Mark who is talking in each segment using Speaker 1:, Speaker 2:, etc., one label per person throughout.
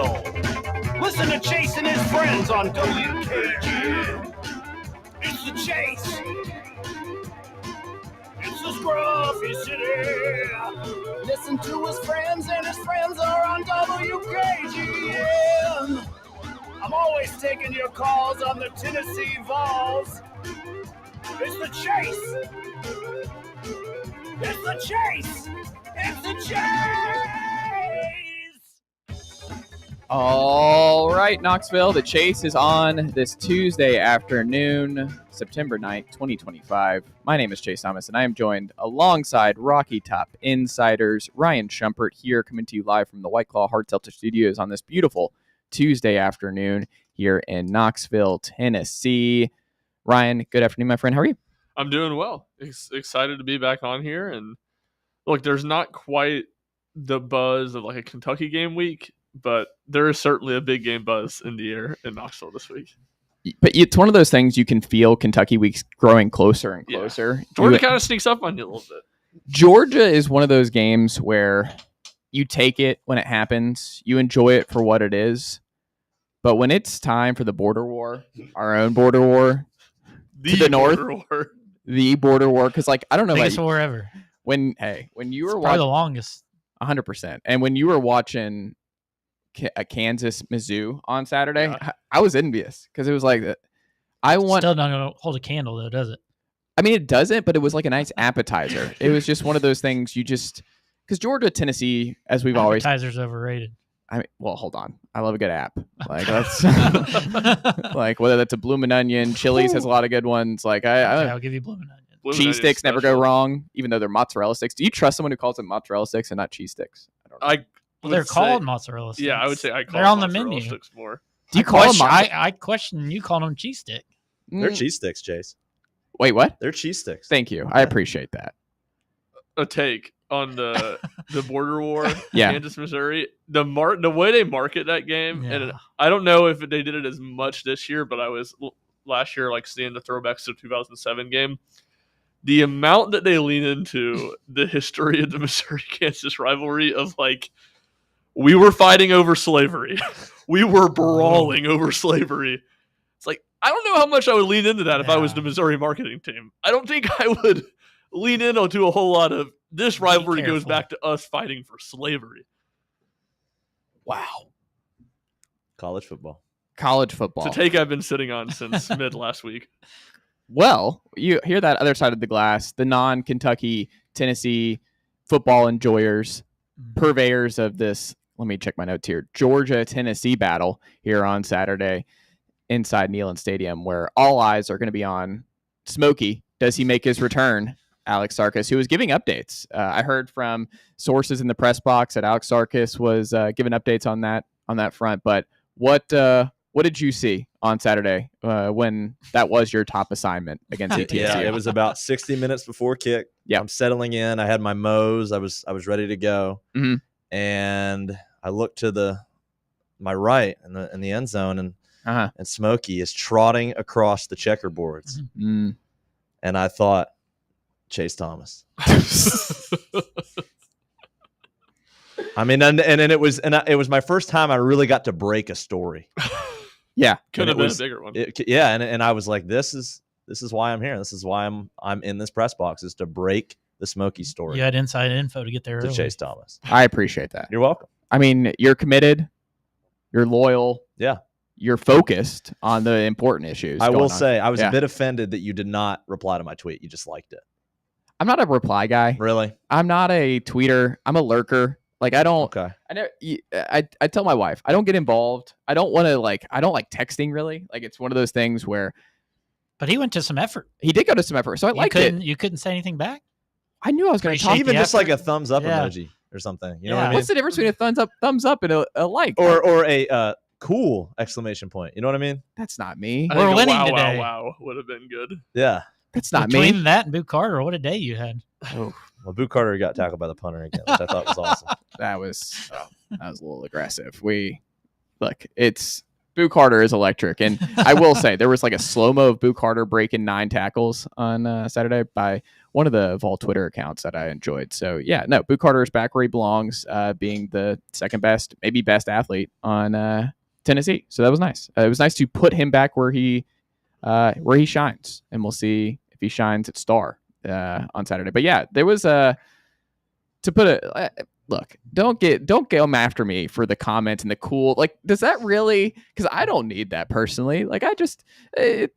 Speaker 1: Knoxville. Listen to Chase and his friends on WKGN. It's the Chase. It's the Scruffy City. Listen to his friends, and his friends are on WKGN. I'm always taking your calls on the Tennessee Vols. It's the Chase. It's the Chase. It's the Chase.
Speaker 2: All right, Knoxville. The Chase is on this Tuesday afternoon, September 9th, 2025. My name is Chase Thomas, and I am joined alongside Rocky Top Insiders Ryan Shumpert here, coming to you live from the White Claw Hard Seltzer Studios on this beautiful Tuesday afternoon here in Knoxville, Tennessee. Ryan, good afternoon, my friend. How are you?
Speaker 3: I'm doing well. Excited to be back on here. And look, there's not quite the buzz of like a Kentucky game week, but there is certainly a big game buzz in the air in Knoxville this week.
Speaker 2: But it's one of those things you can feel Kentucky weeks growing closer and closer.
Speaker 3: Yeah. Georgia kind of sneaks up on you a little bit.
Speaker 2: Georgia is one of those games where you take it when it happens. You enjoy it for what it is. But when it's time for the border war, our own border war, to the north, the border war, because like I don't know,
Speaker 4: biggest war ever.
Speaker 2: When you were
Speaker 4: probably the longest,
Speaker 2: 100%, and when you were watching Kansas Mizzou on Saturday, I was envious because it was like still not gonna hold a candle though, does it? I mean, it doesn't, but it was like a nice appetizer. It was just one of those things you just because Georgia, Tennessee, as we've always
Speaker 4: appetizers overrated.
Speaker 2: I mean, well, hold on. I love a good app. Like that's like whether that's a bloomin' onion, Chili's has a lot of good ones. Like
Speaker 4: I'll give you bloomin' onion.
Speaker 2: Cheese sticks never go wrong, even though they're mozzarella sticks. Do you trust someone who calls them mozzarella sticks and not cheese sticks?
Speaker 4: I don't know. Well, they're called mozzarella sticks.
Speaker 3: Yeah, I would say
Speaker 4: they're on the menu.
Speaker 3: Sticks more.
Speaker 2: Do you call them?
Speaker 4: I question you calling them cheese stick.
Speaker 5: They're cheese sticks, Chase.
Speaker 2: Wait, what?
Speaker 5: They're cheese sticks.
Speaker 2: Thank you. I appreciate that.
Speaker 3: A take on the border war,
Speaker 2: yeah.
Speaker 3: Kansas, Missouri. The way they market that game, and I don't know if they did it as much this year, but I was last year like seeing the throwbacks to the 2007 game. The amount that they lean into the history of the Missouri-Kansas rivalry of like, we were fighting over slavery. We were brawling over slavery. It's like, I don't know how much I would lean into that if I was the Missouri marketing team. I don't think I would lean into a whole lot of this rivalry goes back to us fighting for slavery.
Speaker 2: Wow.
Speaker 5: College football.
Speaker 2: It's
Speaker 3: a take I've been sitting on since mid last week.
Speaker 2: Well, you hear that other side of the glass, the non-Kentucky, Tennessee football enjoyers, purveyors of this, let me check my notes here, Georgia-Tennessee battle here on Saturday inside Neyland Stadium, where all eyes are going to be on Smokey. Does he make his return? Alex Sarkis, who was giving updates. I heard from sources in the press box that Alex Sarkis was giving updates on that front. But what did you see on Saturday when that was your top assignment against ETSU?
Speaker 5: Yeah, it was about 60 minutes before kick.
Speaker 2: Yeah,
Speaker 5: I'm settling in. I had my Mo's. I was ready to go, and I looked to my right in the end zone, and Smokey is trotting across the checkerboards, and I thought, Chase Thomas. I mean, and it was my first time I really got to break a story.
Speaker 2: Yeah,
Speaker 3: could have been a bigger one.
Speaker 5: And I was like, this is why I'm here. This is why I'm in this press box, is to break the Smokey story.
Speaker 4: You had inside info to get there early.
Speaker 5: Chase Thomas.
Speaker 2: I appreciate that.
Speaker 5: You're welcome.
Speaker 2: I mean, you're committed. You're loyal.
Speaker 5: Yeah.
Speaker 2: You're focused on the important issues.
Speaker 5: I will say I was a bit offended that you did not reply to my tweet. You just liked it.
Speaker 2: I'm not a reply guy.
Speaker 5: Really?
Speaker 2: I'm not a tweeter. I'm a lurker. Like I don't.
Speaker 5: Okay.
Speaker 2: I tell my wife I don't get involved. I don't want to I don't like texting really. Like it's one of those things where.
Speaker 4: But he went to some effort.
Speaker 2: He did go to some effort, so I liked it.
Speaker 4: You couldn't say anything back.
Speaker 2: I knew I was going to talk.
Speaker 5: Even just like a thumbs up emoji or something. You know what I mean?
Speaker 2: What's the difference between a thumbs up and a like?
Speaker 5: Or a cool exclamation point. You know what I mean?
Speaker 2: That's not me.
Speaker 4: We're winning today.
Speaker 3: Wow would have been good.
Speaker 5: Yeah.
Speaker 2: That's not
Speaker 4: Between
Speaker 2: me.
Speaker 4: that and Boot Carter, what a day you had.
Speaker 5: Oh. Well, Boot Carter got tackled by the punter again, which I thought was awesome.
Speaker 2: That was a little aggressive. Boot Boo Carter is electric. And I will say there was like a slow-mo of Boo Carter breaking 9 tackles on Saturday by one of the Vol Twitter accounts that I enjoyed. So yeah, no, Boo Carter is back where he belongs, being the second best, maybe best athlete on Tennessee. So that was nice. It was nice to put him back where he shines, and we'll see if he shines at Star on Saturday. But yeah, there was look, don't come after me for the comments and the cool, like, does that really, because I don't need that personally. Like, I just this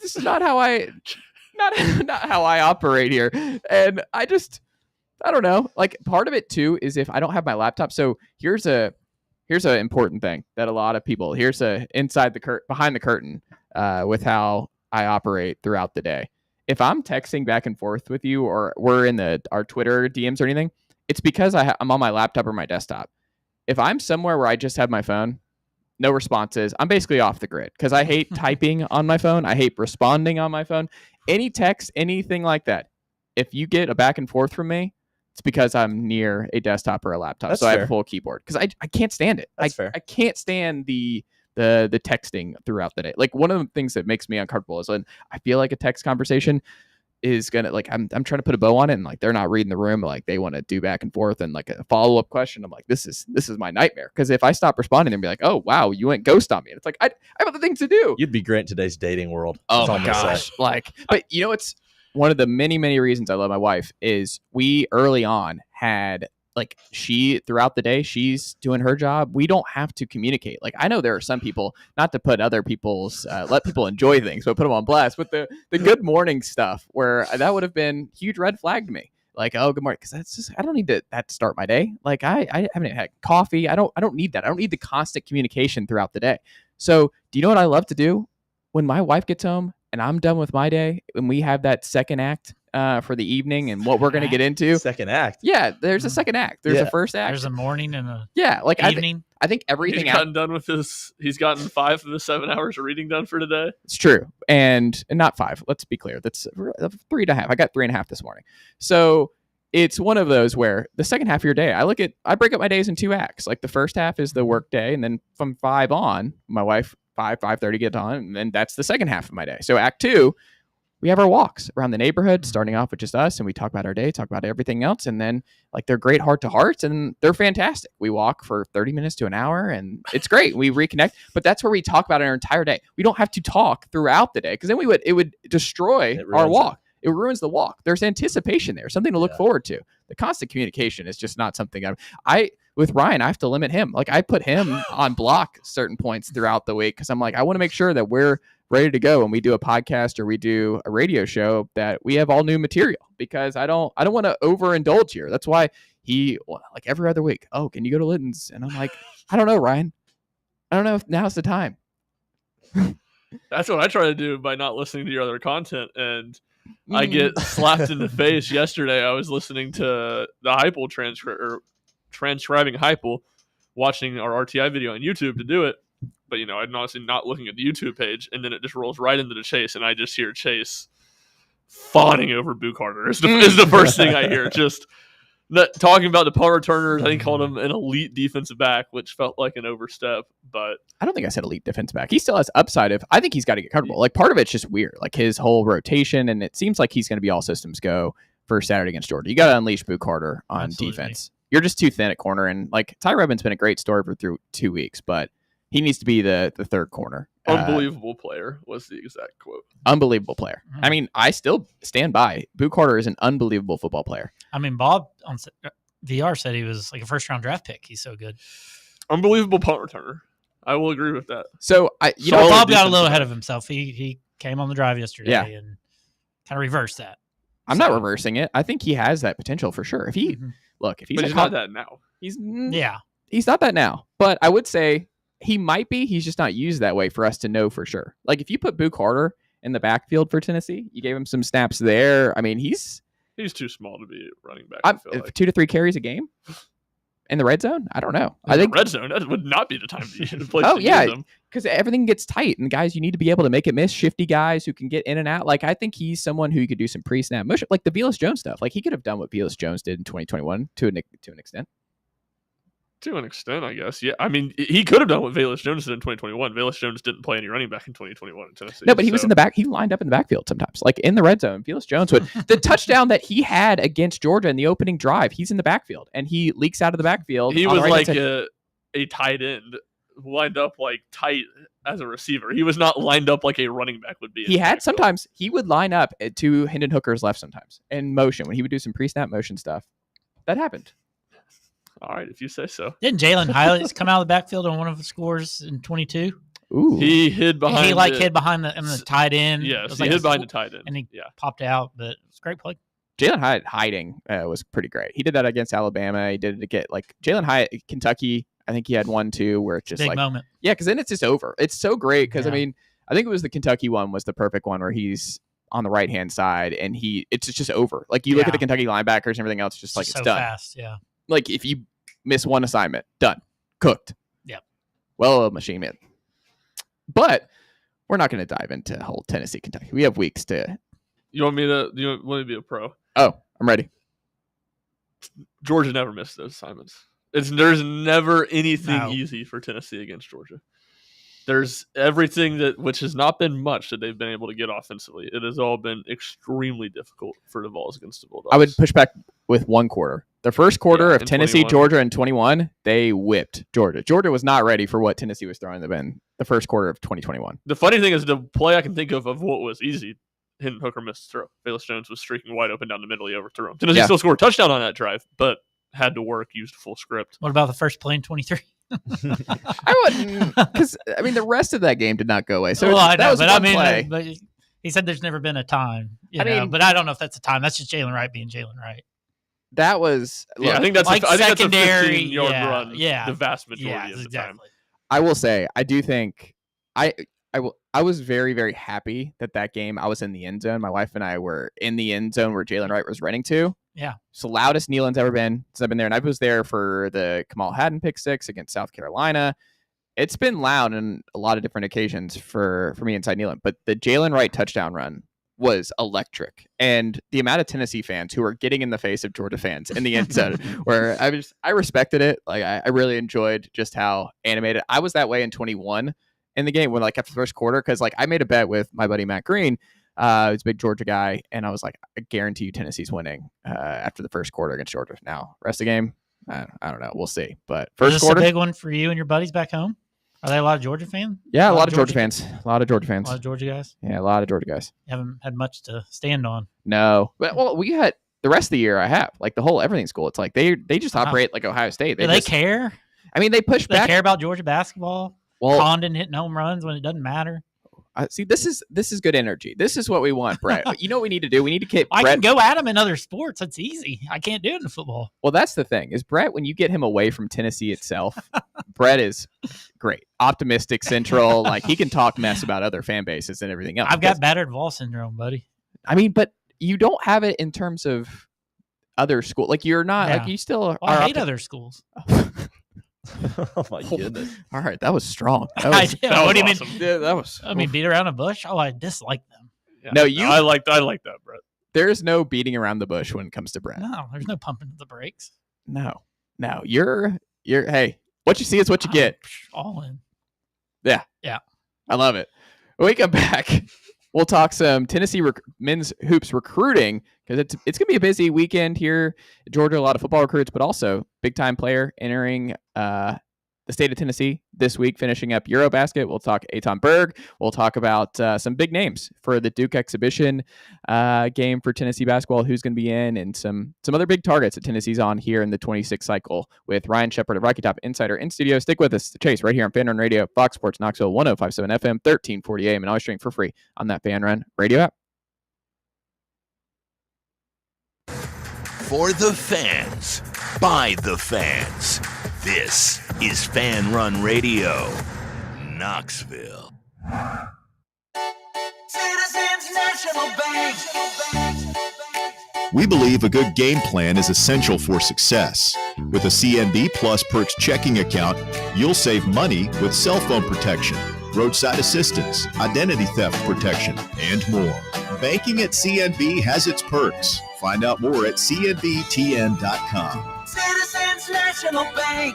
Speaker 2: is not how I not how I operate here. And I don't know. Like, part of it too is if I don't have my laptop. So here's an important thing that a lot of people, behind the curtain with how I operate throughout the day. If I'm texting back and forth with you, or we're in our Twitter DMs or anything, it's because I'm on my laptop or my desktop. If I'm somewhere where I just have my phone, no responses, I'm basically off the grid, because I hate typing on my phone. I hate responding on my phone. Any text, anything like that, if you get a back and forth from me, it's because I'm near a desktop or a laptop.
Speaker 5: That's
Speaker 2: so fair. I have a
Speaker 5: fair.
Speaker 2: full keyboard, because I can't stand it.
Speaker 5: That's fair.
Speaker 2: I can't stand the texting throughout the day. Like, one of the things that makes me uncomfortable is when I feel like a text conversation is gonna, like, I'm trying to put a bow on it, and like they're not reading the room, like they want to do back and forth and like a follow-up question. I'm like, this is my nightmare, because if I stop responding and be like, oh wow, you went ghost on me, and it's like I have other things to do.
Speaker 5: You'd be great in today's dating world.
Speaker 2: Oh
Speaker 5: That's all
Speaker 2: my
Speaker 5: I'm gonna
Speaker 2: gosh.
Speaker 5: say.
Speaker 2: Like, but you know, it's one of the many reasons I love my wife is we early on had, like, throughout the day, she's doing her job. We don't have to communicate. Like, I know there are some people, not to put other people's, let people enjoy things, but put them on blast with the good morning stuff, where that would have been huge red flag to me. Like, oh, good morning. Because that's just, I don't need that to start my day. Like, I haven't had coffee. I don't need that. I don't need the constant communication throughout the day. So do you know what I love to do when my wife gets home and I'm done with my day, and we have that second act for the evening and what we're going to get into?
Speaker 5: Second act.
Speaker 2: Yeah, there's a second act. There's a first act.
Speaker 4: There's a morning and a
Speaker 2: like
Speaker 4: evening.
Speaker 2: I think everything
Speaker 3: He's gotten 5 of the 7 hours of reading done for today.
Speaker 2: It's true. And not 5. Let's be clear. That's 3.5. I got 3.5 this morning. So it's one of those where the second half of your day, I break up my days in 2 acts. Like, the first half is the work day, and then from 5 on, my wife 5:30 gets on, and then that's the second half of my day. So act 2, we have our walks around the neighborhood, starting off with just us, and we talk about our day, talk about everything else, and then, like, they're great heart to hearts, and they're fantastic. We walk for 30 minutes to an hour, and it's great. We reconnect, but that's where we talk about our entire day. We don't have to talk throughout the day, because then it would destroy our walk. It ruins the walk. There's anticipation there, something to look forward to. The constant communication is just not something with Ryan, I have to limit him. Like, I put him on block certain points throughout the week, because I'm like, I want to make sure that we're ready to go when we do a podcast or we do a radio show, that we have all new material, because I don't want to overindulge here. That's why like, every other week, oh, can you go to Litton's? And I'm like, I don't know, Ryan. I don't know if now's the time.
Speaker 3: That's what I try to do by not listening to your other content, and I get slapped in the face. Yesterday, I was listening to the Hypel transcribing Hypel, watching our RTI video on YouTube to do it. But, I'm honestly not looking at the YouTube page, and then it just rolls right into the Chase, and I just hear Chase fawning over Boo Carter. Is the first thing I hear. Just talking about the punt returners. I think called him an elite defensive back, which felt like an overstep. But
Speaker 2: I don't think I said elite defensive back. He still has upside. I think he's got to get comfortable. Like, part of it's just weird, like his whole rotation, and it seems like he's going to be all systems go for Saturday against Georgia. You got to unleash Boo Carter on defense. You're just too thin at corner, and like, Ty Redmond's been a great story for through 2 weeks, but he needs to be the third corner.
Speaker 3: Unbelievable player was the exact quote.
Speaker 2: Unbelievable player. I mean, I still stand by. Boo Carter is an unbelievable football player.
Speaker 4: I mean, Bob on VR said he was like a first-round draft pick. He's so good.
Speaker 3: Unbelievable punt returner. I will agree with that.
Speaker 2: So
Speaker 4: Bob got a little ahead of himself. He came on the drive yesterday and kind of reversed that.
Speaker 2: I'm not reversing it. I think he has that potential for sure. If he if he's
Speaker 3: not that now.
Speaker 2: He's not that now. But I would say he might be. He's just not used that way for us to know for sure. Like, if you put Boo Carter in the backfield for Tennessee, you gave him some snaps there. I mean, he's
Speaker 3: too small to be running back. I feel like
Speaker 2: 2 to 3 carries a game in the red zone. I don't know.
Speaker 3: I think red zone, that would not be the time to use them.
Speaker 2: Because everything gets tight, and guys, you need to be able to make it miss. Shifty guys who can get in and out. Like, I think he's someone who could do some pre-snap motion, like the Velus Jones stuff. Like, he could have done what Velus Jones did in 2021 to an extent.
Speaker 3: To an extent, I guess. Yeah. I mean, he could have done what Velus Jones did in 2021. Velus Jones didn't play any running back in 2021 in Tennessee.
Speaker 2: No, but he was in the back. He lined up in the backfield sometimes, like in the red zone. Velus Jones would. The touchdown that he had against Georgia in the opening drive, he's in the backfield, and he leaks out of the backfield.
Speaker 3: He was like a tight end, lined up like tight as a receiver. He was not lined up like a running back would be.
Speaker 2: He had sometimes he would line up to Hendon Hooker's left sometimes in motion when he would do some pre-snap motion stuff. That happened.
Speaker 3: All right, if you say so.
Speaker 4: Didn't Jalen Highlights come out of the backfield on one of the scores in 22?
Speaker 2: Ooh,
Speaker 3: he hid behind.
Speaker 4: He hid behind the tight end.
Speaker 3: Yes,
Speaker 4: he
Speaker 3: hid behind the tight end,
Speaker 4: and he popped out. But it's a great play.
Speaker 2: Jalen Hyatt hiding was pretty great. He did that against Alabama. He did it again, like Jalen Hyatt, Kentucky. I think he had one too where it's just
Speaker 4: big moment.
Speaker 2: Yeah, because then it's just over. It's so great because I mean, I think it was the Kentucky one was the perfect one where he's on the right hand side and it's just over. Like you look at the Kentucky linebackers and everything else, just like it's
Speaker 4: so
Speaker 2: done.
Speaker 4: Fast, yeah.
Speaker 2: Like if you miss one assignment, done, cooked.
Speaker 4: Yep.
Speaker 2: Well, machine man. But we're not going to dive into whole Tennessee, Kentucky. We have weeks to.
Speaker 3: You want me to be a pro?
Speaker 2: Oh, I'm ready.
Speaker 3: Georgia never missed those assignments. There's never anything easy for Tennessee against Georgia. There's everything which has not been much that they've been able to get offensively. It has all been extremely difficult for the Vols against the Bulldogs.
Speaker 2: I would push back with one quarter. The first quarter of Tennessee,
Speaker 3: 21.
Speaker 2: Georgia in 21, they whipped Georgia. Georgia was not ready for what Tennessee was throwing them in the first quarter of 2021.
Speaker 3: The funny thing is the play I can think of what was easy, Hendon Hooker missed the throw. Velus Jones was streaking wide open down the middle. He overthrew him. Tennessee still scored a touchdown on that drive, but had to work, used full script.
Speaker 4: What about the first play in 23?
Speaker 2: I wouldn't, because I mean the rest of that game did not go away. So
Speaker 4: I know,
Speaker 2: that was
Speaker 4: but
Speaker 2: one
Speaker 4: I mean,
Speaker 2: play.
Speaker 4: but he said there's never been a time. I
Speaker 2: mean,
Speaker 4: but I don't know if that's a time. That's just Jalen Wright being Jalen Wright.
Speaker 2: That was
Speaker 3: I think that's
Speaker 4: like
Speaker 3: I think that's a
Speaker 4: secondary
Speaker 3: 15-yard run.
Speaker 4: Yeah,
Speaker 3: the vast majority of the time.
Speaker 2: I will say I do think I was very, very happy that game I was in the end zone. My wife and I were in the end zone where Jalen Wright was running to.
Speaker 4: Yeah.
Speaker 2: It's the loudest Neyland's ever been since I've been there. And I was there for the Kamal Hadden pick six against South Carolina. It's been loud on a lot of different occasions for me inside Neyland. But the Jalen Wright touchdown run was electric. And the amount of Tennessee fans who were getting in the face of Georgia fans in the end zone where I respected it. Like I really enjoyed just how animated. I was that way in 21 in the game when like after the first quarter, because like I made a bet with my buddy Matt Green. He's a big Georgia guy, and I was like, I guarantee you Tennessee's winning after the first quarter against Georgia. Now, rest of the game, I don't know. We'll see. But first quarter,
Speaker 4: a big one for you and your buddies back home. Are they a lot of Georgia fans?
Speaker 2: Yeah, a lot of Georgia fans. A lot of Georgia fans.
Speaker 4: A lot of Georgia guys.
Speaker 2: Yeah, a lot of Georgia guys.
Speaker 4: You haven't had much to stand on.
Speaker 2: No, but well, we had the rest of the year. I have like the whole everything school. It's like they just operate like Ohio State.
Speaker 4: Do they care?
Speaker 2: I mean, they push back.
Speaker 4: They care about Georgia basketball. Well, Condon hitting home runs when it doesn't matter.
Speaker 2: See, this is good energy. This is what we want, Brett. You know what we need to do? We need to get
Speaker 4: I
Speaker 2: Brett.
Speaker 4: can go at him in other sports. That's easy. I can't do it in football.
Speaker 2: Well, that's the thing is Brett, when you get him away from Tennessee itself, Brett is great. Optimistic, central. Like he can talk mess about other fan bases and everything else.
Speaker 4: I've got battered Vol syndrome, buddy.
Speaker 2: I mean, but you don't have it in terms of other school. Like you're not like you still are.
Speaker 4: I hate other schools.
Speaker 5: Oh my goodness!
Speaker 2: All right, that was strong.
Speaker 4: What do you mean?
Speaker 2: Yeah, that was.
Speaker 4: I mean, beat around a bush. Oh, I dislike them.
Speaker 3: Yeah.
Speaker 2: No,
Speaker 3: I like that, Brett.
Speaker 2: There is no beating around the bush when it comes to Brett.
Speaker 4: No, there's no pumping the brakes.
Speaker 2: No. You're. Hey, what you see is what you get.
Speaker 4: All in.
Speaker 2: Yeah. I love it. When we come back, we'll talk some Tennessee men's hoops recruiting because it's going to be a busy weekend here in Georgia. A lot of football recruits, but also big time player entering the state of Tennessee this week, finishing up Eurobasket. We'll talk Burg. We'll talk about some big names for the Duke exhibition game for Tennessee basketball, who's going to be in, and some other big targets that Tennessee's on here in the 26 cycle with Ryan Shepard of Rocky Top Insider in studio. Stick with us, The Chase, right here on Fan Run Radio, Fox Sports Knoxville, 105.7 FM, 1340 AM, and always stream for free on that Fan Run Radio app.
Speaker 6: For the fans, by the fans. This is Fan Run Radio, Knoxville.
Speaker 7: Citizens National Bank.
Speaker 8: We believe a good game plan is essential for success. With a CNB Plus Perks checking account, you'll save money with cell phone protection, roadside assistance, identity theft protection, and more. Banking at CNB has its perks. Find out more at cnbtn.com.
Speaker 7: Citizens National Bank.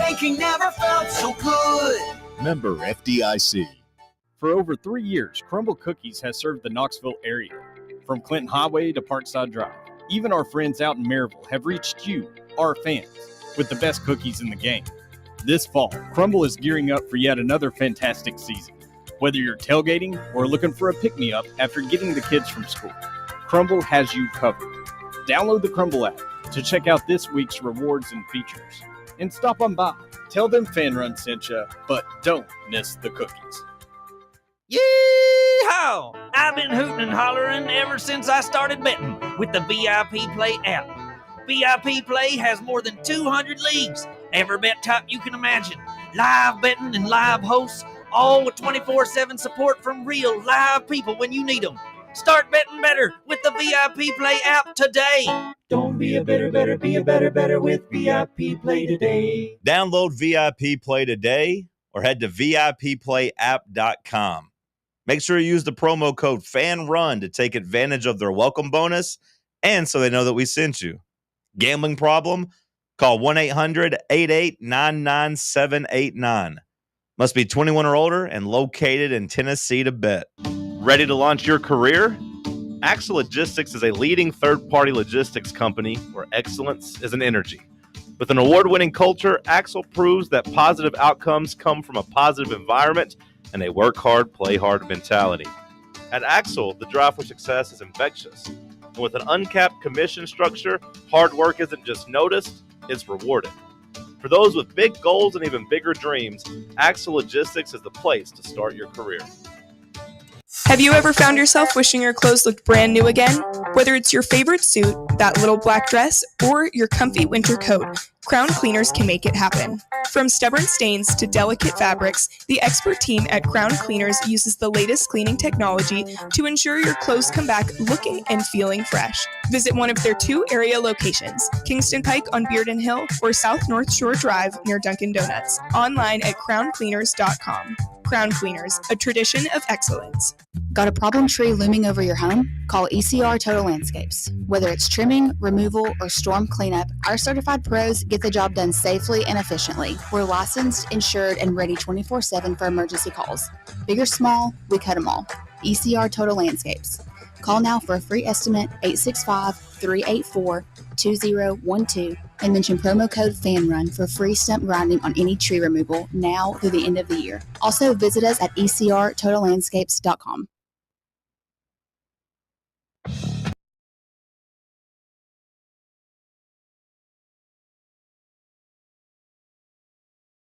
Speaker 7: banking never felt so good.
Speaker 8: Member FDIC.
Speaker 9: For over 3 years, Crumble Cookies has served the Knoxville area, from Clinton Highway to Parkside Drive. Even our friends out in Maryville have reached you, our fans, with the best cookies in the game. This fall, Crumble is gearing up for yet another fantastic season. Whether you're tailgating or looking for a pick-me-up after getting the kids from school, Crumble has you covered. Download the Crumble app to check out this week's rewards and features. And stop on by. Tell them Fan Run sent you, but don't miss the cookies.
Speaker 10: Yee-haw! I've been hooting and hollering ever since I started betting with the VIP Play app. VIP Play has more than 200 leagues, every bet type you can imagine, live betting and live hosts, all with 24/7 support from real live people when you need them. Start betting better with the VIP Play app today.
Speaker 11: Don't be a better, be a better with VIP Play today.
Speaker 12: Download VIP Play today or head to VIPPlayApp.com. Make sure you use the promo code FANRUN to take advantage of their welcome bonus and so they know that we sent you. Gambling problem? Call 1-800-8899-9789. Must be 21 or older and located in Tennessee to bet. Ready to launch your career? Axle Logistics is a leading third-party logistics company where excellence is an energy. With an award-winning culture, Axle proves that positive outcomes come from a positive environment and a work hard, play hard mentality. At Axle, the drive for success is infectious. And with an uncapped commission structure, hard work isn't just noticed, it's rewarded. For those with big goals and even bigger dreams, Axle Logistics is the place to start your career.
Speaker 13: Have you ever found yourself wishing your clothes looked brand new again? Whether it's your favorite suit, that little black dress, or your comfy winter coat, Crown Cleaners can make it happen. From stubborn stains to delicate fabrics, the expert team at Crown Cleaners uses the latest cleaning technology to ensure your clothes come back looking and feeling fresh. Visit one of their 2 area locations, Kingston Pike on Bearden Hill or South North Shore Drive near Dunkin' Donuts. Online at crowncleaners.com. Crown Cleaners, a tradition of excellence.
Speaker 14: Got a problem tree looming over your home? Call ECR Total Landscapes. Whether it's trimming, removal, or storm cleanup, our certified pros get the job done safely and efficiently. We're licensed, insured, and ready 24/7 for emergency calls. Big or small, we cut them all. ECR Total Landscapes. Call now for a free estimate, 865-384-2012, and mention promo code FANRUN for free stump grinding on any tree removal now through the end of the year. Also, visit us at ecrtotallandscapes.com.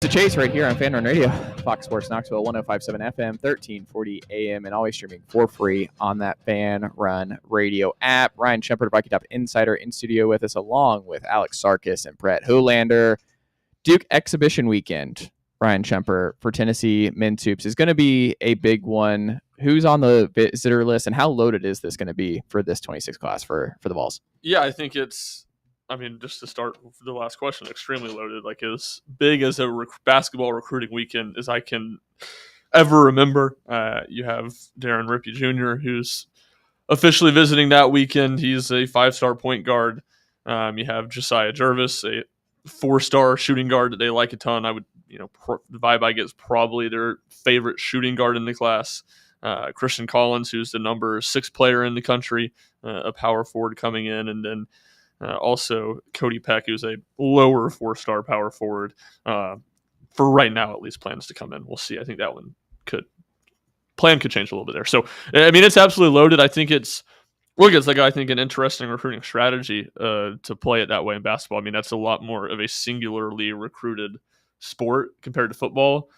Speaker 2: The Chase right here on Fan Run Radio, Fox Sports Knoxville, 105.7 FM, 1340 AM, and always streaming for free on that Fan Run Radio app. Ryan Shepard, Viking Top Insider, in studio with us, along with Alex Sarkis and Brett Hoolander. Duke Exhibition Weekend, Ryan Shepard, for Tennessee men's hoops is going to be a big one. Who's on the visitor list, and how loaded is this going to be for this 26 class for the Vols?
Speaker 3: Yeah, I think it's, just to start with the last question, extremely loaded. Like, as big as a basketball recruiting weekend as I can ever remember. You have Darren Rippey Jr., who's officially visiting that weekend. He's a 5-star point guard. You have Josiah Jervis, a 4-star shooting guard that they like a ton. I would, the vibe I get is probably their favorite shooting guard in the class. Christian Collins, who's the number 6 player in the country, a power forward coming in, and then also Cody Peck, who's a lower 4-star power forward. For right now, at least, plans to come in. We'll see. I think that one could change a little bit there. So, it's absolutely loaded. I think it's an interesting recruiting strategy to play it that way in basketball. That's a lot more of a singularly recruited sport compared to football.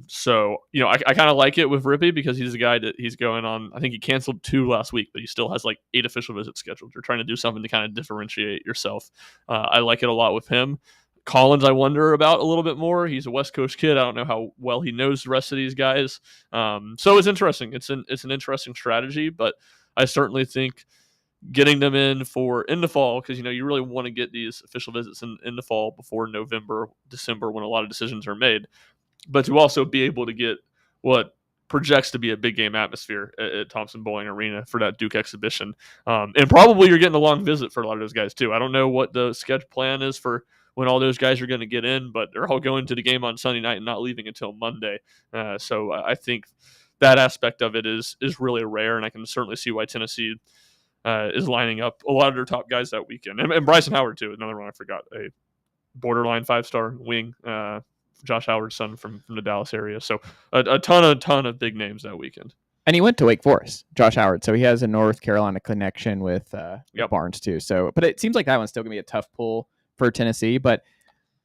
Speaker 3: So I kind of like it with Rippey because he's a guy that he's going on. I think he canceled 2 last week, but he still has like 8 official visits scheduled. You're trying to do something to kind of differentiate yourself. I like it a lot with him. Collins, I wonder about a little bit more. He's a West Coast kid. I don't know how well he knows the rest of these guys. So it's interesting. It's an interesting strategy, but I certainly think getting them in the fall, because you really want to get these official visits in the fall before November, December, when a lot of decisions are made. But to also be able to get what projects to be a big game atmosphere at Thompson Bowling Arena for that Duke exhibition. And probably you're getting a long visit for a lot of those guys too. I don't know what the sketch plan is for when all those guys are going to get in, but they're all going to the game on Sunday night and not leaving until Monday. So I think that aspect of it is really rare, and I can certainly see why Tennessee is lining up a lot of their top guys that weekend. And Bryson Howard, too, another one I forgot, a borderline 5-star wing, Josh Howard's son from the Dallas area. So a ton of big names that weekend.
Speaker 2: And he went to Wake Forest, Josh Howard. So he has a North Carolina connection with Barnes too. So, but it seems like that one's still gonna be a tough pull for Tennessee. But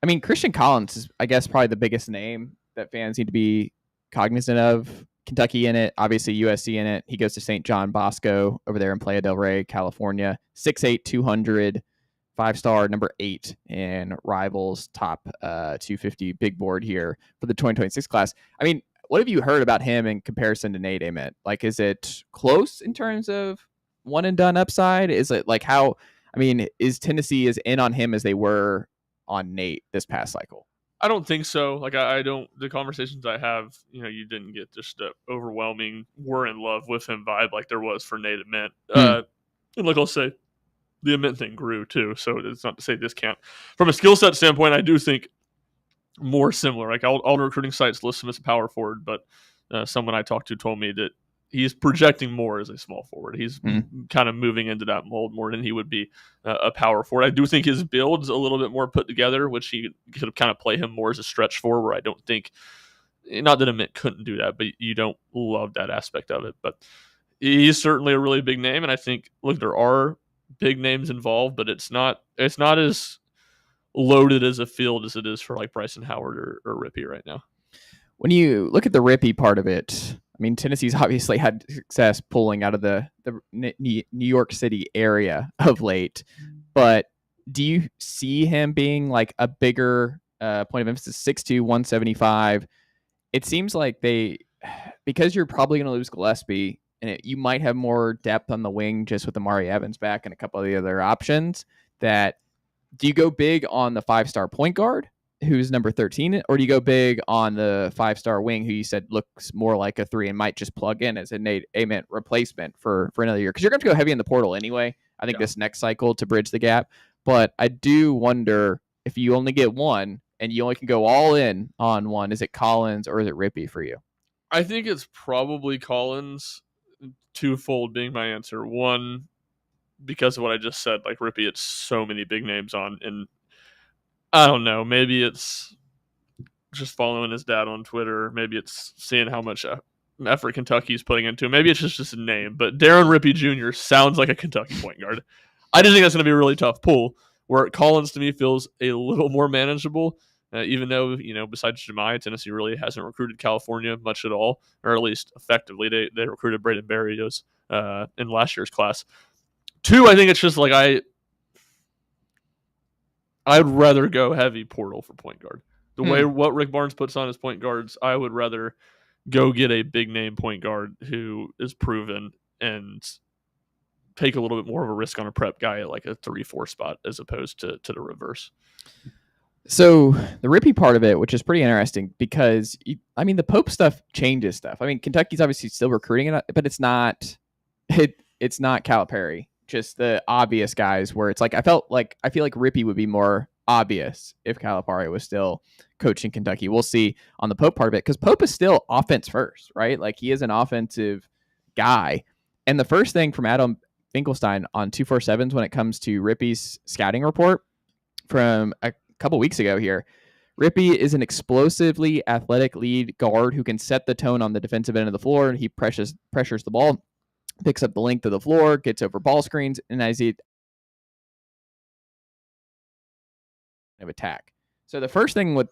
Speaker 2: I mean, Christian Collins is, I guess, probably the biggest name that fans need to be cognizant of. Kentucky in it, obviously USC in it. He goes to St. John Bosco over there in Playa del Rey, California. 6'8", 200, 5-star, number 8 in Rivals top 250 big board here for the 2026 class. I mean, what have you heard about him in comparison to Nate Ament? Like, is it close in terms of one and done upside? Is it like how, I mean, is Tennessee as in on him as they were on Nate this past cycle?
Speaker 3: I don't think so. Like, I don't, the conversations I have, you didn't get just an overwhelming we're in love with him vibe like there was for Nate Ament. And like I'll say, the Ament thing grew too. So it's not to say this can't. From a skill set standpoint, I do think more similar. Like all the recruiting sites list him as a power forward, but someone I talked to told me that he's projecting more as a small forward. He's kind of moving into that mold more than he would be a power forward. I do think his build's a little bit more put together, which he could kind of play him more as a stretch forward, where I don't think, not that Ament couldn't do that, but you don't love that aspect of it. But he's certainly a really big name, and I think, look, there are big names involved, but it's not as loaded as a field as it is for like Bryson Howard or Rippey right now.
Speaker 2: When you look at the Rippey part of it, I mean, Tennessee's obviously had success pulling out of the New York City area of late, but do you see him being like a bigger point of emphasis? 6'2", 175. It seems like because you're probably going to lose Gillespie, and you might have more depth on the wing just with Amari Evans back and a couple of the other options. Do you go big on the 5-star point guard, who's number 13, or do you go big on the 5-star wing, who you said looks more like a 3 and might just plug in as a Nate Ament replacement for another year? Because you're going to go heavy in the portal anyway, I think, this next cycle to bridge the gap. But I do wonder, if you only get one and you only can go all in on one, is it Collins or is it Rippey for you?
Speaker 3: I think it's probably Collins, twofold being my answer. One, because of what I just said, like Rippey, it's so many big names on, and I don't know, maybe it's just following his dad on Twitter. Maybe it's seeing how much effort Kentucky's putting into it. Maybe it's just a name, but Darren Rippey Jr. sounds like a Kentucky point guard. I just think that's going to be a really tough pull, where Collins to me feels a little more manageable, even though, besides Jemai, Tennessee really hasn't recruited California much at all, or at least effectively. They recruited Braden Berrios in last year's class. 2, I think it's just like I'd rather go heavy portal for point guard. The way what Rick Barnes puts on his point guards, I would rather go get a big name point guard who is proven and take a little bit more of a risk on a prep guy at like a 3-4 spot as opposed to the reverse.
Speaker 2: So the Rippey part of it, which is pretty interesting, because the Pope stuff changes stuff. I mean, Kentucky's obviously still recruiting it, but it's not Calipari. Just the obvious guys where it's like, I feel like Rippey would be more obvious if Calipari was still coaching Kentucky. We'll see on the Pope part of it, because Pope is still offense first, right? Like, he is an offensive guy. And the first thing from Adam Finkelstein on 247s when it comes to Rippey's scouting report from a couple weeks ago here, Rippey is an explosively athletic lead guard who can set the tone on the defensive end of the floor. He pressures the ball, picks up the length of the floor, gets over ball screens, and as he of attack. So the first thing with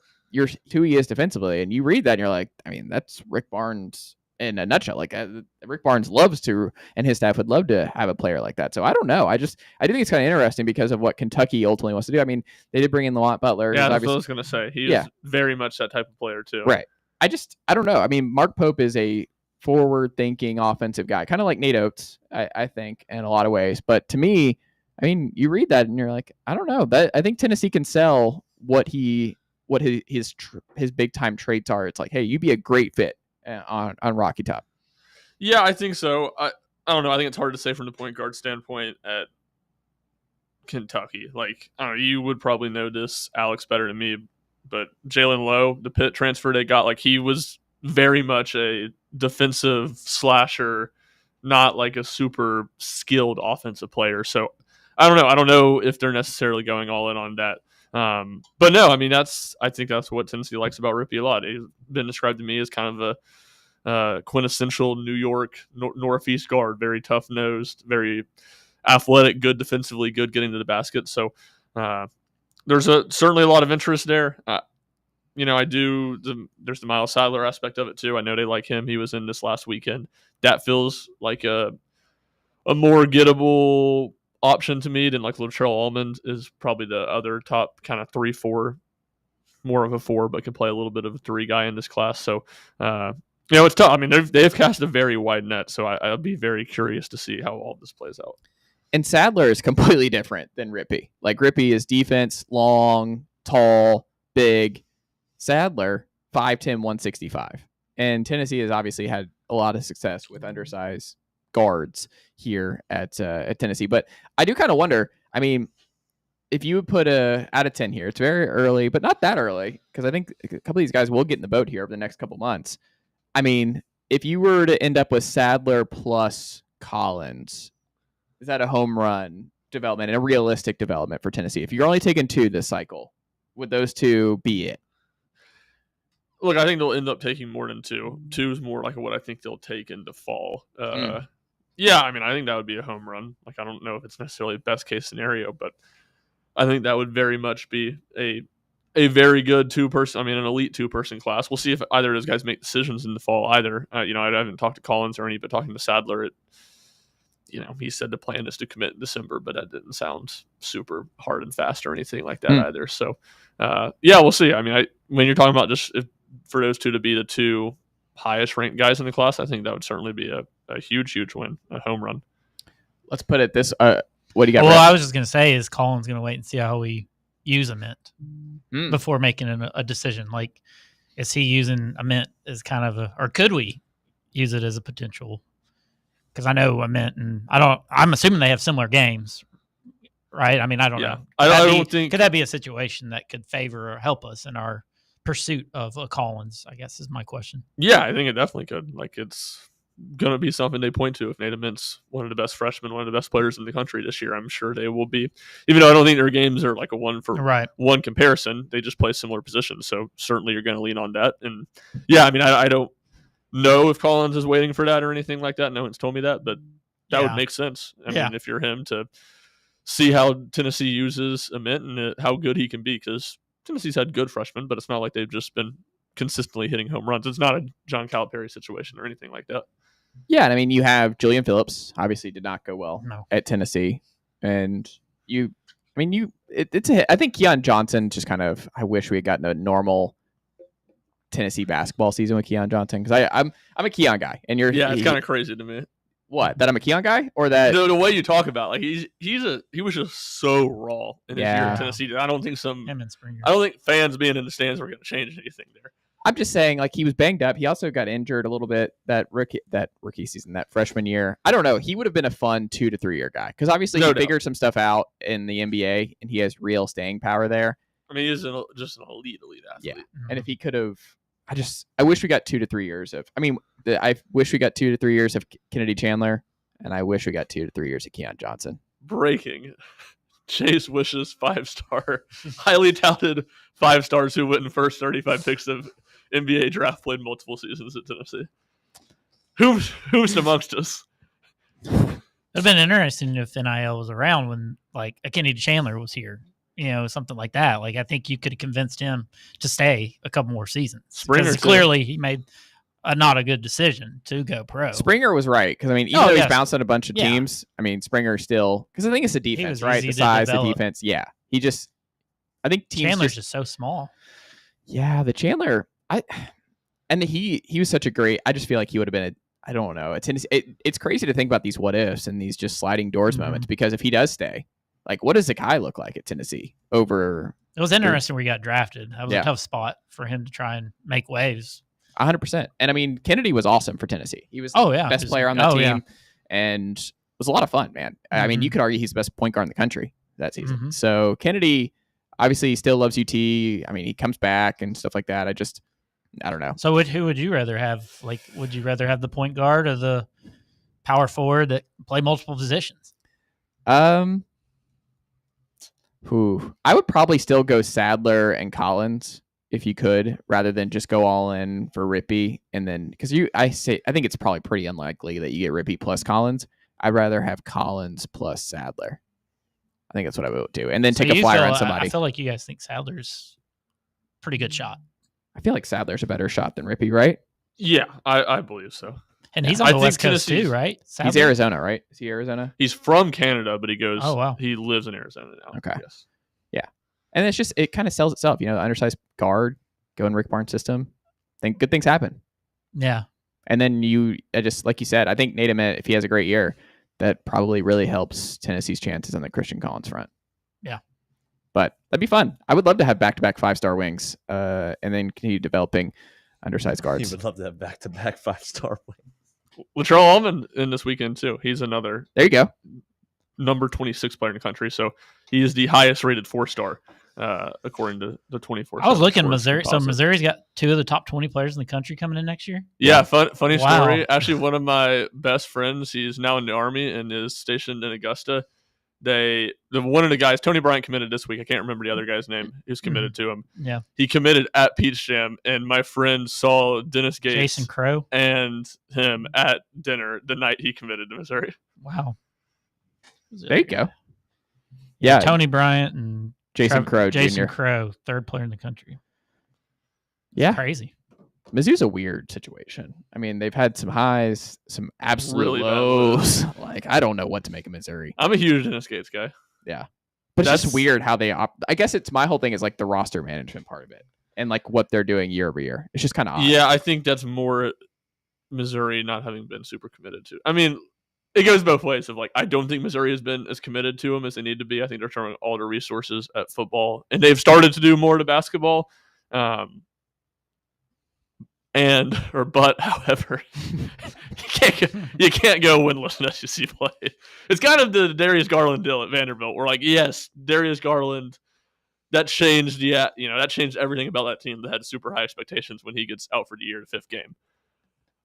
Speaker 2: who he is defensively, and you read that and you're like, I mean, that's Rick Barnes in a nutshell. Like, Rick Barnes loves to, and his staff would love to have a player like that. So I don't know. I do think it's kind of interesting because of what Kentucky ultimately wants to do. I mean, they did bring in Lamont Butler.
Speaker 3: Yeah, that's what I was going to say. He is very much that type of player too.
Speaker 2: Right. I don't know. I mean, Mark Pope is a forward-thinking offensive guy, kind of like Nate Oates, I think, in a lot of ways. But to me, I mean, you read that and you're like, I don't know. I think Tennessee can sell what his big-time traits are. It's like, hey, you'd be a great fit on Rocky Top.
Speaker 3: Yeah, I think so. I don't know. I think it's hard to say from the point guard standpoint at Kentucky. Like, I don't know, you would probably know this, Alex, better than me, but Jalen Lowe, the Pitt transfer they got, like, he was very much a defensive slasher, not like a super skilled offensive player. So I don't know. I don't know if they're necessarily going all in on that. But no, I mean, I think that's what Tennessee likes about Rippey a lot. He's been described to me as kind of a quintessential New York Northeast guard, very tough nosed, very athletic, good defensively, good getting to the basket. So there's certainly a lot of interest there. There's the Miles Sadler aspect of it too. I know they like him. He was in this last weekend. That feels like a more gettable option to me than like Latrell Almond is probably the other top kind of 3-4, more of a 4, but can play a little bit of a 3 guy in this class. So, it's tough. I mean, they've cast a very wide net, so I'll be very curious to see how all this plays out.
Speaker 2: And Sadler is completely different than Rippey. Like, Rippey is defense, long, tall, big. Sadler, 5'10", 165. And Tennessee has obviously had a lot of success with undersized guards here at Tennessee. But I do kind of wonder, I mean, if you would put a out of 10 here, it's very early, but not that early, because I think a couple of these guys will get in the boat here over the next couple months. I mean, if you were to end up with Sadler plus Collins, is that a home run development and a realistic development for Tennessee? If you're only taking 2 this cycle, would those 2 be it?
Speaker 3: Look, I think they'll end up taking more than 2. 2 is more like what I think they'll take in the fall. Yeah, I mean, I think that would be a home run. Like, I don't know if it's necessarily a best case scenario, but I think that would very much be a very good 2-person, I mean, an elite 2-person class. We'll see if either of those guys make decisions in the fall either. I haven't talked to Collins or any, but talking to Sadler, he said the plan is to commit in December, but that didn't sound super hard and fast or anything like that either. So, we'll see. I mean, when you're talking about just for those 2 to be the 2 highest ranked guys in the class, I think that would certainly be a huge win, a home run. Let's put it this. What do you got?
Speaker 4: Well, I was just going to say, is Collins going to wait and see how we use a mint before making a decision? Like, is he using a mint as kind of or could we use it as a potential? Because I know a mint, and I'm assuming they have similar games, right? I mean, I don't know.
Speaker 3: I don't think.
Speaker 4: Could that be a situation that could favor or help us in our pursuit of a Collins, I guess, is my question.
Speaker 3: Yeah, I think it definitely could. Like, it's going to be something they point to. If Nathan Mint's one of the best freshmen, one of the best players in the country this year, I'm sure they will be. Even though I don't think their games are like a one comparison, they just play similar positions. So certainly you're going to lean on that. And yeah, I mean, I don't know if Collins is waiting for that or anything like that. No one's told me that, but that would make sense. I mean, if you're him, to see how Tennessee uses a Mint and how good he can be, because Tennessee's had good freshmen, but it's not like they've just been consistently hitting home runs. It's not a John Calipari situation or anything like that.
Speaker 2: Yeah, and I mean, you have Julian Phillips, obviously did not go well at Tennessee. And I think Keon Johnson just kind of, I wish we had gotten a normal Tennessee basketball season with Keon Johnson, because I'm a Keon guy, and
Speaker 3: it's kind of crazy to me.
Speaker 2: What, that I'm a Keon guy, or that
Speaker 3: the way you talk about, like, he was just so raw in his year in Tennessee. I don't think fans being in the stands were going to change anything there.
Speaker 2: I'm just saying, like, he was banged up. He also got injured a little bit that rookie season, that freshman year. I don't know. He would have been a fun 2 to 3 year guy, because obviously he figured some stuff out in the NBA, and he has real staying power there.
Speaker 3: I mean, he's just an elite athlete.
Speaker 2: Yeah, and if he could have, I wish we got 2 to 3 years of. I mean, I wish we got 2 to 3 years of Kennedy Chandler, and I wish we got 2 to 3 years of Keon Johnson.
Speaker 3: Breaking. Chase wishes 5-star, highly touted 5-stars who went in first 35 picks of NBA draft played multiple seasons at Tennessee. Who's amongst us?
Speaker 4: It'd have been interesting if NIL was around when, like, a Kennedy Chandler was here. Something like that. Like, I think you could have convinced him to stay a couple more seasons. Because clearly he made not a good decision to go pro.
Speaker 2: Springer was right, because I mean, even though he's bounced on a bunch of teams, I mean, Springer still, because I think it's the defense, right? The size, the defense. Yeah, I think teams
Speaker 4: Chandler's just so small.
Speaker 2: Yeah, the Chandler, he was such a great. I just feel like he would have been I don't know. It's crazy to think about these what ifs and these just sliding doors moments, because if he does stay, like, what does Zakai look like at Tennessee over?
Speaker 4: It was interesting where he got drafted. That was a tough spot for him to try and make waves.
Speaker 2: 100%. And I mean, Kennedy was awesome for Tennessee. He was the best player on that team, and it was a lot of fun, man. I mean, you could argue he's the best point guard in the country. that season. So Kennedy obviously still loves UT. I mean, he comes back and stuff like that. I don't know.
Speaker 4: So who would you rather have? Like, would you rather have the point guard or the power forward that play multiple positions?
Speaker 2: I would probably still go Sadler and Collins if you could, rather than just go all in for Rippey. And then, because I think it's probably pretty unlikely that you get Rippey plus Collins. I'd rather have Collins plus Sadler. I think that's what I would do. And then take a flyer on somebody.
Speaker 4: I feel like you guys think Sadler's a pretty good shot.
Speaker 2: I feel like Sadler's a better shot than Rippey, right?
Speaker 3: Yeah, I believe so.
Speaker 4: And he's on the West Coast too, right?
Speaker 2: Sadler? He's Arizona, right? Is he Arizona?
Speaker 3: He's from Canada, but he goes.
Speaker 4: Oh, wow.
Speaker 3: He lives in Arizona now.
Speaker 2: Okay. Yes. Yeah. And it kind of sells itself. The undersized guard, go in Rick Barnes' system. Think good things happen.
Speaker 4: Yeah.
Speaker 2: And then just like you said, I think Nate Ament, if he has a great year, that probably really helps Tennessee's chances on the Christian Collins front.
Speaker 4: Yeah.
Speaker 2: But that'd be fun. I would love to have back-to-back 5-star wings, and then continue developing undersized guards.
Speaker 5: You would love to have back-to-back 5-star wings.
Speaker 3: Latrell Allman in this weekend too. He's another.
Speaker 2: There you go.
Speaker 3: Number 26 player in the country. So he is the highest rated 4-star, according to the 24.
Speaker 4: I was looking Missouri. So Missouri's got 2 of the top 20 players in the country coming in next year.
Speaker 3: Yeah. Funny story. Actually, one of my best friends, he's now in the Army and is stationed in Augusta. One of the guys, Tony Bryant, committed this week. I can't remember the other guy's name. He was committed to him.
Speaker 4: Yeah.
Speaker 3: He committed at Peach Jam, and my friend saw Dennis Gates,
Speaker 4: Jason Crow,
Speaker 3: and him at dinner the night he committed to Missouri.
Speaker 4: Wow.
Speaker 2: There you go. Yeah.
Speaker 4: Tony Bryant and
Speaker 2: Jason Crow Jr.
Speaker 4: Jason Crow, 3rd player in the country.
Speaker 2: Yeah.
Speaker 4: Crazy.
Speaker 2: Mizzou's a weird situation. I mean, they've had some highs, some absolute
Speaker 3: really
Speaker 2: lows. Like, I don't know what to make of Missouri.
Speaker 3: I'm a huge Dennis Gates guy.
Speaker 2: Yeah. But it's just weird how they I guess it's my whole thing is like the roster management part of it and like what they're doing year over year. It's just kind of odd.
Speaker 3: Yeah, I think that's more Missouri not having been super committed to. I mean, it goes both ways of like, I don't think Missouri has been as committed to them as they need to be. I think they're throwing all their resources at football, and they've started to do more to basketball. However, you can't go winless in SEC play. It's kind of the Darius Garland deal at Vanderbilt. We're like, yes, Darius Garland, that changed that changed everything about that team that had super high expectations when he gets out for the year, the 5th game.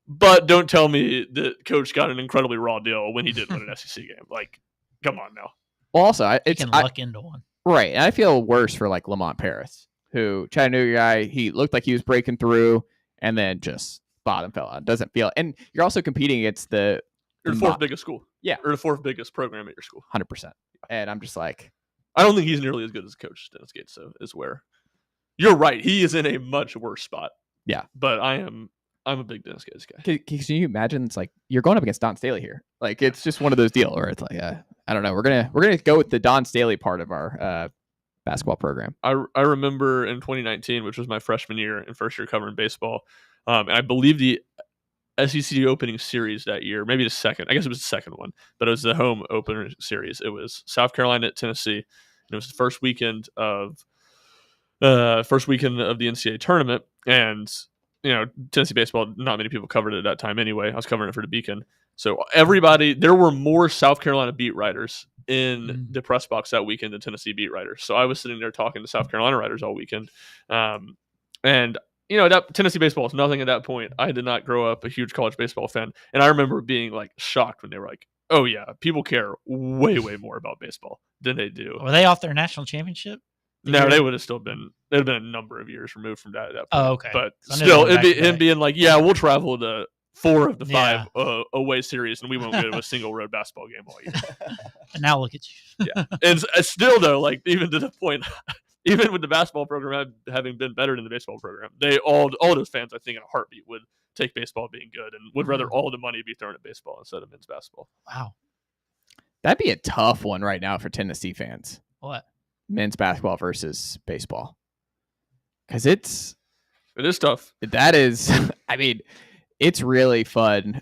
Speaker 3: But don't tell me that coach got an incredibly raw deal when he did win an SEC game. Like, come on now.
Speaker 2: Well, also,
Speaker 4: he can luck into one.
Speaker 2: Right. And I feel worse for like Lamont Paris, who Chattanooga guy, he looked like he was breaking through and then just bottom fell out. Doesn't feel. And you're also competing against your
Speaker 3: 4th biggest school.
Speaker 2: Yeah.
Speaker 3: Or the 4th biggest program at your school.
Speaker 2: 100%. And I'm just like,
Speaker 3: I don't think he's nearly as good as coach Dennis Gates, so is where you're right. He is in a much worse spot.
Speaker 2: Yeah.
Speaker 3: But I'm a big Dennis Gates guy.
Speaker 2: Can you imagine? It's like you're going up against Don Staley here. Like it's just one of those deals where it's like, I don't know. We're gonna go with the Don Staley part of our basketball program.
Speaker 3: I remember in 2019, which was my freshman year and first year covering baseball, and I believe the SEC opening series that year, maybe the second. I guess it was the second one, but it was the home opener series. It was South Carolina at Tennessee, and it was the first weekend of the NCAA tournament, and Tennessee baseball, not many people covered it at that time anyway. I was covering it for the Beacon. So there were more South Carolina beat writers in the press box that weekend than Tennessee beat writers. So I was sitting there talking to South Carolina writers all weekend. And that Tennessee baseball is nothing at that point. I did not grow up a huge college baseball fan. And I remember being like shocked when they were like, oh yeah, people care way, way more about baseball than they do.
Speaker 4: Were they off their national championship?
Speaker 3: No, they would have still been. They'd have been a number of years removed from that at that point.
Speaker 4: Oh, okay.
Speaker 3: But still, it'd be him being like, "Yeah, we'll travel to 4 of the 5 away series, and we won't go to a single road basketball game all year."
Speaker 4: And now look at you.
Speaker 3: Yeah, and still though, like even to the point, even with the basketball program having been better than the baseball program, all those fans, I think, in a heartbeat would take baseball being good and would rather all the money be thrown at baseball instead of men's basketball.
Speaker 4: Wow,
Speaker 2: that'd be a tough one right now for Tennessee fans.
Speaker 4: What?
Speaker 2: Men's basketball versus baseball, because it
Speaker 3: is tough.
Speaker 2: That is, I mean, it's really fun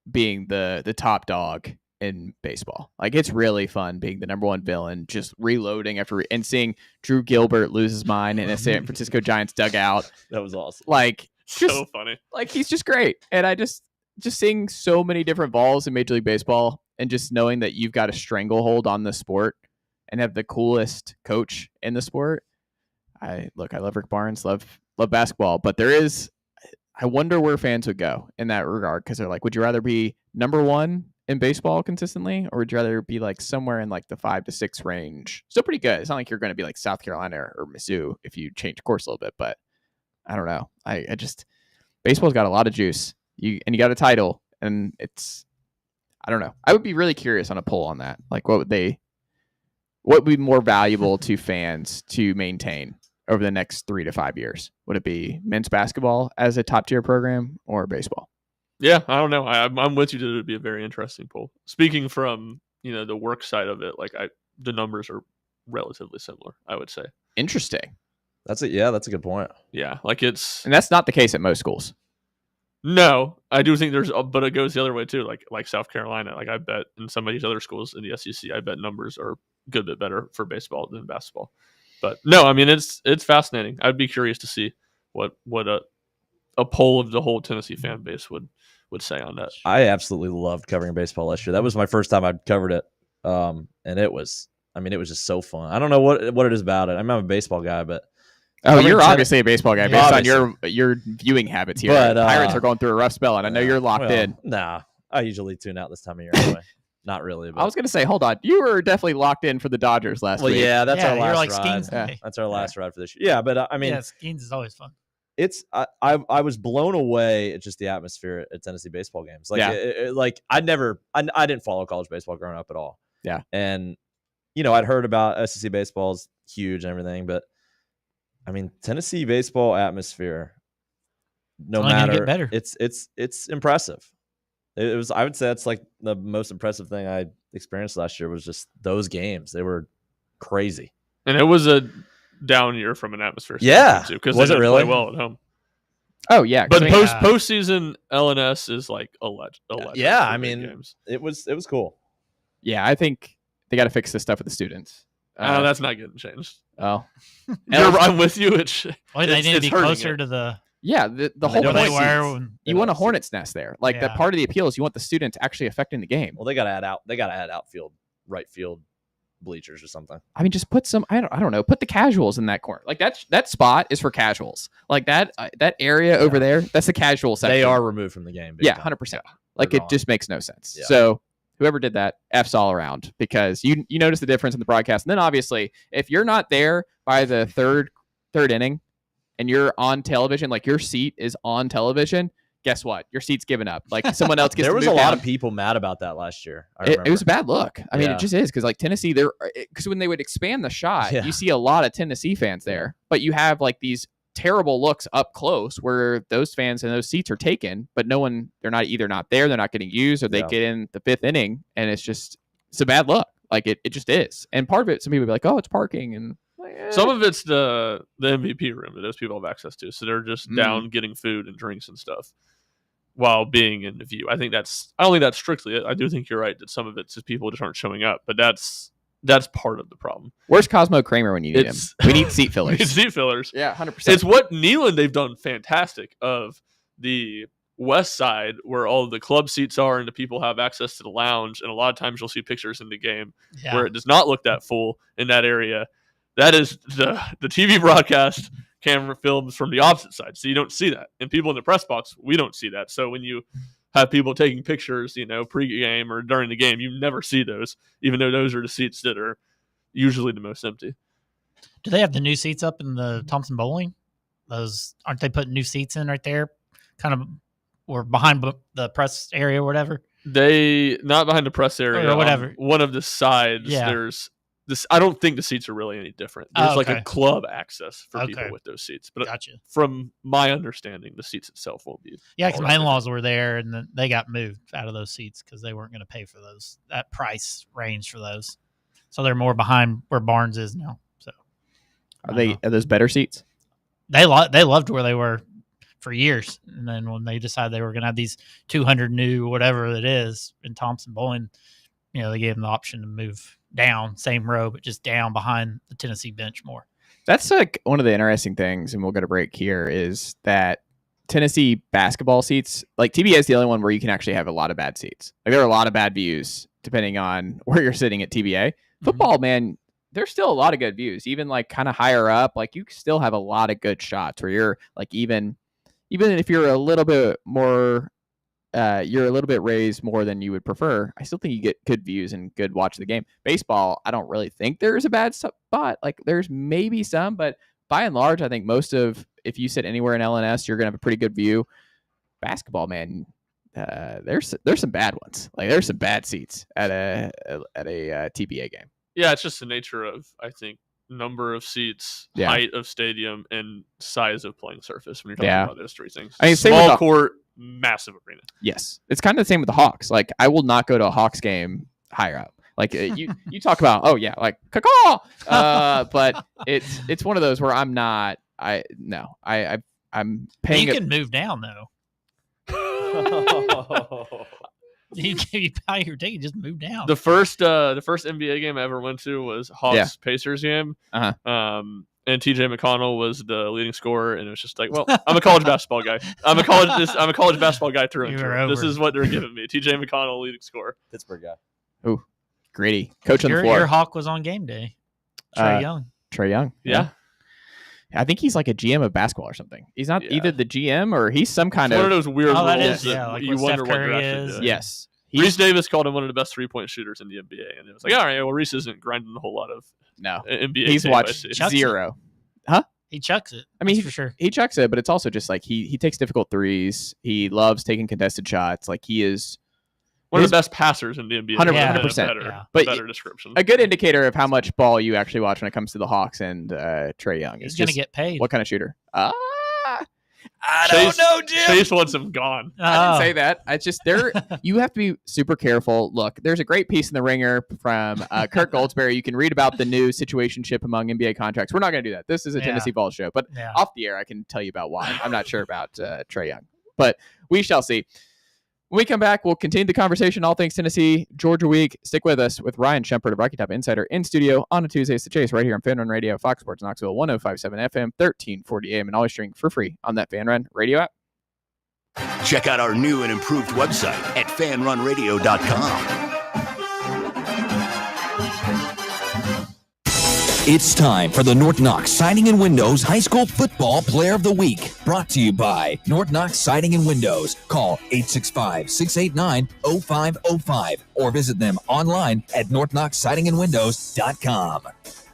Speaker 2: being the top dog in baseball. Like it's really fun being the number 1 villain, just reloading and seeing Drew Gilbert lose his mind in a San Francisco Giants dugout.
Speaker 5: That was awesome.
Speaker 2: Like
Speaker 3: so funny.
Speaker 2: Like he's just great, and I just seeing so many different Vols in Major League Baseball, and just knowing that you've got a stranglehold on the sport. and have the coolest coach in the sport. I love Rick Barnes, love basketball, but I wonder where fans would go in that regard, because they're like, would you rather be number one in baseball consistently, or would you rather be like somewhere in like the 5 to 6 range? Still pretty good. It's not like you're going to be like South Carolina or Mizzou if you change course a little bit, but I don't know. I just baseball's got a lot of juice. You got a title, and I don't know. I would be really curious on a poll on that. Like, what would be more valuable to fans to maintain over the next 3 to 5 years? Would it be men's basketball as a top tier program or baseball?
Speaker 3: Yeah, I don't know. I'm with you that it would be a very interesting poll. Speaking from the work side of it, like the numbers are relatively similar, I would say.
Speaker 2: Interesting.
Speaker 5: That's a good point.
Speaker 3: Yeah,
Speaker 2: and that's not the case at most schools.
Speaker 3: No, I do think but it goes the other way too. Like South Carolina, like I bet in some of these other schools in the SEC, I bet numbers are a good bit better for baseball than basketball. But no, I mean it's fascinating. I'd be curious to see what a poll of the whole Tennessee fan base would say on that.
Speaker 5: I absolutely loved covering baseball last year. That was my first time I'd covered it, and it was just so fun. I don't know what it is about it. I'm not a baseball guy, but
Speaker 2: you're obviously a baseball guy based on your viewing habits here.
Speaker 5: But,
Speaker 2: Pirates are going through a rough spell, and I know you're locked in.
Speaker 5: Nah, I usually tune out this time of year anyway. Not really. But.
Speaker 2: I was going to say, hold on. You were definitely locked in for the Dodgers last week.
Speaker 5: Well, yeah, that's our last ride.
Speaker 4: Skeens
Speaker 5: That's our last ride for this year. Yeah, but I mean,
Speaker 4: Skeens is always fun.
Speaker 5: I was blown away at just the atmosphere at Tennessee baseball games. Like, I didn't follow college baseball growing up at all.
Speaker 2: Yeah,
Speaker 5: and I'd heard about SEC baseball's huge and everything, but I mean, Tennessee baseball atmosphere, no matter, it's impressive. It was, I would say that's like the most impressive thing I experienced last year was just those games. They were crazy.
Speaker 3: And it was a down year from an atmosphere.
Speaker 5: Yeah.
Speaker 3: Because
Speaker 5: was
Speaker 3: they
Speaker 5: it
Speaker 3: didn't
Speaker 5: really
Speaker 3: play well at home.
Speaker 2: Oh yeah.
Speaker 3: But postseason LNS is like a legend.
Speaker 5: Yeah. I mean, games. It was cool.
Speaker 2: Yeah. I think they got to fix this stuff with the students.
Speaker 3: That's not getting changed.
Speaker 2: Oh,
Speaker 3: I'm with you.
Speaker 4: They need to be closer to the.
Speaker 2: Yeah, the whole point. You want a hornet's nest there. Like that part of the appeal is you want the students actually affecting the game.
Speaker 5: Well, they got to add outfield, right field bleachers or something.
Speaker 2: I mean, just put some. I don't know. Put the casuals in that corner. Like that spot is for casuals. Like that area over there. That's the casual section.
Speaker 5: They are removed from the game.
Speaker 2: 100%. Like it just makes no sense. Yeah. So whoever did that, F's all around, because you notice the difference in the broadcast. And then obviously, if you're not there by the third inning and you're on television, like your seat is on television, guess what? Your seat's given up. Like someone else gets.
Speaker 5: There was
Speaker 2: to move
Speaker 5: a lot
Speaker 2: down.
Speaker 5: of people mad about that last year.
Speaker 2: It was a bad look. I mean, it just is, because like Tennessee, because when they would expand the shot, you see a lot of Tennessee fans there, but you have like these terrible looks up close where those fans and those seats are taken, but they're not there, they're not getting used, or they get in the 5th inning, and it's a bad look. Like it just is. And part of it, some people be like, oh, it's parking, and
Speaker 3: some of it's the MVP room that those people have access to, so they're just down getting food and drinks and stuff while being in the view. I don't think that's strictly it. I do think you're right that some of it's just people just aren't showing up, but that's part of the problem.
Speaker 2: Where's Cosmo Kramer when you need him? We need seat fillers.
Speaker 3: We need seat fillers.
Speaker 2: Yeah, 100%.
Speaker 3: It's what Neyland, they've done fantastic of the west side where all the club seats are and the people have access to the lounge. And a lot of times you'll see pictures in the game where it does not look that full in that area. That is the TV broadcast camera films from the opposite side. So you don't see that. And people in the press box, we don't see that. So when you have people taking pictures, pre-game or during the game, you never see those, even though those are the seats that are usually the most empty.
Speaker 4: Do they have the new seats up in the Thompson Bowling? Aren't they putting new seats in right there? Kind of, or behind the press area or whatever?
Speaker 3: Not behind the press area.
Speaker 4: Or whatever.
Speaker 3: One of the sides, there's this. I don't think the seats are really any different. There's like a club access for people with those seats. But from my understanding, the seats itself won't be.
Speaker 4: Yeah, because my in-laws were there, and then they got moved out of those seats because they weren't going to pay for that price range for those. So they're more behind where Barnes is now. So
Speaker 2: are those better seats?
Speaker 4: They loved where they were for years, and then when they decided they were going to have these 200 new whatever it is in Thompson Bowling, they gave them the option to move down, same row, but just down behind the Tennessee bench more.
Speaker 2: That's like one of the interesting things, and we'll get a break here, is that Tennessee basketball seats, like TBA is the only one where you can actually have a lot of bad seats. Like there are a lot of bad views depending on where you're sitting at TBA. Football, man, there's still a lot of good views, even like kind of higher up. Like you still have a lot of good shots where you're like, even if you're a little bit more, you're a little bit raised more than you would prefer, I still think you get good views and good watch of the game. Baseball, I don't really think there's a bad spot. Like there's maybe some, but by and large, I think if you sit anywhere in LNS, you're going to have a pretty good view. Basketball, man, there's some bad ones. Like there's some bad seats at a TBA game.
Speaker 3: Yeah, it's just the nature of, I think, number of seats, height of stadium, and size of playing surface when you're talking about those three things.
Speaker 2: I mean,
Speaker 3: small court, massive arena.
Speaker 2: Yes. It's kind of the same with the Hawks. Like, I will not go to a Hawks game higher up. Like, you talk about, like, caw-caw! But it's one of those where I'm paying.
Speaker 4: You can move down, though. You buy your ticket, just move down.
Speaker 3: The first NBA game I ever went to was Hawks Pacers game. And TJ McConnell was the leading scorer, and it was just like, well, I'm a college basketball guy. I'm a college basketball guy through and through. This is what they're giving me. TJ McConnell, leading scorer.
Speaker 5: Pittsburgh guy.
Speaker 2: Ooh, Grady, coach on the floor.
Speaker 4: Your Hawk was on game day. Trey Young.
Speaker 2: Trey Young.
Speaker 3: Yeah.
Speaker 2: I think he's like a GM of basketball or something. He's not either the GM or he's some kind
Speaker 3: of one of those weird roles
Speaker 4: that is,
Speaker 3: like
Speaker 4: you wonder what you're
Speaker 3: actually doing.
Speaker 2: Yes.
Speaker 3: Reese Davis called him one of the best 3-point shooters in the NBA, and it was like, all right, well, Reese isn't grinding a whole lot of NBA.
Speaker 2: He's watched zero. Huh?
Speaker 4: He chucks it.
Speaker 2: I mean,
Speaker 4: for sure.
Speaker 2: He chucks it, but it's also just like he takes difficult threes. He loves taking contested shots. Like he is
Speaker 3: one of the best passers in the NBA.
Speaker 2: 100%.
Speaker 3: But better description.
Speaker 2: A good indicator of how much ball you actually watch when it comes to the Hawks and Trey Young.
Speaker 4: He's going to get paid.
Speaker 2: What kind of shooter?
Speaker 10: I don't know, Jim.
Speaker 3: Chase wants him gone.
Speaker 2: I didn't say that. It's just you have to be super careful. Look, there's a great piece in the Ringer from Kirk Goldsberry. You can read about the new situationship among NBA contracts. We're not going to do that. This is a Tennessee Vols show, but off the air, I can tell you about why. I'm not sure about Trey Young, but we shall see. When we come back, we'll continue the conversation, all things Tennessee, Georgia Week. Stick with us with Ryan Shempert of Rocky Top Insider in studio on a Tuesday. It's the Chase right here on Fan Run Radio, Fox Sports Knoxville, 105.7 FM, 1340 AM, and always streaming for free on that Fan Run Radio app.
Speaker 6: Check out our new and improved website at fanrunradio.com.
Speaker 15: It's time for the North Knox Siding and Windows High School Football Player of the Week. Brought to you by North Knox Siding and Windows. Call 865-689-0505 or visit them online at northknoxsidingandwindows.com.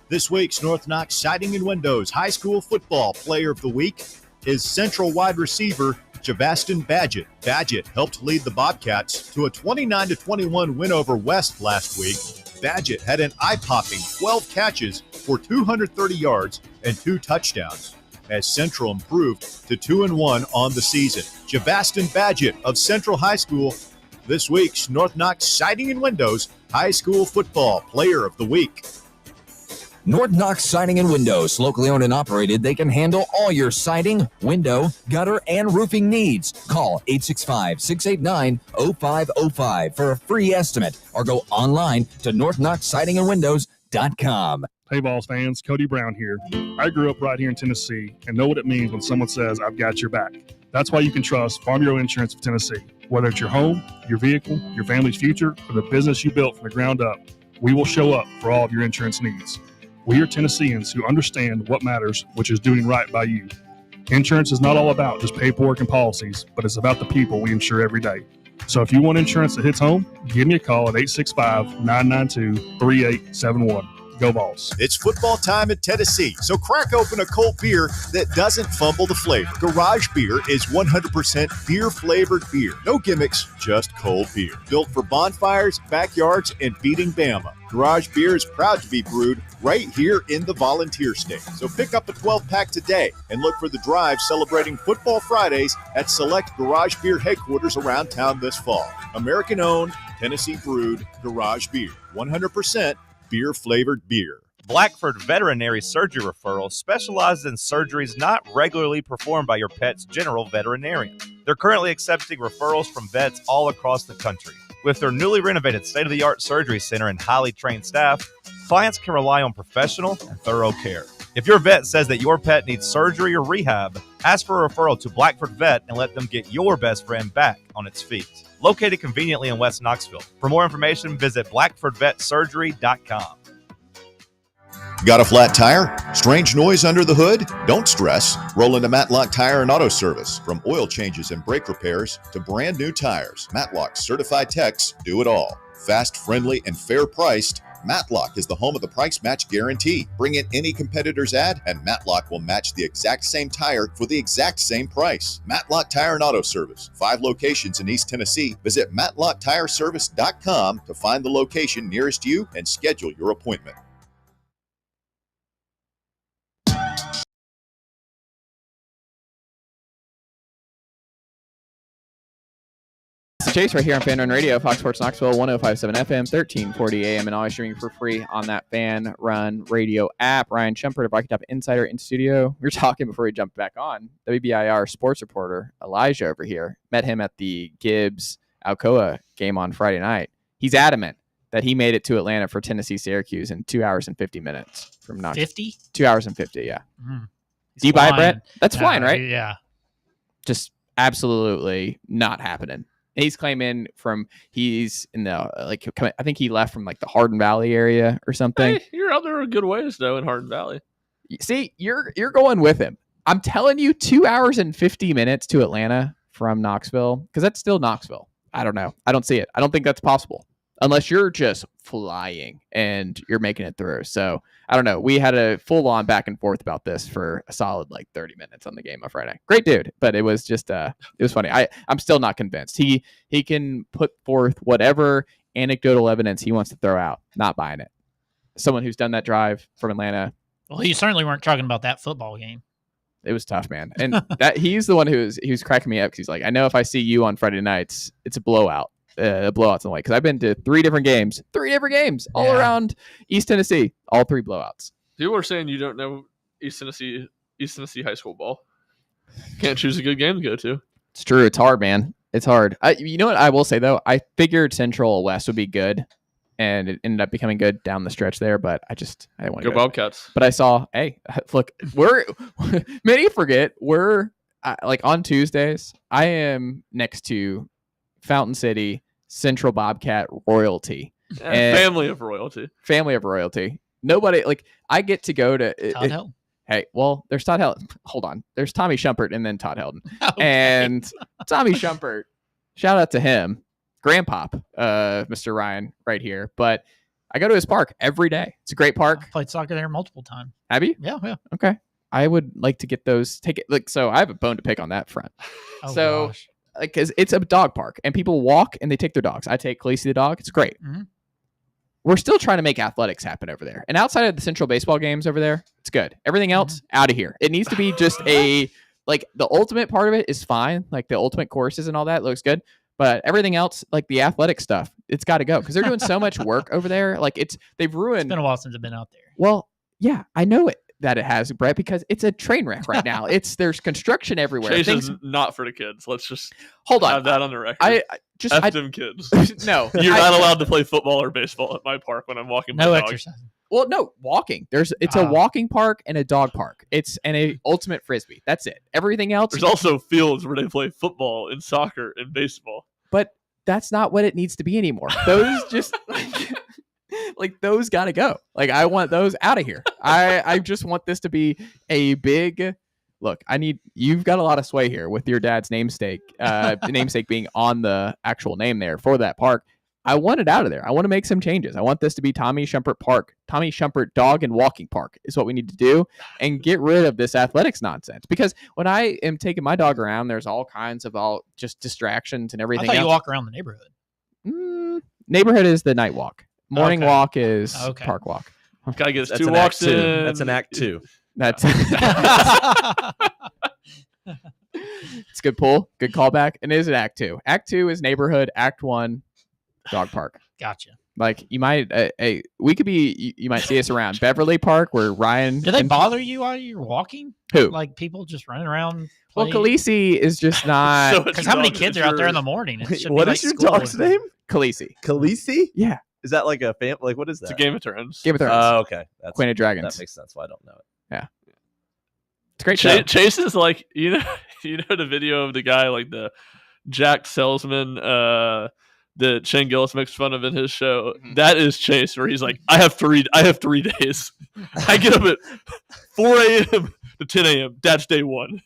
Speaker 8: This week's North Knox Siding and Windows High School Football Player of the Week is Central wide receiver Javastin Badgett. Badgett helped lead the Bobcats to a 29-21 win over West last week. Badgett had an eye-popping 12 catches for 230 yards and 2 touchdowns as Central improved to 2-1 on the season. Javastin Badgett of Central High School, this week's North Knox Siding and Windows High School Football Player of the Week.
Speaker 15: North Knox Siding and Windows, locally owned and operated, they can handle all your siding, window, gutter, and roofing needs. Call 865-689-0505 for a free estimate or go online to northknoxsidingandwindows.com.
Speaker 16: Hey, Vols fans, Cody Brown here. I grew up right here in Tennessee and know what it means when someone says, I've got your back. That's why you can trust Farm Bureau Insurance of Tennessee. Whether it's your home, your vehicle, your family's future, or the business you built from the ground up, we will show up for all of your insurance needs. We are Tennesseans who understand what matters, which is doing right by you. Insurance is not all about just paperwork and policies, but it's about the people we insure every day. So if you want insurance that hits home, give me a call at 865-992-3871. Go Vols.
Speaker 8: It's football time in Tennessee, so crack open a cold beer that doesn't fumble the flavor. Garage Beer is 100% beer-flavored beer. No gimmicks, just cold beer. Built for bonfires, backyards, and beating Bama. Garage Beer is proud to be brewed right here in the Volunteer State. So pick up a 12-pack today and look for the drive celebrating Football Fridays at select Garage Beer headquarters around town this fall. American-owned, Tennessee-brewed Garage Beer. 100% beer-flavored beer.
Speaker 12: Blackford Veterinary Surgery Referral specializes in surgeries not regularly performed by your pet's general veterinarian. They're currently accepting referrals from vets all across the country. With their newly renovated state-of-the-art surgery center and highly trained staff, clients can rely on professional and thorough care. If your vet says that your pet needs surgery or rehab, ask for a referral to Blackford Vet and let them get your best friend back on its feet. Located conveniently in West Knoxville. For more information, visit blackfordvetsurgery.com.
Speaker 8: Got a flat tire? Strange noise under the hood? Don't stress. Roll into Matlock Tire and Auto Service. From oil changes and brake repairs to brand new tires, Matlock's certified techs do it all. Fast, friendly, and fair priced, Matlock is the home of the price match guarantee. Bring in any competitor's ad and Matlock will match the exact same tire for the exact same price. Matlock Tire and Auto Service. 5 locations in East Tennessee. Visit matlocktireservice.com to find the location nearest you and schedule your appointment.
Speaker 2: It's Chase right here on Fan Run Radio, Fox Sports Knoxville, 105.7 FM, 1340 AM, and always streaming for free on that Fan Run Radio app. Ryan Shumpert, a Rocky Top Insider in studio. We were talking before we jumped back on. WBIR sports reporter Elijah over here. Met him at the Gibbs-Alcoa game on Friday night. He's adamant that he made it to Atlanta for Tennessee-Syracuse in 2 hours and 50 minutes from Knoxville.
Speaker 4: 50?
Speaker 2: 2 hours and 50, yeah.
Speaker 4: Mm.
Speaker 2: Do you buy it, Brett? That's flying, right?
Speaker 4: Yeah.
Speaker 2: Just absolutely not happening. He's claiming he's in the I think he left from like the Hardin Valley area or something.
Speaker 3: Hey, you're out there a good ways though in Hardin Valley.
Speaker 2: See, you're going with him. I'm telling you, 2 hours and 50 minutes to Atlanta from Knoxville, because that's still Knoxville. I don't know. I don't see it. I don't think that's possible unless you're just flying and you're making it through. So I don't know. We had a full on back and forth about this for a solid 30 minutes on the game on Friday. Great dude, but it was just it was funny. I'm still not convinced. He can put forth whatever anecdotal evidence he wants to throw out. Not buying it. Someone who's done that drive from Atlanta.
Speaker 4: Well, you certainly weren't talking about that football game.
Speaker 2: It was tough, man. And that he's the one who's cracking me up because he's like, I know if I see you on Friday nights, it's a blowout. Blowouts in the way, because I've been to three different games all around East Tennessee, all 3 blowouts.
Speaker 3: People are saying you don't know East Tennessee high school ball. Can't choose a good game to go to.
Speaker 2: It's true. It's hard, man. It's hard. You know what I will say though? I figured Central West would be good, and it ended up becoming good down the stretch there. But I didn't want to
Speaker 3: go Bobcats.
Speaker 2: But I saw, hey, look, many forget we're on Tuesdays. I am next to Fountain City, Central Bobcat royalty.
Speaker 3: And family of royalty. Nobody, I get to go to
Speaker 4: Todd Helton.
Speaker 2: Hey, well, there's Todd Helton. Hold on. There's Tommy Shumpert and then Todd Helton.
Speaker 4: Okay.
Speaker 2: And Tommy Shumpert, shout out to him, grandpop, Mr. Ryan right here. But I go to his park every day. It's a great park.
Speaker 4: I played soccer there multiple times.
Speaker 2: Have you?
Speaker 4: Yeah.
Speaker 2: Okay. I would like to get those so I have a bone to pick on that front.
Speaker 4: Oh, gosh.
Speaker 2: Because it's a dog park and people walk and they take their dogs. I take Khaleesi the dog. It's great.
Speaker 4: Mm-hmm.
Speaker 2: We're still trying to make athletics happen over there. And outside of the Central baseball games over there, it's good. Everything else, out of here. It needs to be just the ultimate part of it is fine. The ultimate courses and all that looks good. But everything else, the athletic stuff, it's got to go. Because they're doing so much work over there. They've ruined.
Speaker 4: It's been a while since I've been out there.
Speaker 2: Well, yeah, I know it. That it has, Brett, because it's a train wreck right now. There's construction everywhere.
Speaker 3: Chase is not for the kids. Let's just
Speaker 2: hold on.
Speaker 3: Have that on the record.
Speaker 2: I
Speaker 3: them kids.
Speaker 2: No,
Speaker 3: you're not allowed to play football or baseball at my park when I'm walking.
Speaker 4: No
Speaker 3: my
Speaker 4: exercise.
Speaker 3: Dog.
Speaker 2: Well, no walking. It's a walking park and a dog park. It's a ultimate frisbee. That's it. Everything else.
Speaker 3: There's also fields where they play football and soccer and baseball.
Speaker 2: But that's not what it needs to be anymore. Those just. Those gotta go. I want those out of here. I just want this to be a big look. You've got a lot of sway here with your dad's namesake being on the actual name there for that park. I want it out of there. I want to make some changes. I want this to be Tommy Shumpert Park. Tommy Shumpert Dog and Walking Park is what we need to do, and get rid of this athletics nonsense. Because when I am taking my dog around, there's all kinds of just distractions and everything.
Speaker 4: I thought
Speaker 2: else.
Speaker 4: you walk around the neighborhood.
Speaker 2: Neighborhood is the night walk. Morning walk is park walk.
Speaker 3: Guy gets 2 walks in.
Speaker 5: That's an act 2.
Speaker 2: That's it's good pull, good callback. And it is an act 2. Act 2 is neighborhood. Act 1, dog park.
Speaker 4: Gotcha.
Speaker 2: You might, we could be. You might see us around Beverly Park where Ryan.
Speaker 4: Do they bother you while you're walking?
Speaker 2: Who?
Speaker 4: People just running around.
Speaker 2: Well, Khaleesi is just not.
Speaker 4: Because how many kids are out there in the morning?
Speaker 5: What is your dog's name?
Speaker 2: Khaleesi.
Speaker 5: Khaleesi?
Speaker 2: Yeah.
Speaker 5: Is that like a family? What is that?
Speaker 3: It's a Game of Thrones.
Speaker 2: Game of Thrones.
Speaker 5: Oh, okay. That's
Speaker 2: Queen of Dragons.
Speaker 5: That makes sense. Why I don't know it.
Speaker 2: Yeah. It's a great show.
Speaker 3: Chase is you know the video of the guy the jacked salesman that Shane Gillis makes fun of in his show. That is Chase, where he's like, I have 3 days. I get up at 4 a.m. to 10 a.m. That's day 1.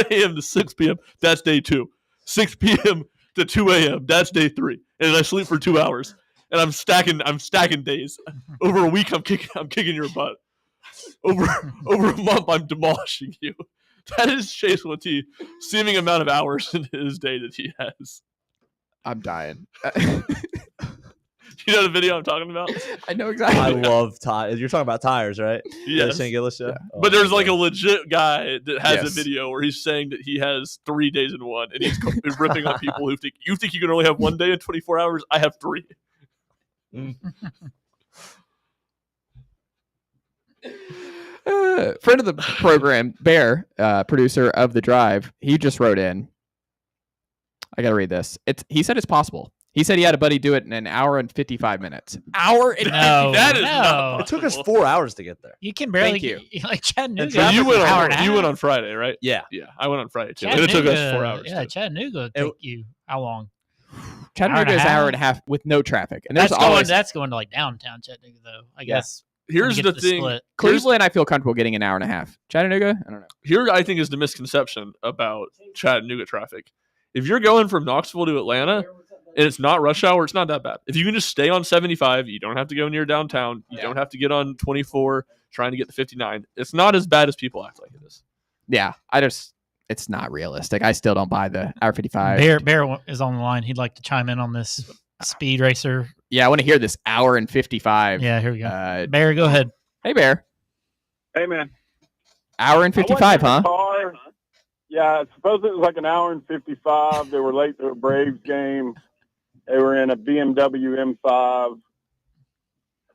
Speaker 3: 10 a.m. to 6 p.m. That's day 2. 6 p.m. to 2 a.m. That's day 3. And I sleep for 2 hours. And I'm stacking days. Over a week, I'm kicking your butt. Over a month, I'm demolishing you. That is Chase Wentee, seeming amount of hours in his day that he has.
Speaker 2: I'm dying.
Speaker 3: You know the video I'm talking about?
Speaker 2: I know exactly.
Speaker 5: I love tires. You're talking about tires, right?
Speaker 3: Yes.
Speaker 5: Shane Gillis show?
Speaker 2: Yeah.
Speaker 5: Oh,
Speaker 3: But there's like a legit guy that has
Speaker 2: Yes.
Speaker 3: a video where he's saying that he has 3 days in one, and he's ripping on people who think you can only have 1 day in 24 hours. I have 3.
Speaker 2: Friend of the program, Bear, producer of The Drive, he just wrote in. I got to read this. He said it's possible. He said he had a buddy do it in an hour and 55 minutes.
Speaker 4: No,
Speaker 3: that is not
Speaker 5: It took us 4 hours to get there.
Speaker 4: You can barely
Speaker 2: Thank
Speaker 4: get like Chattanooga.
Speaker 3: So you went
Speaker 4: an hour and a
Speaker 3: on.
Speaker 4: half.
Speaker 3: You went on Friday, right?
Speaker 5: Yeah.
Speaker 3: Yeah, I went on Friday too. And it took us 4 hours.
Speaker 4: Yeah,
Speaker 3: too.
Speaker 4: Chattanooga would take you how long?
Speaker 2: Chattanooga is an hour and a half with no traffic. And there's
Speaker 4: That's going to like downtown Chattanooga though. I guess.
Speaker 3: Here's
Speaker 4: when you
Speaker 3: the
Speaker 4: get
Speaker 3: thing.
Speaker 4: split.
Speaker 2: Cleveland, I feel comfortable getting an hour and a half. Chattanooga, I don't know.
Speaker 3: Here, I think, is the misconception about Chattanooga traffic. If you're going from Knoxville to Atlanta and it's not rush hour, it's not that bad. If you can just stay on 75, you don't have to go near downtown. You don't have to get on 24 trying to get to 59. It's not as bad as people act like it is.
Speaker 2: Yeah, it's not realistic. I still don't buy the hour 55.
Speaker 4: Bear is on the line. He'd like to chime in on this speed racer.
Speaker 2: Yeah, I want to hear this hour and 55.
Speaker 4: Yeah, here we go. Bear, go ahead.
Speaker 2: Hey, Bear.
Speaker 17: Hey, man.
Speaker 2: Hour and 55, huh?
Speaker 17: Car. Yeah, I suppose it was like an hour and 55. They were late to a Braves game. They were in a BMW M5.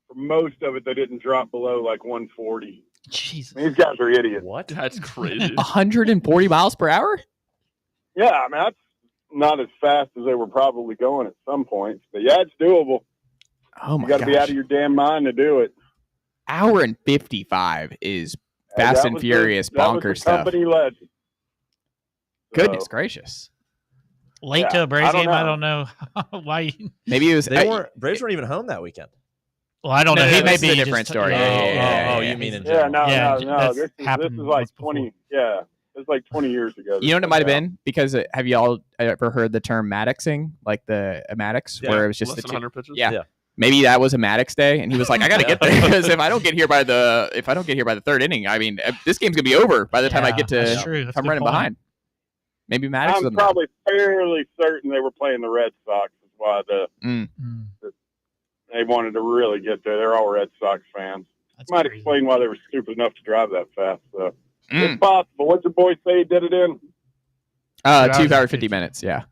Speaker 17: For most of it, they didn't drop below like 140.
Speaker 4: Jesus.
Speaker 17: These guys are idiots.
Speaker 5: What?
Speaker 3: That's crazy.
Speaker 2: 140 miles per hour?
Speaker 17: Yeah, I mean, that's not as fast as they were probably going at some points. But yeah, it's doable.
Speaker 2: Oh, my
Speaker 17: You got to be out of your damn mind to do it.
Speaker 2: Hour and 55 is Fast and Furious bonkers stuff.
Speaker 17: Company legend.
Speaker 2: Goodness gracious.
Speaker 4: Late to a Braves game, I don't know why.
Speaker 2: Maybe it was.
Speaker 5: Braves weren't even home that weekend.
Speaker 4: Well, I don't know.
Speaker 2: He
Speaker 4: He may
Speaker 2: may be
Speaker 4: be
Speaker 2: a different story.
Speaker 5: Oh, you mean in general?
Speaker 17: No. This is like 20. Yeah, it's like 20 years ago.
Speaker 2: You know what it might have been? Because have you all ever heard the term Maddoxing? Like a Maddox, where it was just
Speaker 3: less
Speaker 2: the
Speaker 3: than
Speaker 2: two.
Speaker 3: 100 pitches?
Speaker 2: Yeah. Maybe that was a Maddox day, and he was like, "I got to get there because if I don't get here by the third inning, I mean, this game's gonna be over by the time I get to.
Speaker 4: that's true.
Speaker 2: If I'm running behind, maybe Maddox.
Speaker 17: I'm probably fairly certain they were playing the Red Sox. That's why they wanted to really get there. They're all Red Sox fans. Might explain why they were stupid enough to drive that fast. So it's possible. What'd your boy say he did it in?
Speaker 2: 2 hours 50 minutes. Yeah.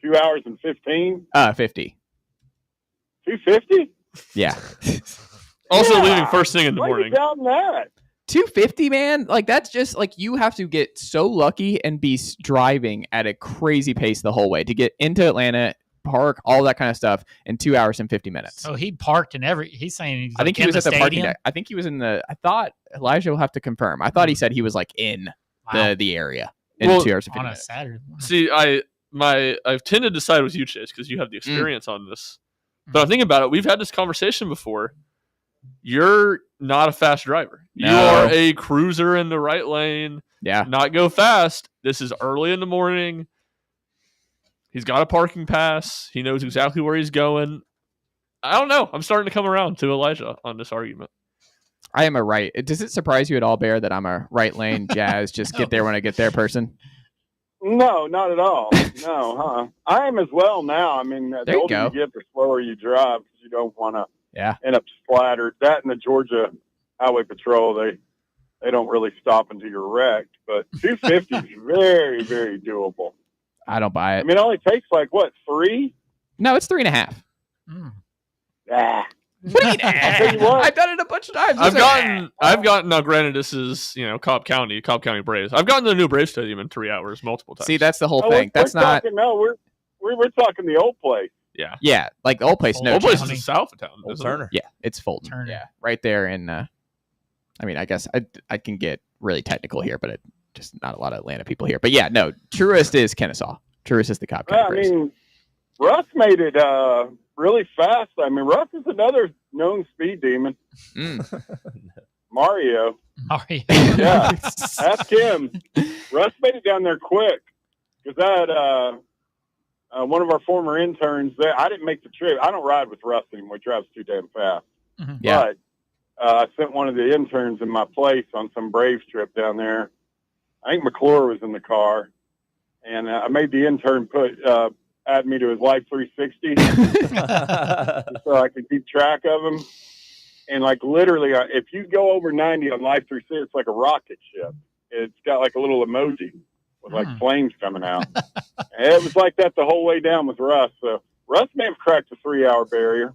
Speaker 17: 2 hours and 15.
Speaker 2: 50.
Speaker 17: 250.
Speaker 2: Yeah.
Speaker 3: Also leaving first thing in the morning.
Speaker 17: Down that.
Speaker 2: 250, man. Like that's just like you have to get so lucky and be driving at a crazy pace the whole way to get into Atlanta, park, all that kind of stuff in 2 hours and 50 minutes.
Speaker 4: So he parked in he's saying he's
Speaker 2: I think
Speaker 4: like
Speaker 2: he was
Speaker 4: in
Speaker 2: at the
Speaker 4: stadium?
Speaker 2: parking deck. I think he was in the. I thought Elijah will have to confirm. I thought he said he was like in the area in 2 hours and 50
Speaker 4: on
Speaker 2: minutes.
Speaker 4: a Saturday.
Speaker 3: See, I've tended to side with you, Chase, because you have the experience on this. But I'm thinking about it. We've had this conversation before. You're not a fast driver.
Speaker 2: No.
Speaker 3: You are a cruiser in the right lane.
Speaker 2: Yeah.
Speaker 3: Not go fast. This is early in the morning. He's got a parking pass. He knows exactly where he's going. I don't know. I'm starting to come around to Elijah on this argument.
Speaker 2: I am a right. Does it surprise you at all, Bear, that I'm a right lane jazz? Just get there when I get there person.
Speaker 17: No, not at all. No, I am as well now. I mean, the
Speaker 2: There you
Speaker 17: older
Speaker 2: go.
Speaker 17: you get, the slower you drive because you don't want to
Speaker 2: Yeah.
Speaker 17: end up splattered. That and the Georgia Highway Patrol, they don't really stop until you're wrecked. But 250 is very, very doable.
Speaker 2: I don't buy it.
Speaker 17: I mean, it only takes like, what, 3?
Speaker 2: No, it's 3.5.
Speaker 17: Ah.
Speaker 2: What do you mean?
Speaker 17: I'll tell you what.
Speaker 2: I've done it a bunch of times.
Speaker 3: I've gotten, now granted, this is, Cobb County Braves. I've gotten to the new Braves Stadium in 3 hours multiple times.
Speaker 2: See, that's the whole
Speaker 17: Oh,
Speaker 2: thing. That's
Speaker 17: we're
Speaker 2: not.
Speaker 17: Talking, no, we're talking the old place.
Speaker 3: Yeah.
Speaker 2: Yeah, like the old place. No,
Speaker 3: Old place
Speaker 2: chance.
Speaker 3: is south of town.
Speaker 5: Old
Speaker 3: isn't it?
Speaker 5: Turner.
Speaker 2: Yeah, it's Fulton.
Speaker 4: Turner.
Speaker 2: Yeah, right there in. I mean, I guess I can get really technical here, but just not a lot of Atlanta people here. But yeah, no, Truist is Kennesaw. Truist is the Cobb County
Speaker 17: I
Speaker 2: Braves.
Speaker 17: mean, Russ made it really fast. I mean, Russ is another known speed demon. Mario. Yeah, ask him. Russ made it down there quick because I had one of our former interns there. I didn't make the trip. I don't ride with Russ anymore. He drives too damn fast.
Speaker 2: Mm-hmm. Yeah.
Speaker 17: But I sent one of the interns in my place on some Braves trip down there. I think McClure was in the car, and I made the intern add me to his Life 360 so I could keep track of him. And like literally, if you go over 90 on Life 360, it's like a rocket ship. It's got like a little emoji with like flames coming out. And it was like that the whole way down with Russ. So Russ may have cracked the 3-hour barrier.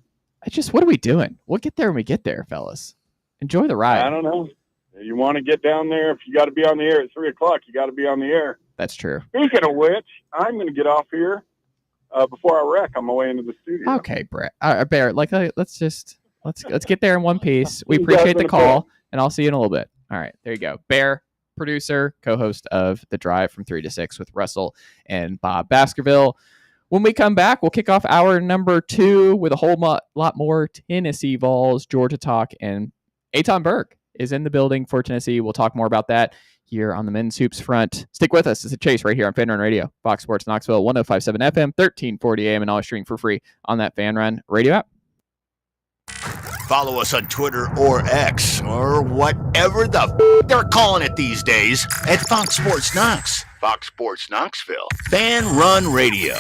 Speaker 2: What are we doing? We'll get there when we get there, fellas. Enjoy the ride.
Speaker 17: I don't know. You want to get down there? If you got to be on the air at 3:00, you got to be on the air.
Speaker 2: That's true.
Speaker 17: Speaking of which, I'm going to get off here before I wreck on my way into the studio.
Speaker 2: Okay, Brett. Barrett, let's get there in one piece. We appreciate the call, and I'll see you in a little bit. All right, there you go. Bear, producer, co-host of The Drive from 3 to 6 with Russell and Bob Baskerville. When we come back, we'll kick off hour number 2 with a whole lot more Tennessee Vols, Georgia talk, and Aton Burg is in the building for Tennessee. We'll talk more about that here on the men's hoops front. Stick with us. It's a chase right here on Fan Run Radio, Fox Sports Knoxville, 105.7 FM, 1340 AM, and always streaming for free on that Fan Run Radio app.
Speaker 6: Follow us on Twitter or X or whatever they're calling it these days at Fox Sports Knox, Fox Sports Knoxville, Fan Run Radio.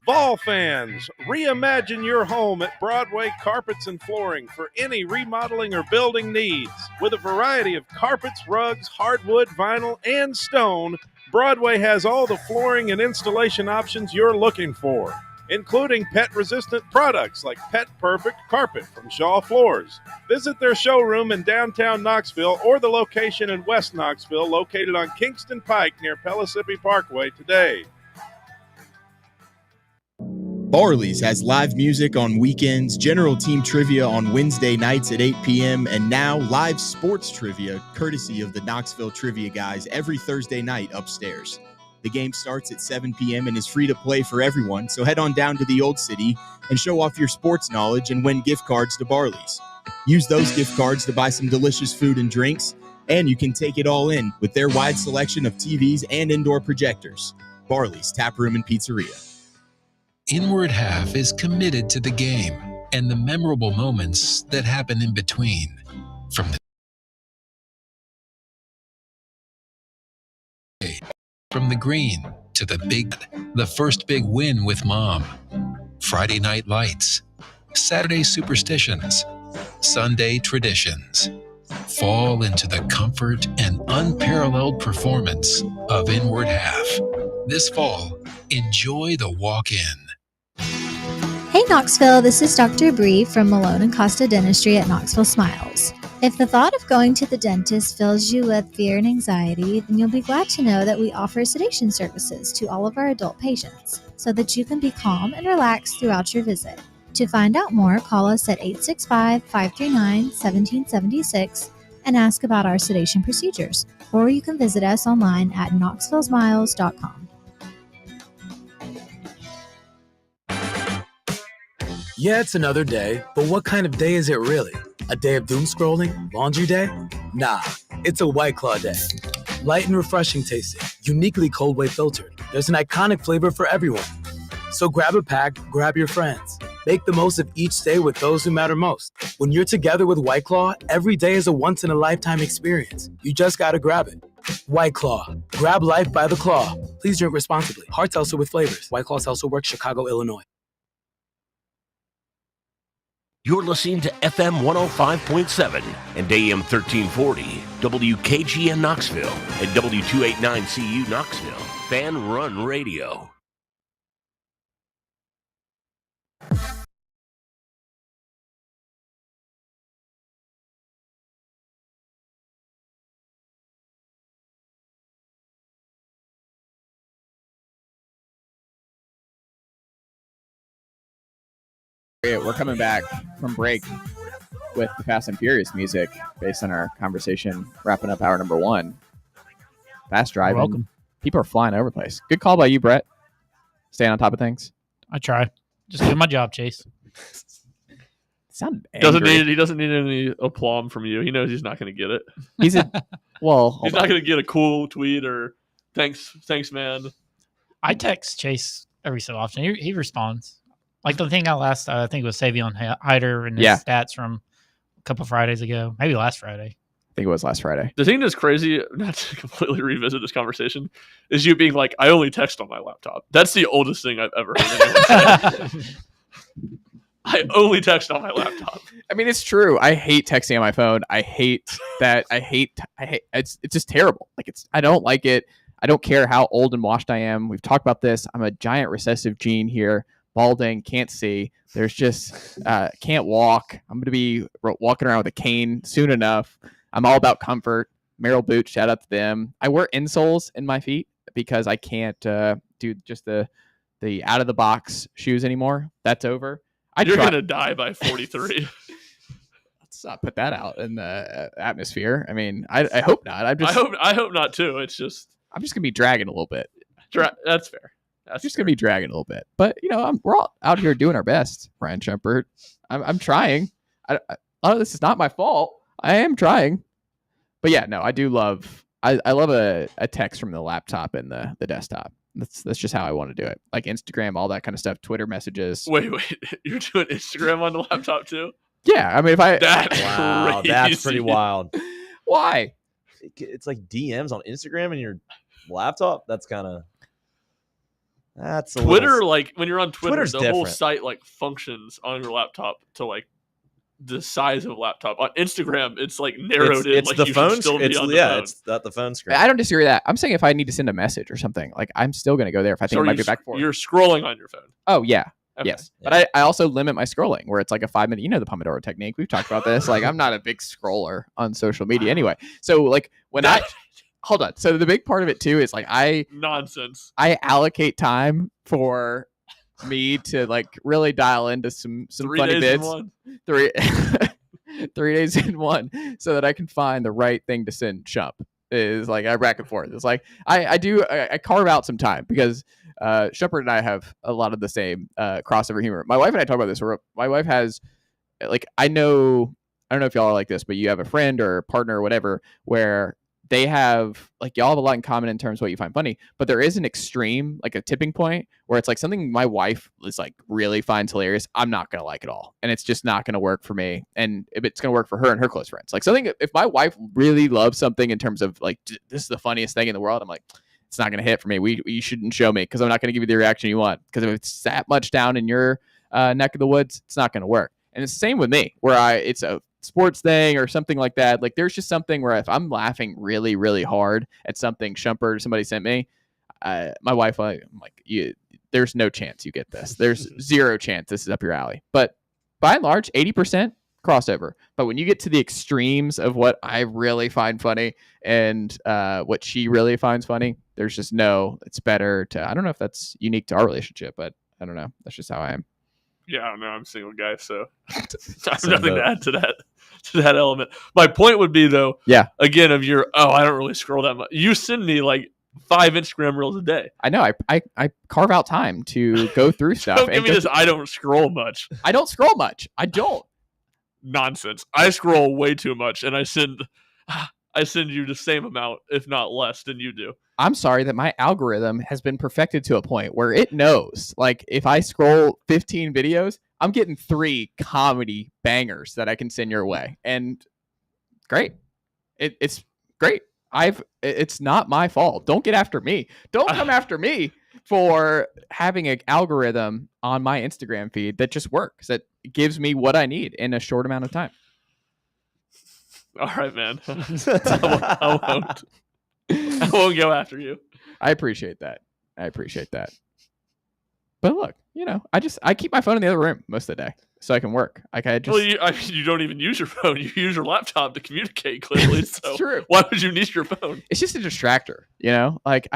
Speaker 18: Vol fans, reimagine your home at Broadway Carpets and Flooring for any remodeling or building needs. With a variety of carpets, rugs, hardwood, vinyl, and stone, Broadway has all the flooring and installation options you're looking for, including pet-resistant products like Pet Perfect Carpet from Shaw Floors. Visit their showroom in downtown Knoxville or the location in West Knoxville located on Kingston Pike near Pellissippi Parkway today.
Speaker 19: Barley's has live music on weekends, general team trivia on Wednesday nights at 8 p.m., and now live sports trivia courtesy of the Knoxville Trivia Guys every Thursday night upstairs. The game starts at 7 p.m. and is free to play for everyone, so head on down to the Old City and show off your sports knowledge and win gift cards to Barley's. Use those gift cards to buy some delicious food and drinks, and you can take it all in with their wide selection of TVs and indoor projectors. Barley's Tap Room and Pizzeria.
Speaker 20: Inward Half is committed to the game and the memorable moments that happen in between. From the green to the first big win with mom, Friday night lights, Saturday superstitions, Sunday traditions. Fall into the comfort and unparalleled performance of Inward Half. This fall, enjoy the walk-in.
Speaker 21: Hey Knoxville, this is Dr. Bree from Malone and Costa Dentistry at Knoxville Smiles. If the thought of going to the dentist fills you with fear and anxiety, then you'll be glad to know that we offer sedation services to all of our adult patients so that you can be calm and relaxed throughout your visit. To find out more, call us at 865-539-1776 and ask about our sedation procedures, or you can visit us online at knoxvillesmiles.com.
Speaker 22: Yeah, it's another day, but what kind of day is it really? A day of doom scrolling? Laundry day? Nah, it's a White Claw day. Light and refreshing tasting, uniquely cold way filtered. There's an iconic flavor for everyone. So grab a pack, grab your friends. Make the most of each day with those who matter most. When you're together with White Claw, every day is a once-in-a-lifetime experience. You just gotta grab it. White Claw. Grab life by the claw. Please drink responsibly. Hard seltzer with flavors. White Claw Seltzer Works, Chicago, Illinois.
Speaker 6: You're listening to FM 105.7 and AM 1340, WKGN Knoxville, and W289CU Knoxville, Fan Run Radio.
Speaker 2: We're coming back from break with the Fast and Furious music based on our conversation wrapping up hour number 1. Fast driving.
Speaker 4: Welcome.
Speaker 2: People are flying over the place. Good call by you, Brett. Staying on top of things.
Speaker 4: I try. Just do my job, Chase.
Speaker 2: Sound
Speaker 3: he doesn't need any aplomb from you. He knows he's not going to get it.
Speaker 2: He's
Speaker 3: not going to get a cool tweet or thanks, man.
Speaker 4: I text Chase every so often. He responds. Like the thing I think it was Savion Hyder and his stats from a couple Fridays ago, maybe last Friday.
Speaker 2: I think it was last Friday.
Speaker 3: The thing that's crazy, not to completely revisit this conversation, is you being like, I only text on my laptop. That's the oldest thing I've ever heard anyone say. I only text on my laptop.
Speaker 2: I mean, it's true. I hate texting on my phone. I hate that. I hate it's just terrible. Like I don't like it. I don't care how old and washed I am. We've talked about this. I'm a giant recessive gene here. Balding, can't see. There's just can't walk. I'm going to be walking around with a cane soon enough. I'm all about comfort. Merrill boots, shout out to them. I wear insoles in my feet because I can't do just the out of the box shoes anymore. That's over.
Speaker 3: You're going to die by 43.
Speaker 2: Let's not put that out in the atmosphere. I mean, I hope not.
Speaker 3: I hope not too. It's just
Speaker 2: I'm just going to be dragging a little bit.
Speaker 3: That's fair. That's
Speaker 2: just going to be dragging a little bit. But, we're all out here doing our best, Brian Shumpert. I'm trying. A lot of this is not my fault. I am trying. But yeah, no, I do love I love a text from the laptop and the desktop. That's just how I want to do it. Like Instagram, all that kind of stuff, Twitter messages.
Speaker 3: Wait, you're doing Instagram on the laptop too?
Speaker 2: Yeah, I mean,
Speaker 5: That's pretty wild.
Speaker 2: Why?
Speaker 5: It's like DMs on Instagram and your laptop. That's
Speaker 3: Twitter. Like when you're on Twitter,
Speaker 5: Twitter's
Speaker 3: the
Speaker 5: different.
Speaker 3: whole site like functions on your laptop to like the size of a laptop. On Instagram, it's like narrowed in.
Speaker 5: It's
Speaker 3: like
Speaker 5: the
Speaker 3: you
Speaker 5: phone.
Speaker 3: should still be on the phone.
Speaker 5: It's not the phone screen.
Speaker 2: I don't disagree with that. I'm saying if I need to send a message or something, like I'm still going to go there if I think it might be back forward.
Speaker 3: You're scrolling on your phone.
Speaker 2: Oh yeah.
Speaker 3: Okay.
Speaker 2: Yes. But I also limit my scrolling where it's like a 5-minute, the Pomodoro technique. We've talked about this. Like I'm not a big scroller on social media anyway. So like when hold on. So the big part of it too is like
Speaker 3: nonsense.
Speaker 2: I allocate time for me to like really dial into some
Speaker 3: 3
Speaker 2: funny
Speaker 3: days in
Speaker 2: bits.
Speaker 3: one.
Speaker 2: 3 days in one so that I can find the right thing to send Shump. Is like I back and forth. It's like I carve out some time because Shumpert and I have a lot of the same crossover humor. My wife and I talk about this. My wife has like I don't know if y'all are like this, but you have a friend or a partner or whatever where they have like y'all have a lot in common in terms of what you find funny, but there is an extreme, like a tipping point where it's like something my wife is like really finds hilarious. I'm not going to like it all. And it's just not going to work for me. And if it's going to work for her and her close friends, like something, if my wife really loves something in terms of like, this is the funniest thing in the world, I'm like, it's not going to hit for me. You shouldn't show me because I'm not going to give you the reaction you want. Because if it's that much down in your neck of the woods, it's not going to work. And it's the same with me where it's a sports thing or something like that. Like there's just something where if I'm laughing really, really hard at something Shumpert or somebody sent me, my wife, I'm like, there's no chance you get this. There's zero chance this is up your alley. But by and large, 80% crossover. But when you get to the extremes of what I really find funny and what she really finds funny, there's just it's better to, I don't know if that's unique to our relationship, but I don't know. That's just how I am.
Speaker 3: Yeah, I don't know. I'm a single guy, so I have nothing to add to that element. My point would be though, again, of your I don't really scroll that much. You send me like 5 Instagram reels a day.
Speaker 2: I know. I carve out time to go through stuff.
Speaker 3: Don't give me this. I don't scroll much.
Speaker 2: I don't scroll much. I don't.
Speaker 3: Nonsense. I scroll way too much, and I send you the same amount, if not less, than you do.
Speaker 2: I'm sorry that my algorithm has been perfected to a point where it knows, like, if I scroll 15 videos, I'm getting 3 comedy bangers that I can send your way. And great. It's great. It's not my fault. Don't get after me. Don't come after me for having an algorithm on my Instagram feed that just works, that gives me what I need in a short amount of time.
Speaker 3: All right, man. I won't go after you.
Speaker 2: I appreciate that. But look, I keep my phone in the other room most of the day so I can work. Like
Speaker 3: you don't even use your phone. You use your laptop to communicate clearly. So
Speaker 2: true.
Speaker 3: Why would you need your phone?
Speaker 2: It's just a distractor, Like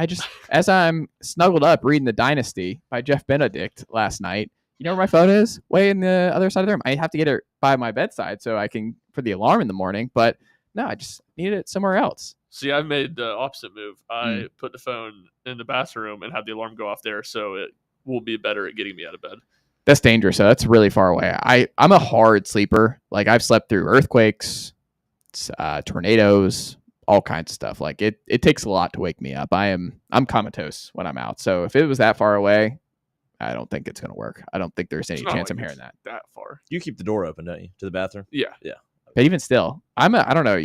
Speaker 2: as I'm snuggled up reading The Dynasty by Jeff Benedict last night, you know where my phone is? Way in the other side of the room. I have to get it by my bedside so I can for the alarm in the morning. But no, I just need it somewhere else.
Speaker 3: See, I've made the opposite move. I put the phone in the bathroom and have the alarm go off there, so will be better at getting me out of bed.
Speaker 2: That's dangerous. So that's really far away. I'm a hard sleeper. Like I've slept through earthquakes, tornadoes, all kinds of stuff. Like it takes a lot to wake me up. I'm comatose when I'm out. So if it was that far away, I don't think it's going to work. I don't think there's any chance I'm hearing that.
Speaker 3: That far.
Speaker 5: You keep the door open, don't you, to the bathroom?
Speaker 3: Yeah.
Speaker 5: Yeah.
Speaker 2: But even still, I don't know.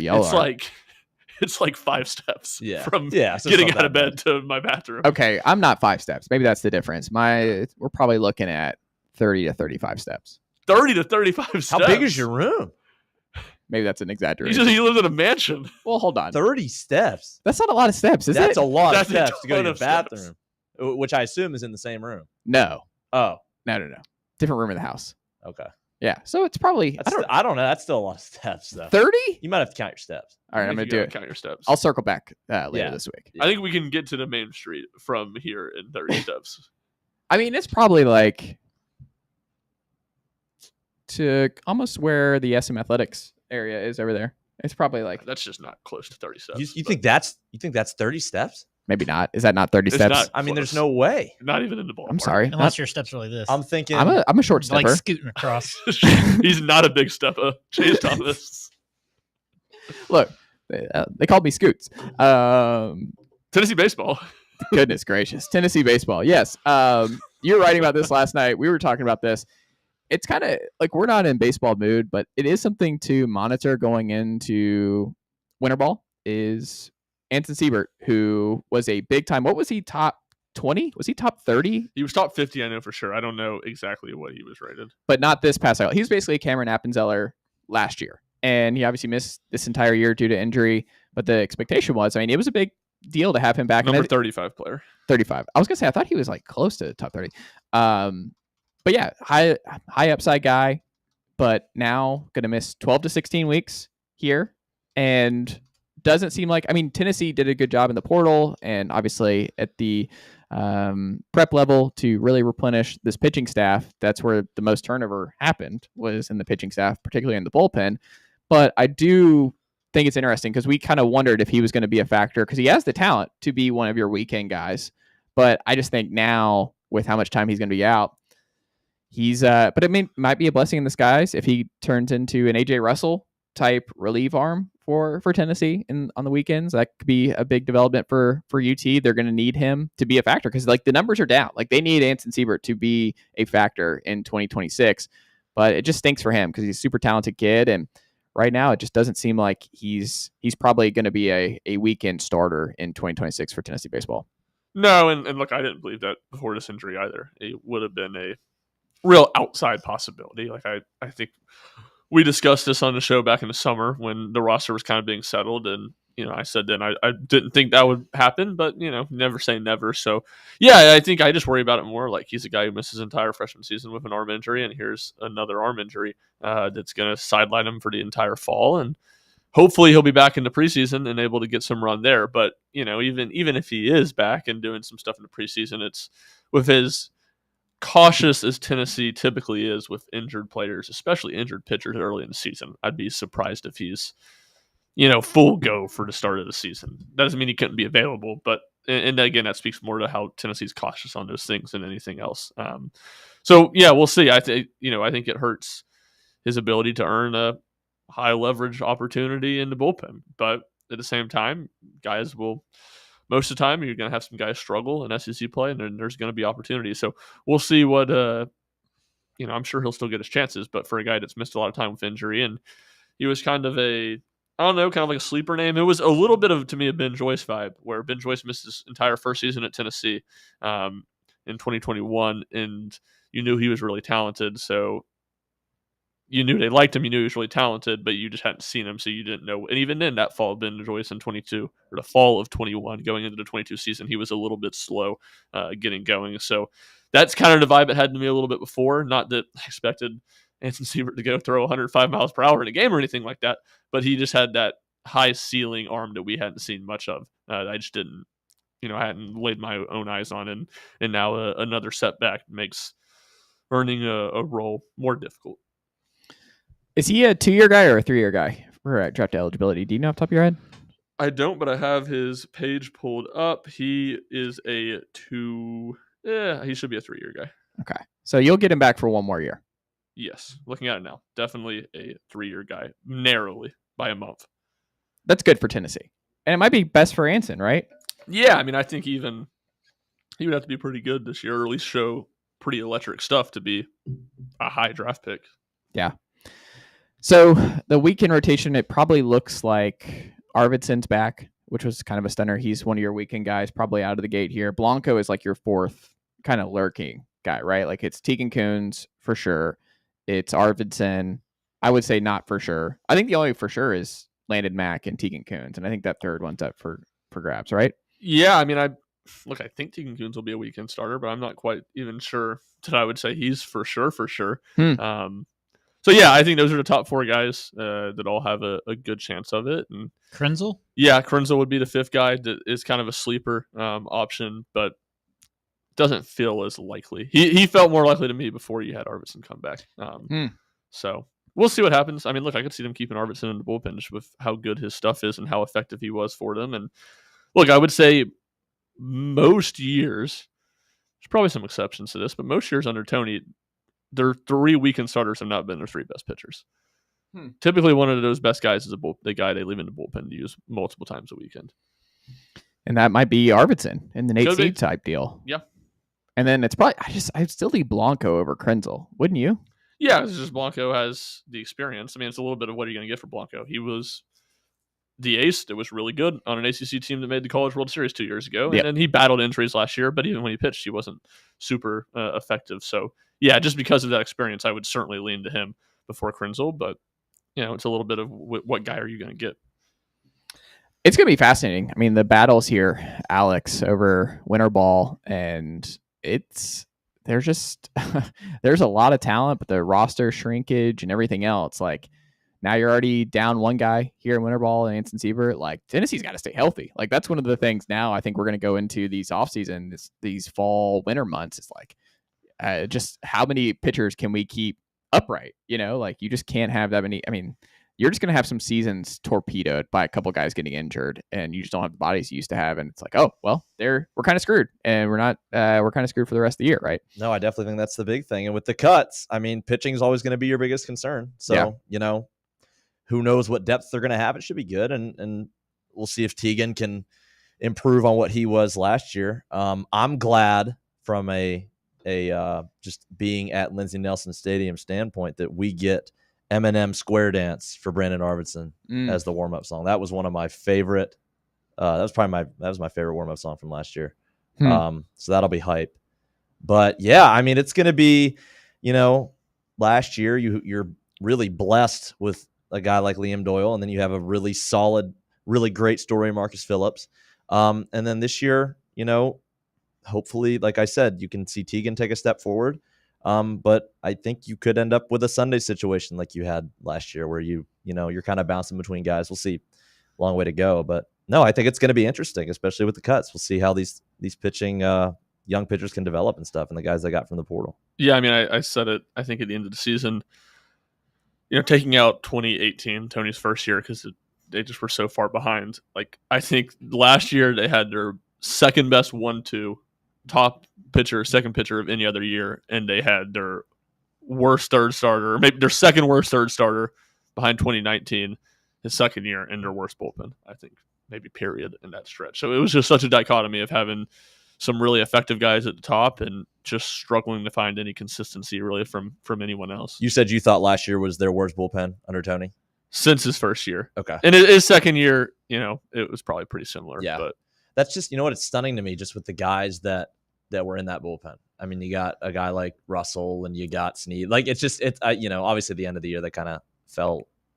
Speaker 3: It's like 5 steps from
Speaker 5: so
Speaker 3: getting out of bed to my bathroom.
Speaker 2: Okay, I'm not 5 steps. Maybe that's the difference. We're probably looking at 30 to 35 steps.
Speaker 3: 30 to 35 steps.
Speaker 5: How big is your room?
Speaker 2: Maybe that's an exaggeration.
Speaker 3: He lives in a mansion.
Speaker 2: Well, hold on.
Speaker 5: 30 steps.
Speaker 2: That's not a lot of steps, is it?
Speaker 5: That's a lot
Speaker 3: That's
Speaker 5: of
Speaker 3: a
Speaker 5: steps to go to
Speaker 3: ton
Speaker 5: your
Speaker 3: of steps.
Speaker 5: bathroom, which I assume is in the same room.
Speaker 2: No.
Speaker 5: Oh.
Speaker 2: No. Different room in the house.
Speaker 5: Okay.
Speaker 2: Yeah. So it's probably
Speaker 5: I don't know. That's still a lot of steps, though.
Speaker 2: 30?
Speaker 5: You might have to count your steps.
Speaker 2: All right, I'm gonna do it.
Speaker 3: Count your steps.
Speaker 2: I'll circle back later this week.
Speaker 3: I think we can get to the main street from here in 30 steps.
Speaker 2: I mean, it's probably like to almost where the SM Athletics area is over there. It's probably like
Speaker 3: that's just not close to 30 steps.
Speaker 5: You think that's 30 steps?
Speaker 2: Maybe not. Is that not 30 steps?
Speaker 5: I mean, there's no way.
Speaker 3: Not even in the ballpark.
Speaker 2: I'm sorry.
Speaker 4: Unless your steps are like this.
Speaker 5: I'm thinking
Speaker 2: I'm a short stepper.
Speaker 4: Like scooting across.
Speaker 3: He's not a big stepper. Chase Thomas.
Speaker 2: Look, they called me Scoots.
Speaker 3: Tennessee baseball.
Speaker 2: Goodness gracious. Tennessee baseball. Yes. You were writing about this last night. We were talking about this. It's kind of like we're not in baseball mood, but it is something to monitor going into winter ball is Anson Siebert, who was a big time. What was he, top 20? Was he top 30?
Speaker 3: He was top 50, I know for sure. I don't know exactly what he was rated.
Speaker 2: But not this past cycle. He was basically Cameron Appenzeller last year. And he obviously missed this entire year due to injury. But the expectation was, I mean, it was a big deal to have him back.
Speaker 3: Number 35 player.
Speaker 2: 35. I was going to say, I thought he was like close to top 30. But yeah, high upside guy. But now going to miss 12 to 16 weeks here. And doesn't seem like, I mean, Tennessee did a good job in the portal and obviously at the prep level to really replenish this pitching staff. That's where the most turnover happened, was in the pitching staff, particularly in the bullpen. But I do think it's interesting because we kind of wondered if he was going to be a factor because he has the talent to be one of your weekend guys. But I just think now with how much time he's going to be out, he's but it might be a blessing in disguise if he turns into an AJ Russell type relief arm for Tennessee on the weekends. That could be a big development for UT. They're going to need him to be a factor because like the numbers are down. Like they need Anson Siebert to be a factor in 2026, but it just stinks for him because he's a super talented kid. And right now it just doesn't seem like he's probably going to be a weekend starter in 2026 for Tennessee baseball.
Speaker 3: No. And look, I didn't believe that before this injury either. It would have been a real outside possibility. Like I think we discussed this on the show back in the summer when the roster was kind of being settled. And, I said then I didn't think that would happen, but, never say never. So, yeah, I think I just worry about it more. Like he's a guy who missed his entire freshman season with an arm injury. And here's another arm injury that's going to sideline him for the entire fall. And hopefully he'll be back in the preseason and able to get some run there. But, even if he is back and doing some stuff in the preseason, it's with his cautious as Tennessee typically is with injured players, especially injured pitchers early in the season. I'd be surprised if he's, full go for the start of the season. That doesn't mean he couldn't be available, but and again, that speaks more to how Tennessee's cautious on those things than anything else. So yeah, we'll see. I think it hurts his ability to earn a high leverage opportunity in the bullpen, but at the same time, guys will. Most of the time, you're going to have some guys struggle in SEC play, and then there's going to be opportunities. So we'll see what, I'm sure he'll still get his chances, but for a guy that's missed a lot of time with injury, and he was kind of kind of like a sleeper name. It was a little bit of, to me, a Ben Joyce vibe, where Ben Joyce missed his entire first season at Tennessee in 2021, and you knew he was really talented. So you knew they liked him. You knew he was really talented, but you just hadn't seen him, so you didn't know. And even then, that fall of Ben Joyce in 22, or the fall of 21, going into the 22 season, he was a little bit slow getting going. So that's kind of the vibe it had to me a little bit before. Not that I expected Anson Siebert to go throw 105 miles per hour in a game or anything like that, but he just had that high ceiling arm that we hadn't seen much of. I just didn't, I hadn't laid my own eyes on, and now another setback makes earning a role more difficult.
Speaker 2: Is he a 2-year guy or a 3-year guy for draft eligibility? Do you know off the top of your head?
Speaker 3: I don't, but I have his page pulled up. He is a Yeah, he should be a 3-year guy.
Speaker 2: Okay. So you'll get him back for one more year.
Speaker 3: Yes. Looking at it now, definitely a 3-year guy, narrowly by a month.
Speaker 2: That's good for Tennessee. And it might be best for Anson, right?
Speaker 3: Yeah, I mean, I think even he would have to be pretty good this year, or at least show pretty electric stuff to be a high draft pick.
Speaker 2: Yeah. So the weekend rotation, it probably looks like Arvidsson's back, which was kind of a stunner. He's one of your weekend guys, probably out of the gate here. Blanco is like your fourth kind of lurking guy, right? Like it's Tegan Kuhns for sure. It's Arvidsson. I would say not for sure. I think the only for sure is Landon Mack and Tegan Kuhns, and I think that third one's up for grabs, right?
Speaker 3: Yeah, I mean, I think Tegan Kuhns will be a weekend starter, but I'm not quite even sure that I would say he's for sure. So yeah, I think those are the top 4 guys that all have a good chance of it. And
Speaker 4: Krenzel?
Speaker 3: Yeah, Krenzel would be the 5th guy that is kind of a sleeper option, but doesn't feel as likely. He felt more likely to me before you had Arvidsson come back. So we'll see what happens. I mean, look, I could see them keeping Arvidsson in the bullpen just with how good his stuff is and how effective he was for them. And look, I would say most years, there's probably some exceptions to this, but most years under Tony, their 3 weekend starters have not been their 3 best pitchers. Typically, one of those best guys is the guy they leave in the bullpen to use multiple times a weekend.
Speaker 2: And that might be Arvidsson in the Nate Seed type deal.
Speaker 3: Yeah.
Speaker 2: And then it's probably, I'd still leave Blanco over Krenzel, wouldn't you?
Speaker 3: Yeah, it's just Blanco has the experience. I mean, it's a little bit of what are you going to get for Blanco. He was the ace that was really good on an ACC team that made the College World Series 2 years ago.
Speaker 2: Yep.
Speaker 3: And he battled injuries last year, but even when he pitched, he wasn't super effective. So, yeah, just because of that experience, I would certainly lean to him before Krenzel. But, it's a little bit of what guy are you going to get?
Speaker 2: It's going to be fascinating. I mean, the battles here, Alex, over winter ball, and there's a lot of talent, but the roster shrinkage and everything else, like now you're already down one guy here in winter ball and Anson Siebert. Like Tennessee's got to stay healthy. Like that's one of the things now I think we're going to go into these offseason, these fall winter months. It's like just how many pitchers can we keep upright? Like you just can't have that many. I mean, you're just going to have some seasons torpedoed by a couple guys getting injured, and you just don't have the bodies you used to have. And it's like, oh, well, we're kind of screwed, and we're kind of screwed for the rest of the year, right?
Speaker 5: No, I definitely think that's the big thing. And with the cuts, I mean, pitching is always going to be your biggest concern. So, who knows what depth they're going to have? It should be good. And we'll see if Tegan can improve on what he was last year. I'm glad from a just being at Lindsey Nelson Stadium standpoint that we get Eminem Square Dance for Brandon Arvidsson as the warm-up song. That was one of my favorite. That was my favorite warm-up song from last year. So that'll be hype. But yeah, I mean, it's going to be, last year you're really blessed with a guy like Liam Doyle, and then you have a really solid, really great story, Marcus Phillips. And then this year, hopefully, like I said, you can see Tegan take a step forward. But I think you could end up with a Sunday situation like you had last year where you're kind of bouncing between guys. We'll see. Long way to go. But no, I think it's going to be interesting, especially with the cuts. We'll see how these pitching young pitchers can develop and stuff, and the guys they got from the portal.
Speaker 3: Yeah, I mean, I said it, I think, at the end of the season, taking out 2018, Tony's first year, because they just were so far behind. Like, I think last year they had their second best 1-2 top pitcher, second pitcher of any other year, and they had their worst third starter, maybe their second worst third starter behind 2019, his second year, and their worst bullpen, I think, maybe period, in that stretch. So it was just such a dichotomy of having some really effective guys at the top and just struggling to find any consistency really from anyone else.
Speaker 5: You said you thought last year was their worst bullpen under Tony?
Speaker 3: Since his first year.
Speaker 5: Okay.
Speaker 3: And his second year, it was probably pretty similar.
Speaker 5: Yeah.
Speaker 3: But
Speaker 5: that's just, what, it's stunning to me just with the guys that were in that bullpen. I mean, you got a guy like Russell and you got Snead. Like, obviously at the end of the year, they kind of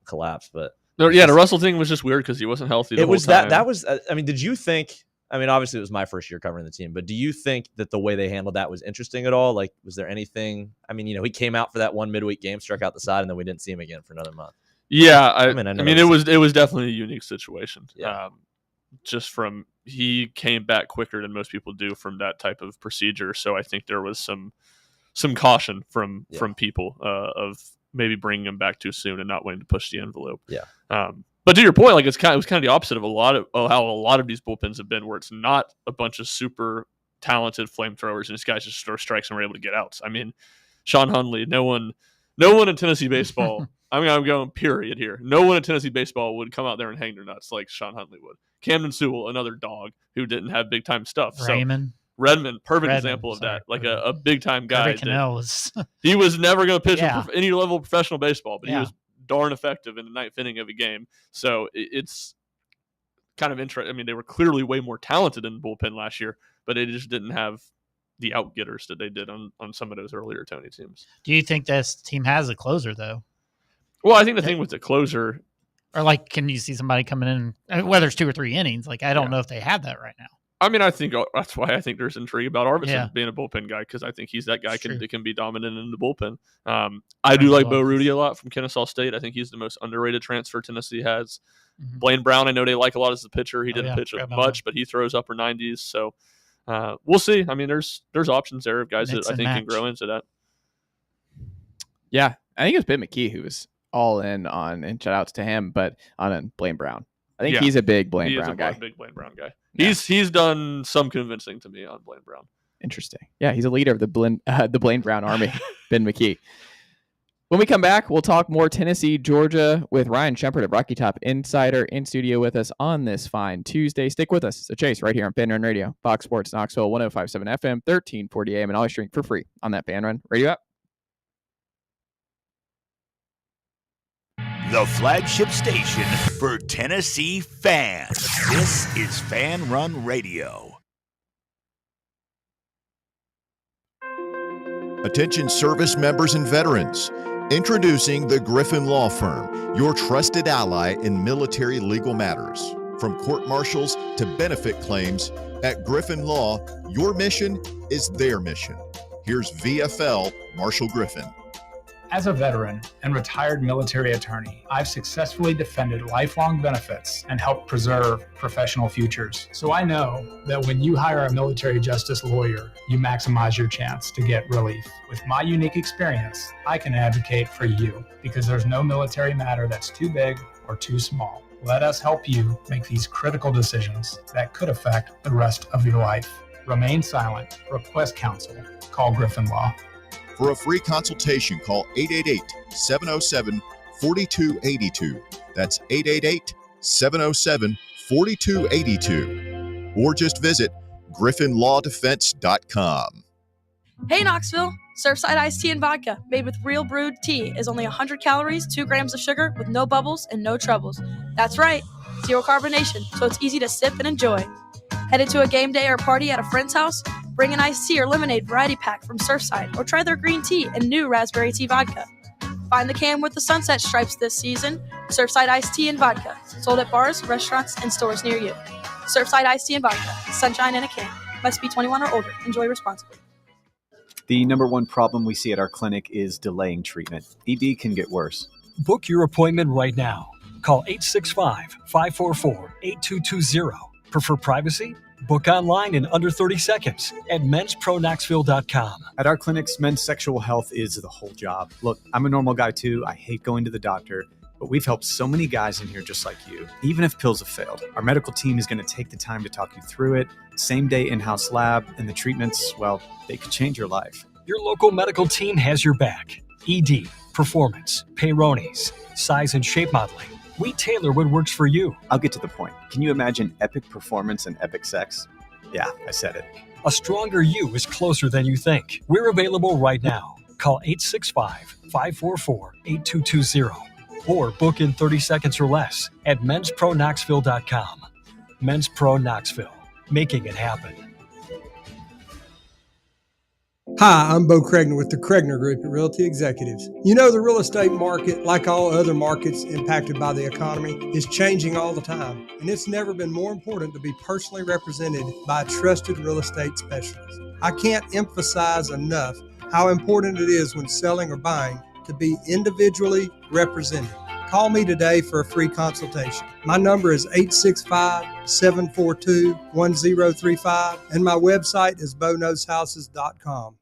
Speaker 5: collapsed, but.
Speaker 3: The Russell thing was just weird because he wasn't healthy the whole time.
Speaker 5: That was, I mean, did you think, obviously it was my first year covering the team, but do you think that the way they handled that was interesting at all? Like, was there anything, he came out for that one midweek game, struck out the side, and then we didn't see him again for another month.
Speaker 3: Yeah. It was definitely a unique situation.
Speaker 5: Yeah.
Speaker 3: Just from, he came back quicker than most people do from that type of procedure. So I think there was some caution from people of maybe bringing him back too soon and not wanting to push the envelope.
Speaker 5: Yeah.
Speaker 3: But to your point, like it was kind of the opposite of how a lot of these bullpens have been, where it's not a bunch of super talented flamethrowers, and these guys just throw strikes and were able to get outs. I mean, Sean Hunley, no one in Tennessee baseball, I'm going period here. No one in Tennessee baseball would come out there and hang their nuts like Sean Hunley would. Camden Sewell, another dog who didn't have big time stuff. Redmond, perfect example of that. Like a big time guy. He was never going to pitch any level of professional baseball, but he was darn effective in the ninth inning of a game. So it's kind of interesting. I mean, they were clearly way more talented in the bullpen last year, but they just didn't have the outgetters that they did on some of those earlier Tony teams.
Speaker 4: Do you think this team has a closer, though?
Speaker 3: Well, I think the thing with the closer,
Speaker 4: or like, can you see somebody coming in, whether it's 2 or 3 innings? Like, I don't know if they have that right now.
Speaker 3: I mean, I think that's why I think there's intrigue about Arvidsson being a bullpen guy, because I think he's that guy that can be dominant in the bullpen. I do like Bo Rudy a lot from Kennesaw State. I think he's the most underrated transfer Tennessee has. Blaine Brown, I know they like a lot as a pitcher. He didn't pitch much, but he throws upper 90s. So we'll see. I mean, there's options there of guys that I think can grow into that.
Speaker 2: Yeah, I think it was Ben McKee who was all in on, and shout outs to him, but on Blaine Brown. I think he's a big Blaine Brown guy.
Speaker 3: Big Blaine Brown guy. Yeah. He's done some convincing to me on Blaine Brown.
Speaker 2: Interesting. Yeah, he's a leader of the Blaine Brown army, Ben McKee. When we come back, we'll talk more Tennessee, Georgia with Ryan Shepard of Rocky Top Insider in studio with us on this fine Tuesday. Stick with us. It's a Chase right here on Fan Run Radio, Fox Sports Knoxville, 105.7 FM, 1340 AM, and always stream for free on that Fan Run Radio app.
Speaker 6: The flagship station for Tennessee fans. This is Fan Run Radio.
Speaker 8: Attention service members and veterans. Introducing the Griffin Law Firm, your trusted ally in military legal matters. From court martials to benefit claims, at Griffin Law, your mission is their mission. Here's VFL Marshall Griffin.
Speaker 1: As a veteran and retired military attorney, I've successfully defended lifelong benefits and helped preserve professional futures. So I know that when you hire a military justice lawyer, you maximize your chance to get relief. With my unique experience, I can advocate for you because there's no military matter that's too big or too small. Let us help you make these critical decisions that could affect the rest of your life. Remain silent. Request counsel. Call Griffin Law.
Speaker 8: For a free consultation, call 888-707-4282. That's 888-707-4282. Or just visit griffinlawdefense.com.
Speaker 7: Hey Knoxville, Surfside iced tea and vodka made with real brewed tea is only 100 calories, 2 grams of sugar with no bubbles and no troubles. That's right, zero carbonation, so it's easy to sip and enjoy. Headed to a game day or party at a friend's house? Bring an iced tea or lemonade variety pack from Surfside or try their green tea and new raspberry tea vodka. Find the can with the sunset stripes this season. Surfside iced tea and vodka, sold at bars, restaurants, and stores near you. Surfside iced tea and vodka, sunshine in a can. Must be 21 or older. Enjoy responsibly.
Speaker 23: The number one problem we see at our clinic is delaying treatment. ED can get worse.
Speaker 24: Book your appointment right now. Call 865-544-8220. Prefer privacy? Book online in under 30 seconds at menspronaknoxville.com.
Speaker 23: At our clinics, men's sexual health is the whole job. Look, I'm a normal guy too. I hate going to the doctor, but we've helped so many guys in here just like you. Even if pills have failed, our medical team is going to take the time to talk you through it. Same day in-house lab, and the treatments, well, they could change your life.
Speaker 24: Your local medical team has your back. ED, performance, Peyronie's, size and shape modeling. We tailor what works for you.
Speaker 23: I'll get to the point. Can you imagine epic performance and epic sex? Yeah, I said it.
Speaker 24: A stronger you is closer than you think. We're available right now. Call 865-544-8220 or book in 30 seconds or less at menspronaknoxville.com. Men's Pro Knoxville, making it happen.
Speaker 25: Hi, I'm Bo Cregner with the Cregner Group at Realty Executives. You know, the real estate market, like all other markets impacted by the economy, is changing all the time. And it's never been more important to be personally represented by a trusted real estate specialist. I can't emphasize enough how important it is when selling or buying to be individually represented. Call me today for a free consultation. My number is 865-742-1035, and my website is boknowshouses.com.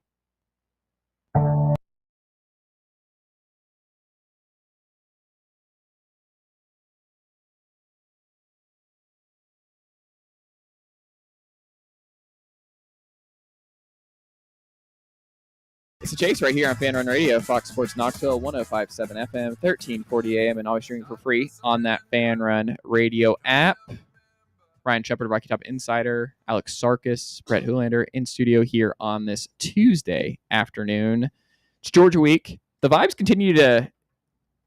Speaker 2: It's a Chase right here on Fan Run Radio, Fox Sports Knoxville, 105.7 FM, 1340 AM, and always streaming for free on that Fan Run Radio app. Ryan Shepard, Rocky Top Insider, Alex Sarkis, Brett Hoolander in studio here on this Tuesday afternoon. It's Georgia week. The vibes continue to,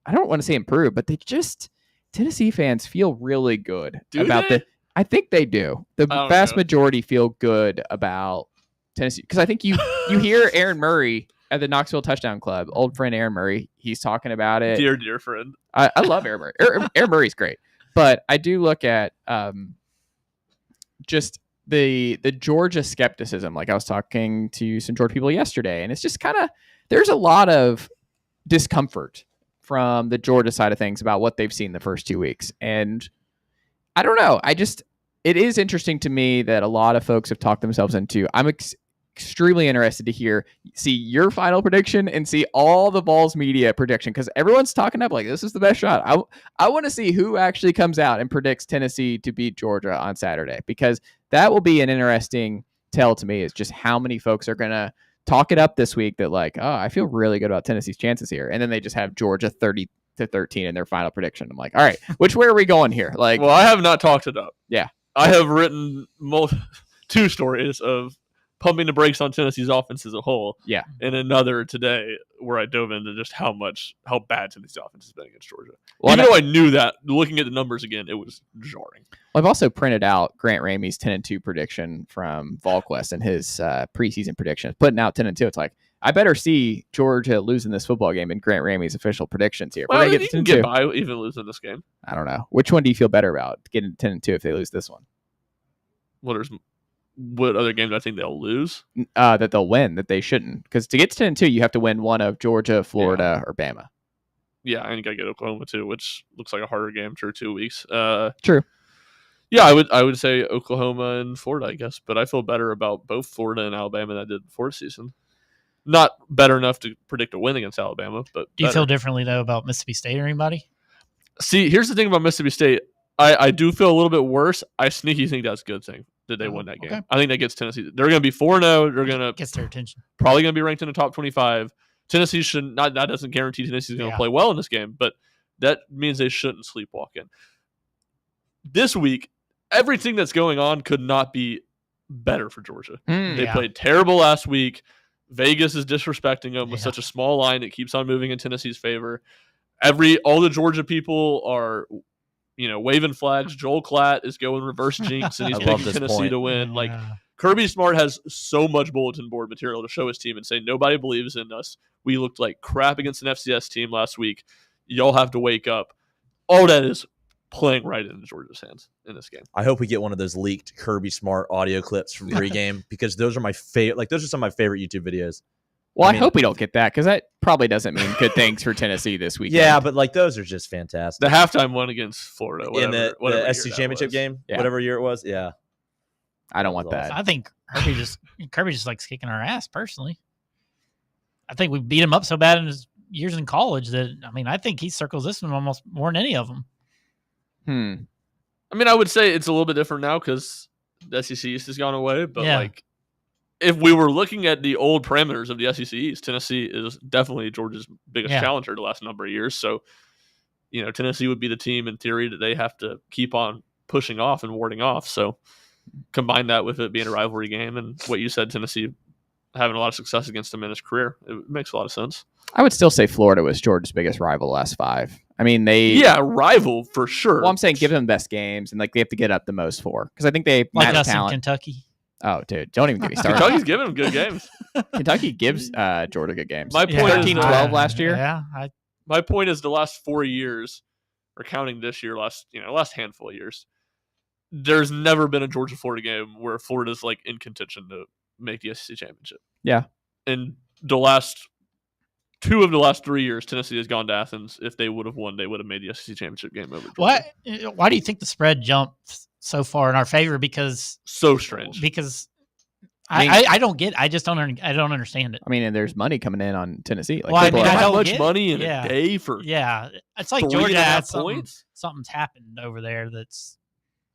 Speaker 2: I don't want to say improve, but Tennessee fans feel really good about I think they do. The vast majority feel good about Tennessee, because I think you hear Aaron Murray at the Knoxville Touchdown Club, old friend Aaron Murray. He's talking about it.
Speaker 3: Dear friend.
Speaker 2: I love Aaron Murray. Aaron Murray's great, but I do look at just the Georgia skepticism. Like I was talking to some Georgia people yesterday, and it's just kind of, there's a lot of discomfort from the Georgia side of things about what they've seen the first 2 weeks. And I don't know. It is interesting to me that a lot of folks have talked themselves into. I'm extremely interested to see your final prediction and see all the Vols media prediction, because everyone's talking up like this is the best shot. I want to see who actually comes out and predicts Tennessee to beat Georgia on Saturday, because that will be an interesting tell to me, is just how many folks are going to talk it up this week that like, oh, I feel really good about Tennessee's chances here. And then they just have Georgia 30-13 in their final prediction. I'm like, all right, which way are we going here? Like,
Speaker 3: well, I have not talked it up.
Speaker 2: Yeah.
Speaker 3: I have written 2 stories of pumping the brakes on Tennessee's offense as a whole.
Speaker 2: Yeah.
Speaker 3: And another today where I dove into just how bad Tennessee's offense has been against Georgia.
Speaker 2: Well,
Speaker 3: even though I knew that, looking at the numbers again, it was jarring.
Speaker 2: Well, I've also printed out Grant Ramey's 10-2 prediction from VolQuest and his preseason predictions, putting out 10-2. It's like, I better see Georgia losing this football game in Grant Ramey's official predictions here.
Speaker 3: Well, you can get by even losing this game.
Speaker 2: I don't know. Which one do you feel better about, getting 10-2 if they lose this one?
Speaker 3: What other game do I think they'll lose?
Speaker 2: That they'll win, that they shouldn't. Because to get to 10-2, you have to win one of Georgia, Florida, or Bama.
Speaker 3: Yeah, and you got to get Oklahoma too, which looks like a harder game for 2 weeks.
Speaker 2: True.
Speaker 3: Yeah, I would say Oklahoma and Florida, I guess. But I feel better about both Florida and Alabama than I did before the season. Not better enough to predict a win against Alabama, but
Speaker 4: do you feel differently though about Mississippi State or anybody?
Speaker 3: See, here's the thing about Mississippi State. I do feel a little bit worse. I sneaky think that's a good thing that they won that game. Okay. I think that gets Tennessee. They're going to be 4-0. They're going to
Speaker 4: gets their attention.
Speaker 3: Probably going to be ranked in the top 25. Tennessee should not. That doesn't guarantee Tennessee's going to play well in this game, but that means they shouldn't sleepwalk in. This week, everything that's going on could not be better for Georgia. They played terrible last week. Vegas is disrespecting them with such a small line that keeps on moving in Tennessee's favor. All the Georgia people are, waving flags. Joel Klatt is going reverse jinx, and he's picking Tennessee to win. Like, Kirby Smart has so much bulletin board material to show his team and say, nobody believes in us. We looked like crap against an FCS team last week. Y'all have to wake up. All that is playing right into Georgia's hands in this game.
Speaker 5: I hope we get one of those leaked Kirby Smart audio clips from pregame, because those are my favorite. Like, those are some of my favorite YouTube videos.
Speaker 2: Well, I hope we don't get that, because that probably doesn't mean good things for Tennessee this weekend.
Speaker 5: Yeah, but like those are just fantastic.
Speaker 3: The halftime one against Florida, whatever,
Speaker 5: in the SC championship game, whatever year it was. Yeah,
Speaker 2: I don't want that.
Speaker 4: I think Kirby just likes kicking our ass personally. I think we beat him up so bad in his years in college that I think he circles this one almost more than any of them.
Speaker 3: I would say it's a little bit different now because the SEC East has gone away, but if we were looking at the old parameters of the SEC East, Tennessee is definitely Georgia's biggest challenger the last number of years. So, Tennessee would be the team in theory that they have to keep on pushing off and warding off. So combine that with it being a rivalry game and what you said, Tennessee having a lot of success against them in his career, it makes a lot of sense.
Speaker 2: I would still say Florida was Georgia's biggest rival the last 5.
Speaker 3: Rival for sure.
Speaker 2: Well, I'm saying give them the best games, and they have to get up the most for, because I think they
Speaker 4: like us
Speaker 2: talent.
Speaker 4: in Kentucky.
Speaker 2: Oh, dude, don't even get me started.
Speaker 3: Kentucky's giving them good games.
Speaker 2: Kentucky gives Georgia good games.
Speaker 3: My point
Speaker 2: 13-12 last year.
Speaker 4: Yeah.
Speaker 3: My point is the last 4 years, or counting this year, last handful of years, there's never been a Georgia-Florida game where Florida's like in contention to make the SEC championship.
Speaker 2: Yeah.
Speaker 3: And the last 2 of the last 3 years, Tennessee has gone to Athens. If they would have won, they would have made the SEC championship game over Georgia.
Speaker 4: Why do you think the spread jumped so far in our favor? Because
Speaker 3: so strange.
Speaker 4: Because I don't get. I just don't. I don't understand it.
Speaker 2: And there's money coming in on Tennessee.
Speaker 3: Like, how much money in a day for?
Speaker 4: It's like Georgia has points. Something's happened over there.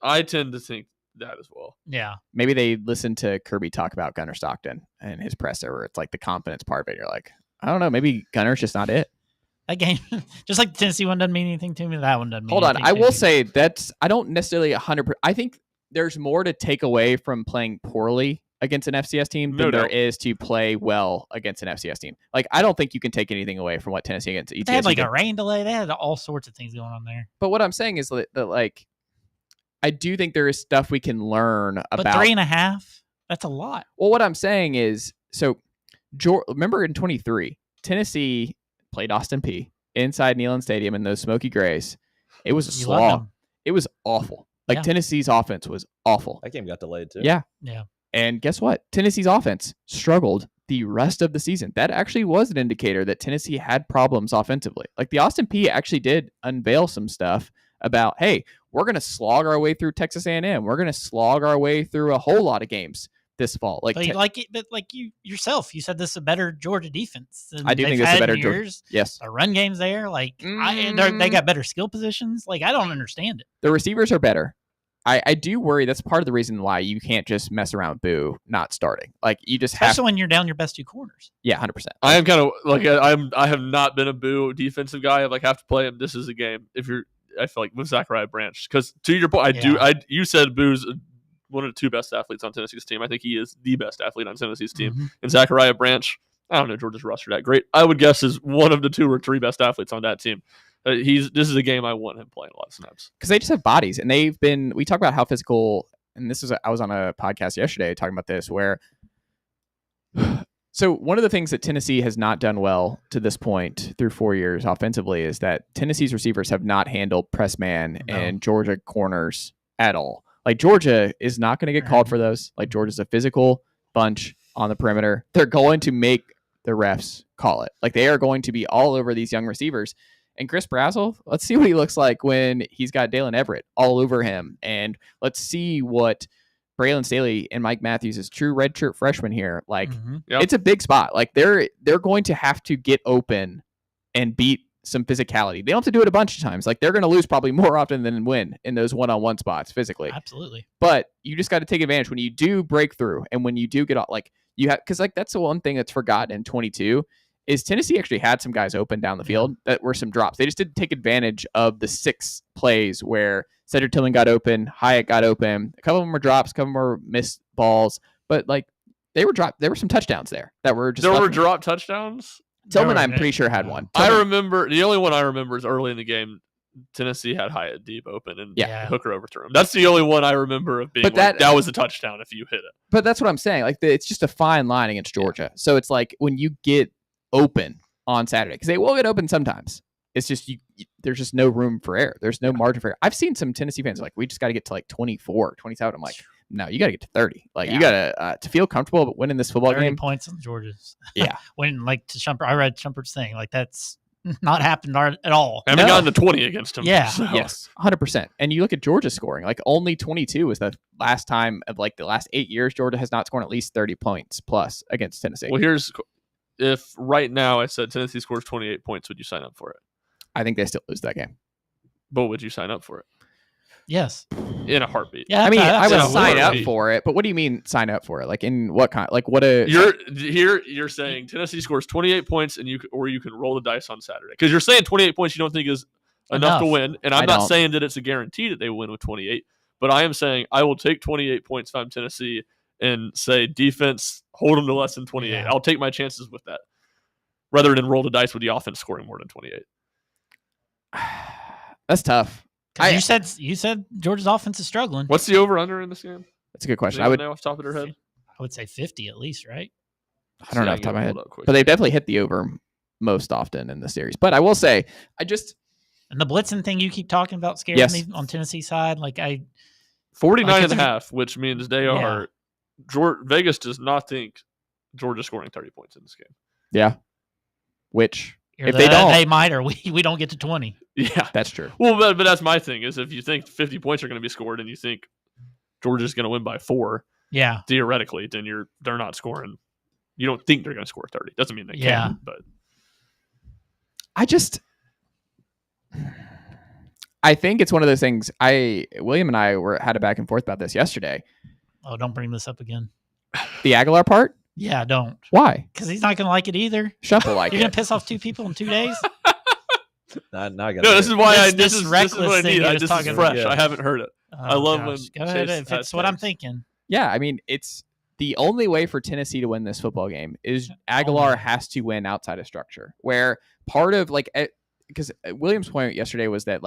Speaker 4: I
Speaker 3: tend to think that as well.
Speaker 4: Yeah.
Speaker 2: Maybe they listened to Kirby talk about Gunnar Stockton and his presser, where it's like the confidence part of it. You're like, I don't know, maybe Gunner's just not it.
Speaker 4: That game, just like the Tennessee one doesn't mean anything to me, that one doesn't mean
Speaker 2: Hold on.
Speaker 4: anything
Speaker 2: I
Speaker 4: to
Speaker 2: will
Speaker 4: me.
Speaker 2: say I don't necessarily 100%. I think there's more to take away from playing poorly against an FCS team than there is to play well against an FCS team. Like, I don't think you can take anything away from what Tennessee against ETSU
Speaker 4: They had like
Speaker 2: did.
Speaker 4: a rain delay. They had all sorts of things going on there.
Speaker 2: But what I'm saying is that like, I do think there is stuff we can learn about.
Speaker 4: But 3.5, that's a lot.
Speaker 2: Well, what I'm saying is, so remember in 23, Tennessee played Austin Peay inside Neyland Stadium in those smoky grays. It was a slog. It was awful. Like, Tennessee's offense was awful.
Speaker 5: That game got delayed too.
Speaker 2: Yeah.
Speaker 4: Yeah.
Speaker 2: And guess what? Tennessee's offense struggled the rest of the season. That actually was an indicator that Tennessee had problems offensively. Like, the Austin Peay actually did unveil some stuff about, hey, we're going to slog our way through Texas A&M. We're going to slog our way through a whole lot of games this fall. Like,
Speaker 4: but you yourself, you said this is a better Georgia defense.
Speaker 2: I do think this is a better Georgia. Yes.
Speaker 4: The run game's there. Like, they got better skill positions. Like, I don't understand it.
Speaker 2: The receivers are better. I do worry that's part of the reason why you can't just mess around with Boo not starting. Like, you just
Speaker 4: especially when you're down your best two corners.
Speaker 2: Yeah, 100%.
Speaker 3: I am kind of like I have not been a Boo defensive guy. I have to play him. This is a game. I feel like with Zachariah Branch, because to your point, you said Boo's one of the two best athletes on Tennessee's team. I think he is the best athlete on Tennessee's team.
Speaker 4: Mm-hmm.
Speaker 3: And Zachariah Branch, I don't know Georgia's roster that great. I would guess is one of the 2 or 3 best athletes on that team. This is a game I want him playing a lot of snaps
Speaker 2: because they just have bodies, and we talk about how physical. And I was on a podcast yesterday talking about this, where so one of the things that Tennessee has not done well to this point through 4 years offensively is that Tennessee's receivers have not handled press man and Georgia corners at all. Like, Georgia is not going to get called for those. Like, Georgia's a physical bunch on the perimeter. They're going to make the refs call it. Like, they are going to be all over these young receivers. And Chris Brazzell, let's see what he looks like when he's got Dalen Everett all over him. And let's see what Braylon Staley and Mike Matthews is true redshirt freshmen here. Like, It's a big spot. Like, they're going to have to get open and beat some physicality. They don't have to do it a bunch of times. Like, they're going to lose probably more often than win in those one-on-one spots physically.
Speaker 4: Absolutely.
Speaker 2: But you just got to take advantage when you do break through and when you do get off. Like, you have, because like that's the one thing that's forgotten in 22 is Tennessee actually had some guys open down the field that were some drops. They just didn't take advantage of the 6 plays where Cedric Tillman got open, Hyatt got open. A couple of them were drops, a couple of them were missed balls, but like they were dropped. There were some touchdowns there that were just.
Speaker 3: There were drop touchdowns.
Speaker 2: Tillman, I'm pretty sure had one.
Speaker 3: I remember the only one I remember is early in the game. Tennessee had Hyatt deep open and Hooker overthrew him. That's the only one I remember of being. But that was a touchdown if you hit it.
Speaker 2: But that's what I'm saying. Like it's just a fine line against Georgia. So it's like when you get open on Saturday, because they will get open sometimes. It's just there's just no room for error. There's no margin for error. I've seen some Tennessee fans like, we just got to get to like 24, 27. I'm like, no, you got to get to 30. Like you got to feel comfortable about winning this football
Speaker 4: 30
Speaker 2: game.
Speaker 4: points on Georgia's.
Speaker 2: Yeah.
Speaker 4: When like to Shumpert, I read Shumpert's thing. Like that's not happened at all.
Speaker 3: Haven't gotten to 20 against him.
Speaker 4: Yeah.
Speaker 3: So.
Speaker 2: Yes. 100%. And you look at Georgia scoring, like only 22 was the last time of like the last 8 years Georgia has not scored at least 30 points plus against Tennessee.
Speaker 3: Well, if right now I said Tennessee scores 28 points, would you sign up for it?
Speaker 2: I think they still lose that game.
Speaker 3: But would you sign up for it?
Speaker 4: Yes.
Speaker 3: In a heartbeat.
Speaker 4: Yeah,
Speaker 2: I mean, I would sign up for it, but what do you mean sign up for it? Like in what kind? Like what a
Speaker 3: you're saying Tennessee scores 28 points and you can roll the dice on Saturday. Because you're saying 28 points you don't think is enough to win. And I'm not saying that it's a guarantee that they win with 28, but I am saying I will take 28 points if I'm Tennessee and say defense, hold them to less than 28. Yeah. I'll take my chances with that rather than roll the dice with the offense scoring more than 28.
Speaker 2: That's tough.
Speaker 4: You said Georgia's offense is struggling.
Speaker 3: What's the over-under in this game?
Speaker 2: That's a good question.
Speaker 3: I would know off the top of their head.
Speaker 4: I would say 50 at least, right?
Speaker 2: I don't know off the top of my head. But they've definitely hit the over most often in the series. But I will say,
Speaker 4: and the blitzing thing you keep talking about scares me on Tennessee side.
Speaker 3: 49 and a half, which means they are. Vegas does not think Georgia scoring 30 points in this game.
Speaker 2: Yeah. Which, if
Speaker 4: they might, or we don't get to 20.
Speaker 3: Yeah,
Speaker 2: that's true.
Speaker 3: Well, but that's my thing is if you think 50 points are going to be scored and you think Georgia's going to win by 4, theoretically, then they're not scoring. You don't think they're going to score 30. Doesn't mean they can't, but
Speaker 2: I think it's one of those things. William and I had a back and forth about this yesterday.
Speaker 4: Oh, don't bring this up again.
Speaker 2: The Aguilar part?
Speaker 4: Yeah, don't.
Speaker 2: Why?
Speaker 4: Because he's not going to like it either.
Speaker 2: Shep will like
Speaker 4: You're
Speaker 2: it.
Speaker 4: going to piss off 2 people in 2 days?
Speaker 3: This is why
Speaker 4: this
Speaker 3: is what I need. This is fresh.
Speaker 4: about.
Speaker 3: I haven't heard it. I love when
Speaker 4: Go ahead.
Speaker 3: Chase
Speaker 4: If it's what I'm thinking.
Speaker 2: Yeah, I mean, it's the only way for Tennessee to win this football game is Aguilar has to win outside of structure. Where part of because William's point yesterday was that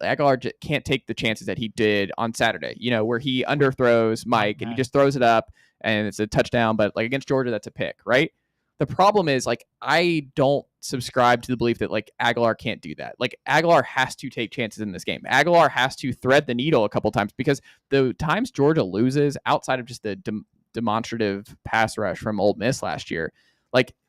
Speaker 2: Aguilar can't take the chances that he did on Saturday. Where he underthrows Mike and he just throws it up and it's a touchdown, but against Georgia, that's a pick, right? The problem is I don't subscribe to the belief that Aguilar can't do that. Aguilar has to take chances in this game. Aguilar has to thread the needle a couple times because the times Georgia loses outside of just the demonstrative pass rush from Ole Miss last year,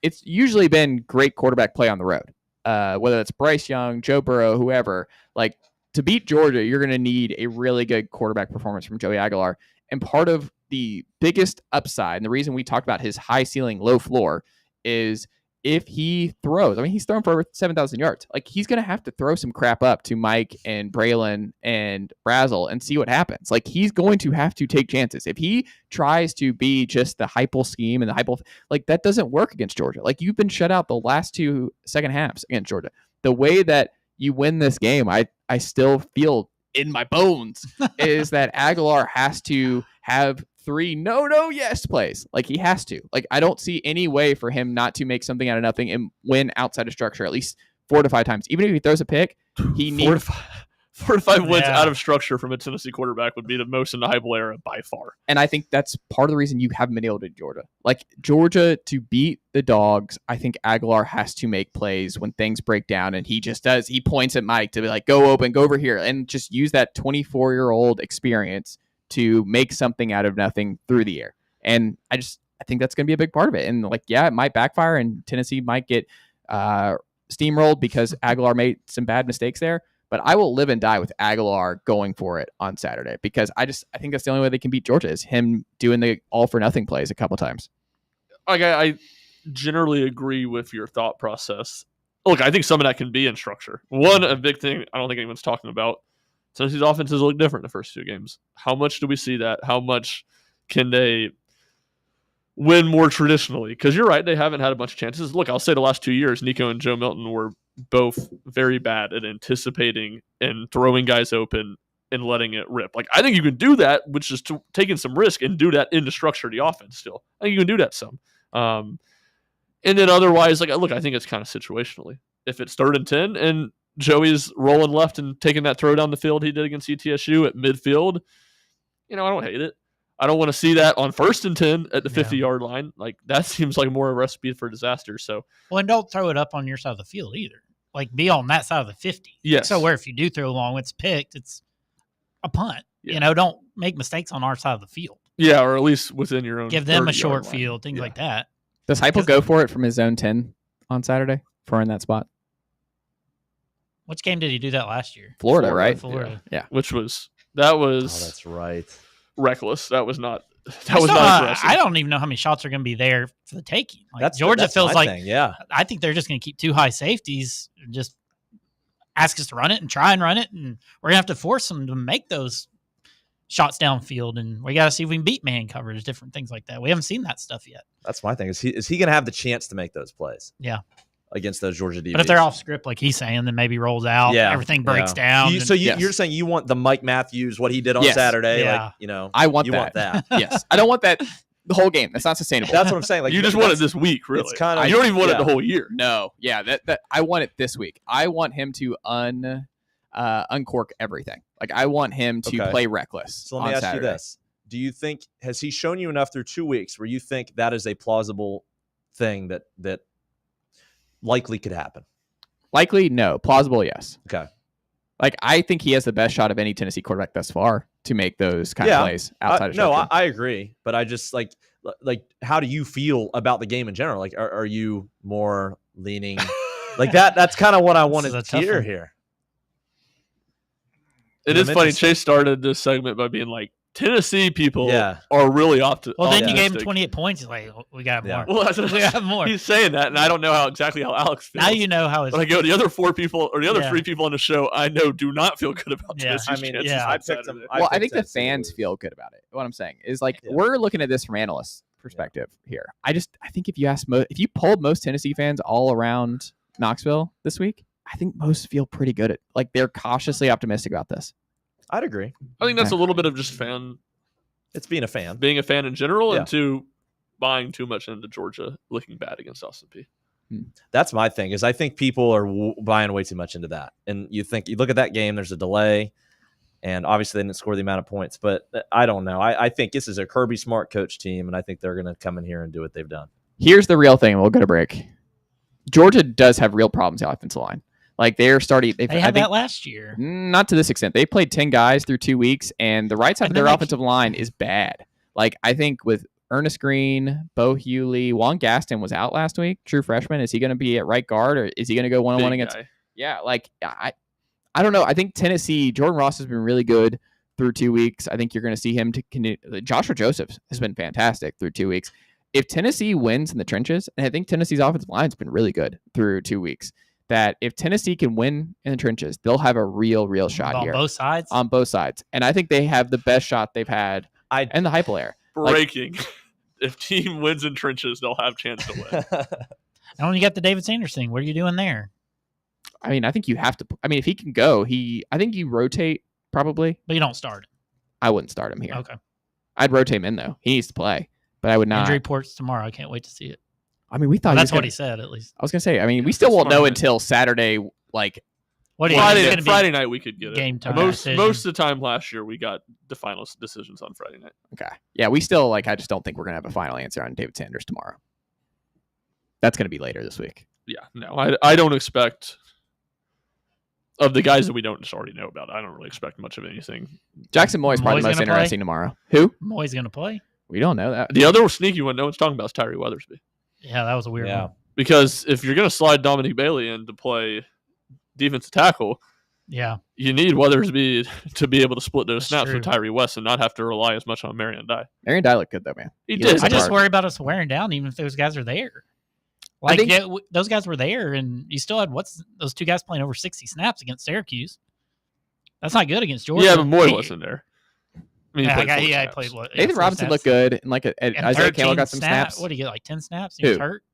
Speaker 2: it's usually been great quarterback play on the road. Whether it's Bryce Young, Joe Burrow, whoever, to beat Georgia, you're going to need a really good quarterback performance from Joey Aguilar. And part of the biggest upside, and the reason we talked about his high ceiling, low floor, is if he throws. I mean, he's thrown for over 7,000 yards. He's going to have to throw some crap up to Mike and Braylon and Brazel and see what happens. He's going to have to take chances. If he tries to be just the hypo scheme and the hypo, that doesn't work against Georgia. You've been shut out the last 2 second halves against Georgia. The way that you win this game, I still feel in my bones is that Aguilar has to have 3 yes plays. He has to. I don't see any way for him not to make something out of nothing and win outside of structure at least 4 to 5 times. Even if he throws a pick, he needs
Speaker 3: 4 to 5 wins out of structure from a Tennessee quarterback would be the most in the Heupel era by far. And
Speaker 2: I think that's part of the reason you haven't been able to Georgia. Georgia, to beat the Dogs, I think Aguilar has to make plays when things break down, and he just does. He points at Mike to be go open, go over here, and just use that 24-year-old experience to make something out of nothing through the air. And I think that's going to be a big part of it. And it might backfire and Tennessee might get steamrolled because Aguilar made some bad mistakes there. But I will live and die with Aguilar going for it on Saturday because I think that's the only way they can beat Georgia is him doing the all for nothing plays a couple times.
Speaker 3: I generally agree with your thought process. Look, I think some of that can be in structure. A big thing I don't think anyone's talking about, Tennessee's offenses look different the first 2 games. How much do we see that? How much can they win more traditionally? Because you're right, they haven't had a bunch of chances. Look, I'll say the last 2 years, Nico and Joe Milton were both very bad at anticipating and throwing guys open and letting it rip. I think you can do that, which is taking some risk and do that in the structure of the offense still. I think you can do that some. And then otherwise, look, I think it's kind of situationally. If it's 3rd and 10 and Joey's rolling left and taking that throw down the field he did against ETSU at midfield, I don't hate it. I don't want to see that on 1st and 10 at the 50-yard line. That seems like more a recipe for disaster. So,
Speaker 4: and don't throw it up on your side of the field either. Be on that side of the 50.
Speaker 3: Yes.
Speaker 4: So where if you do throw long, it's picked, it's a punt.
Speaker 3: Yeah.
Speaker 4: Don't make mistakes on our side of the field.
Speaker 3: Yeah, or at least within your own.
Speaker 4: Give them a short field, things like that.
Speaker 2: Does Heupel go for it from his zone 10 on Saturday for in that spot?
Speaker 4: Which game did he do that last year?
Speaker 2: Florida, right?
Speaker 4: Florida.
Speaker 2: Yeah.
Speaker 3: That was.
Speaker 5: Oh, that's right.
Speaker 3: Reckless. That was not. That was not aggressive.
Speaker 4: I don't even know how many shots are going to be there for the taking. Georgia
Speaker 5: that's
Speaker 4: feels
Speaker 5: my thing,
Speaker 4: I think they're just going to keep 2 high safeties and just ask us to run it and try and run it, and we're going to have to force them to make those shots downfield, and we got to see if we can beat man coverage, different things like that. We haven't seen that stuff yet.
Speaker 5: That's my thing. Is he going to have the chance to make those plays?
Speaker 4: Yeah.
Speaker 5: Against those Georgia DBs.
Speaker 4: But if they're off script, like he's saying, then maybe rolls out.
Speaker 5: Yeah,
Speaker 4: everything breaks down.
Speaker 5: You're saying you want the Mike Matthews, what he did on Saturday.
Speaker 4: Yeah.
Speaker 2: I want that. Yes. I don't want that the whole game. That's not sustainable.
Speaker 5: That's what I'm saying.
Speaker 3: You just want it this week, really.
Speaker 5: It's kind of,
Speaker 3: you don't even want it the whole year.
Speaker 2: No. Yeah. That I want it this week. I want him to uncork everything. I want him to play reckless.
Speaker 5: So let me ask
Speaker 2: Saturday.
Speaker 5: you this. Do you think, has he shown you enough through 2 weeks where you think that is a plausible thing that likely could happen?
Speaker 2: Likely, no. Plausible, yes.
Speaker 5: Okay.
Speaker 2: I think he has the best shot of any Tennessee quarterback thus far to make those kind of plays outside of structure.
Speaker 5: No, I agree. But I just how do you feel about the game in general? Are you more leaning that? That's kind of what I wanted to hear here.
Speaker 3: It is funny. Chase started this segment by being Tennessee people are really optimistic.
Speaker 4: Well, then you gave him 28 points. He's like, we got more.
Speaker 3: Well, we have more. He's saying that, and I don't know exactly how Alex feels.
Speaker 4: Now you know how.
Speaker 3: But I go, the other 4 people or the other 3 people on the show, I know do not feel good about Tennessee's chances.
Speaker 2: I think the fans feel good about it. What I'm saying is, like, we're looking at this from analysts' perspective here. I think if you polled most Tennessee fans all around Knoxville this week, I think most feel pretty good at, like, they're cautiously optimistic about this.
Speaker 5: I'd agree.
Speaker 3: I think that's a little bit of just fan.
Speaker 5: It's being a fan
Speaker 3: in general, and buying too much into Georgia looking bad against Austin Peay.
Speaker 5: That's my thing. Is I think people are buying way too much into that, and you look at that game. There's a delay, and obviously they didn't score the amount of points. But I don't know. I think this is a Kirby Smart coach team, and I think they're going to come in here and do what they've done.
Speaker 2: Here's the real thing, and we'll go to break. Georgia does have real problems in the offensive line. Like, they're starting.
Speaker 4: They had that last year.
Speaker 2: Not to this extent. They played 10 guys through 2 weeks, and the right side of their offensive line is bad. Like, I think with Ernest Green, Bo Hewley, Juan Gaston was out last week, true freshman. Is he going to be at right guard, or is he going to go one-on-one against? Yeah, like, I don't know. I think Tennessee, Jordan Ross has been really good through 2 weeks. I think you're going to see him to continue. Joshua Josephs has been fantastic through 2 weeks. If Tennessee wins in the trenches, and I think Tennessee's offensive line has been really good through 2 weeks, that if Tennessee can win in the trenches, they'll have a real shot here.
Speaker 4: On both sides?
Speaker 2: On both sides. And I think they have the best shot they've had in the Heupel era.
Speaker 3: Breaking. If team wins in trenches, they'll have a chance to win.
Speaker 4: And when you got the David Sanders thing, what are you doing there?
Speaker 2: I mean, I think you have to. I mean, if he can go, I think you rotate probably.
Speaker 4: But you don't start him.
Speaker 2: I wouldn't start him here.
Speaker 4: Okay.
Speaker 2: I'd rotate him in, though. He needs to play. But I would not.
Speaker 4: Injury reports tomorrow. I can't wait to see it.
Speaker 2: I mean, we thought
Speaker 4: that's what he said, at least.
Speaker 2: I was gonna say. I mean, we still won't know until Saturday. Like,
Speaker 3: Friday night, we could get it.
Speaker 4: Game time.
Speaker 3: Most of the time last year, we got the final decisions on Friday night.
Speaker 2: Okay. Yeah, we still I just don't think we're gonna have a final answer on David Sanders tomorrow. That's gonna be later this week.
Speaker 3: Yeah. No, I don't expect. Of the guys that we don't just already know about, I don't really expect much of anything.
Speaker 2: Jackson Moy is probably the most interesting tomorrow. Who?
Speaker 4: Moy's gonna play.
Speaker 2: We don't know that.
Speaker 3: The other sneaky one no one's talking about is Tyree Weathersby.
Speaker 4: Yeah, that was a weird one.
Speaker 3: Because if you're going to slide Dominique Bailey in to play defensive tackle, you need Weathersby to be able to split those snaps with Tyree West and not have to rely as much on Marion Dye.
Speaker 2: Marion Dye looked good, though, man.
Speaker 3: He did.
Speaker 4: I just worry about us wearing down even if those guys are there. Like, those guys were there, and you still had those 2 guys playing over 60 snaps against Syracuse. That's not good against Georgia.
Speaker 3: Yeah, but Moy wasn't there. I mean,
Speaker 4: he played what?
Speaker 2: Nathan Robinson looked good, and Isaiah Campbell got some snaps.
Speaker 4: What did he get? Like 10 snaps? He was hurt.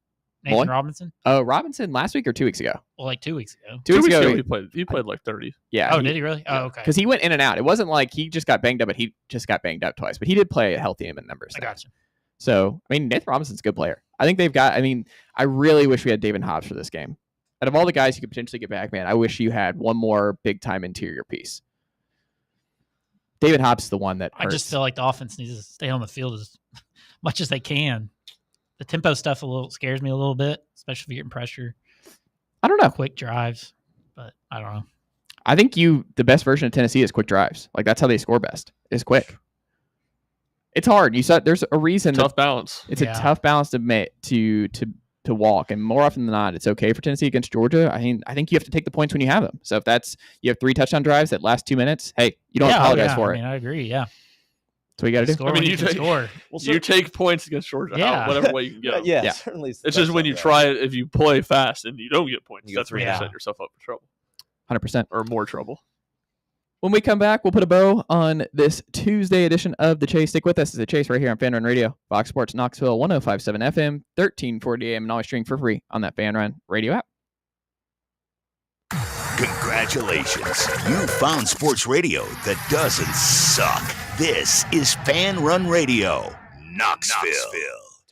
Speaker 4: Nathan Robinson.
Speaker 2: Oh, Robinson last week or 2 weeks ago?
Speaker 4: Well, like 2 weeks ago.
Speaker 2: 2 weeks ago
Speaker 3: he played like 30.
Speaker 2: Yeah.
Speaker 4: Oh, did he really? Oh, okay.
Speaker 2: Because he went in and out. It wasn't like he just got banged up, but he just got banged up twice. But he did play a healthy in numbers.
Speaker 4: I got you.
Speaker 2: So I mean, Nathan Robinson's a good player. I think they've got. I mean, I really wish we had David Hobbs for this game. Out of all the guys you could potentially get back, man, I wish you had one more big time interior piece. David Hobbs is the one that hurts.
Speaker 4: I just feel like the offense needs to stay on the field as much as they can. The tempo stuff scares me a little bit, especially if you're getting pressure.
Speaker 2: I don't know.
Speaker 4: Quick drives, but I don't know.
Speaker 2: I think the best version of Tennessee is quick drives. Like, that's how they score best. Is quick. It's hard. You saw there's a reason.
Speaker 3: Tough balance.
Speaker 2: It's a tough balance to walk, and more often than not, it's okay for Tennessee against Georgia. I mean, I think you have to take the points when you have them. So if you have 3 touchdown drives that last 2 minutes, hey, you don't apologize for it.
Speaker 4: I mean, I agree. Yeah.
Speaker 2: So we got to do.
Speaker 3: I mean, you take points against Georgia, whatever way you can go.
Speaker 5: yeah, certainly.
Speaker 3: It's just when you try it, if you play fast and you don't get points, that's when you set yourself up for trouble.
Speaker 2: 100%.
Speaker 3: Or more trouble.
Speaker 2: When we come back, we'll put a bow on this Tuesday edition of The Chase. Stick with us. It's The Chase right here on Fan Run Radio. Fox Sports Knoxville, 105.7 FM, 1340 AM, and always stream for free on that Fan Run Radio app.
Speaker 6: Congratulations. You found sports radio that doesn't suck. This is Fan Run Radio, Knoxville.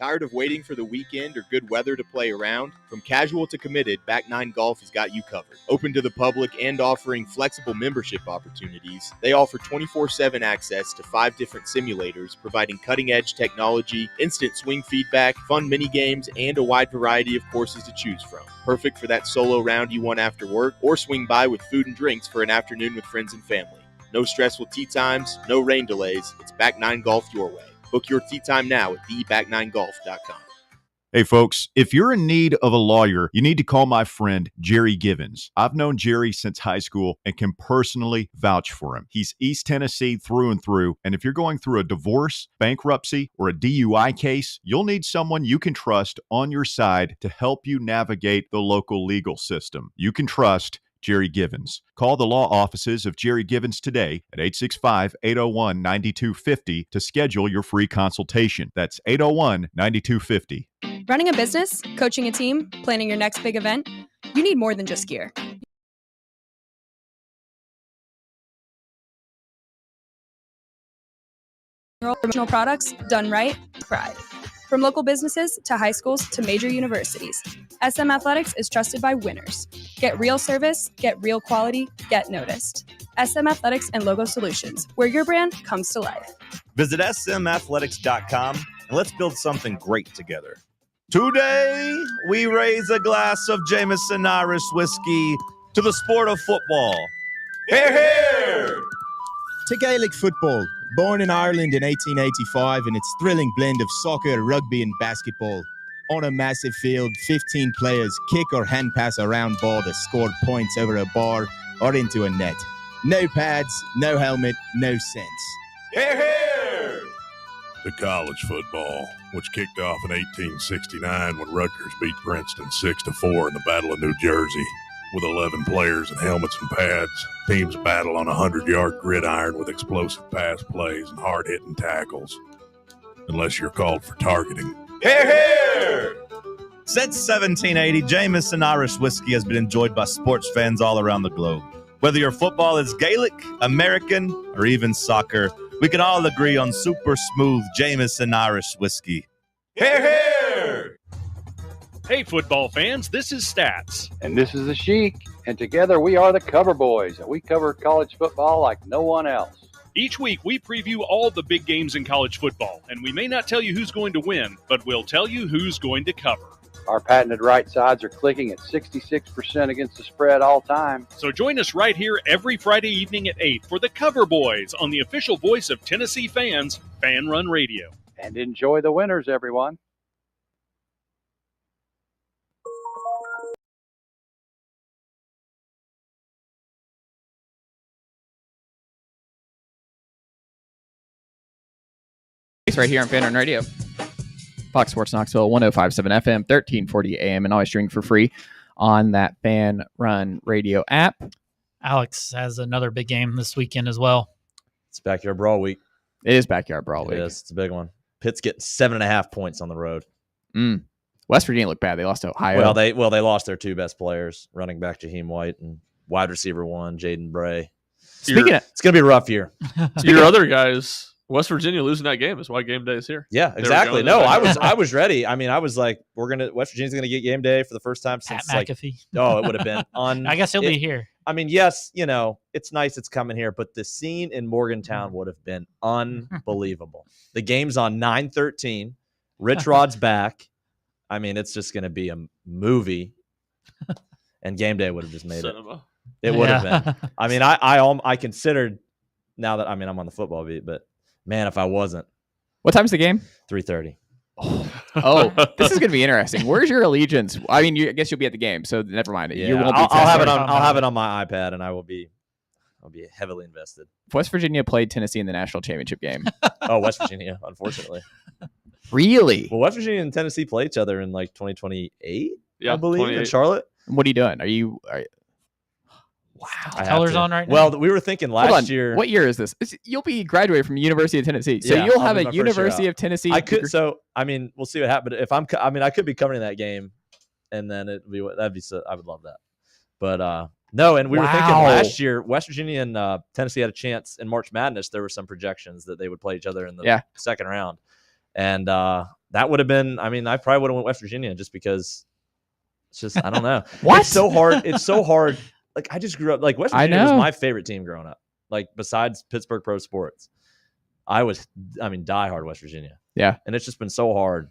Speaker 19: Tired of waiting for the weekend or good weather to play around? From casual to committed, Back 9 Golf has got you covered. Open to the public and offering flexible membership opportunities, they offer 24/7 access to 5 different simulators, providing cutting-edge technology, instant swing feedback, fun mini games, and a wide variety of courses to choose from. Perfect for that solo round you want after work, or swing by with food and drinks for an afternoon with friends and family. No stressful tee times, no rain delays. It's Back 9 Golf your way. Book your tee time now at theback9golf.com.
Speaker 8: Hey, folks, if you're in need of a lawyer, you need to call my friend Jerry Givens. I've known Jerry since high school and can personally vouch for him. He's East Tennessee through and through, and if you're going through a divorce, bankruptcy, or a DUI case, you'll need someone you can trust on your side to help you navigate the local legal system. You can trust Jerry Givens. Call the law offices of Jerry Givens today at 865-801-9250 to schedule your free consultation. That's 801-9250.
Speaker 9: Running a business, coaching a team, planning your next big event, you need more than just gear. Original products, done right, pride. From local businesses to high schools to major universities, SM Athletics is trusted by winners. Get real service, get real quality, get noticed. SM Athletics and Logo Solutions, where your brand comes to life.
Speaker 12: Visit smathletics.com and let's build something great together. Today, we raise a glass of Jameson Irish whiskey to the sport of football. Hear, hear!
Speaker 19: To Gaelic football, born in Ireland in 1885 in its thrilling blend of soccer, rugby and basketball. On a massive field, 15 players kick or hand pass a round ball to score points over a bar or into a net. No pads, no helmet, no sense.
Speaker 12: Hear, hear!
Speaker 10: To college football, which kicked off in 1869 when Rutgers beat Princeton 6-4 in the Battle of New Jersey. With 11 players and helmets and pads, teams battle on a 100-yard gridiron with explosive pass plays and hard-hitting tackles. Unless you're called for targeting.
Speaker 12: Hear, hear! Since 1780, Jameson Irish whiskey has been enjoyed by sports fans all around the globe. Whether your football is Gaelic, American, or even soccer, we can all agree on super smooth Jameson Irish whiskey. Hear, hear!
Speaker 11: Hey, football fans, this is Stats.
Speaker 13: And this is the Sheik, and together we are the Cover Boys, and we cover college football like no one else.
Speaker 11: Each week, we preview all the big games in college football, and we may not tell you who's going to win, but we'll tell you who's going to cover.
Speaker 13: Our patented right sides are clicking at 66% against the spread all time.
Speaker 11: So join us right here every Friday evening at 8 for the Cover Boys on the official voice of Tennessee fans, Fan Run Radio.
Speaker 13: And enjoy the winners, everyone.
Speaker 2: Right here on Fan Run Radio. Fox Sports Knoxville, 105.7 FM, 1340 AM, and always streaming for free on that Fan Run Radio app.
Speaker 4: Alex has another big game this weekend as well.
Speaker 5: It's Backyard Brawl week.
Speaker 2: It is Backyard Brawl week.
Speaker 5: Yes, it's a big one. Pitt's getting 7.5 points on the road.
Speaker 2: West Virginia looked bad. They lost to Ohio.
Speaker 5: Well, they lost their two best players, running back Jaheim White and wide receiver one, Jaden Bray. It's going to be a rough year.
Speaker 3: Your other guys... West Virginia losing that game is why game day is here.
Speaker 5: Yeah, exactly. No, I was ready. I mean, I was like, West Virginia's gonna get game day for the first time since
Speaker 4: Pat McAfee.
Speaker 5: It would have been on.
Speaker 4: I guess he'll be here.
Speaker 5: I mean, yes, it's nice it's coming here, but the scene in Morgantown would have been unbelievable. The game's on 9/13. Rich Rod's back. I mean, it's just gonna be a movie, and game day would have just made
Speaker 3: Cinema.
Speaker 5: It would have been. I mean, I considered now that I'm on the football beat, but. Man, if I wasn't.
Speaker 2: What time's the game?
Speaker 5: 3:30.
Speaker 2: Oh, this is going to be interesting. Where's your allegiance? I mean, I guess you'll be at the game, so never mind.
Speaker 5: Yeah, I'll have it on my iPad, and I'll be heavily invested.
Speaker 2: If West Virginia played Tennessee in the national championship game.
Speaker 5: Oh, West Virginia, unfortunately.
Speaker 2: Really?
Speaker 5: Well, West Virginia and Tennessee play each other in like 2028, I believe, in Charlotte.
Speaker 2: What are you doing? Are you
Speaker 4: Wow. Colors on right now?
Speaker 5: Well, we were thinking last year.
Speaker 2: What year is this? You'll be graduated from University of Tennessee. So you'll have a University of Tennessee.
Speaker 5: I mean, we'll see what happens. If I could be covering that game, and then I would love that. But no, and we were thinking last year, West Virginia and Tennessee had a chance in March Madness. There were some projections that they would play each other in the second round. And that would have been, I mean, I probably would have went West Virginia just because it's just, I don't know.
Speaker 2: What?
Speaker 5: It's so hard. Like, I just grew up, like, West Virginia was my favorite team growing up. Like, besides Pittsburgh Pro Sports. Diehard West Virginia.
Speaker 2: Yeah.
Speaker 5: And it's just been so hard.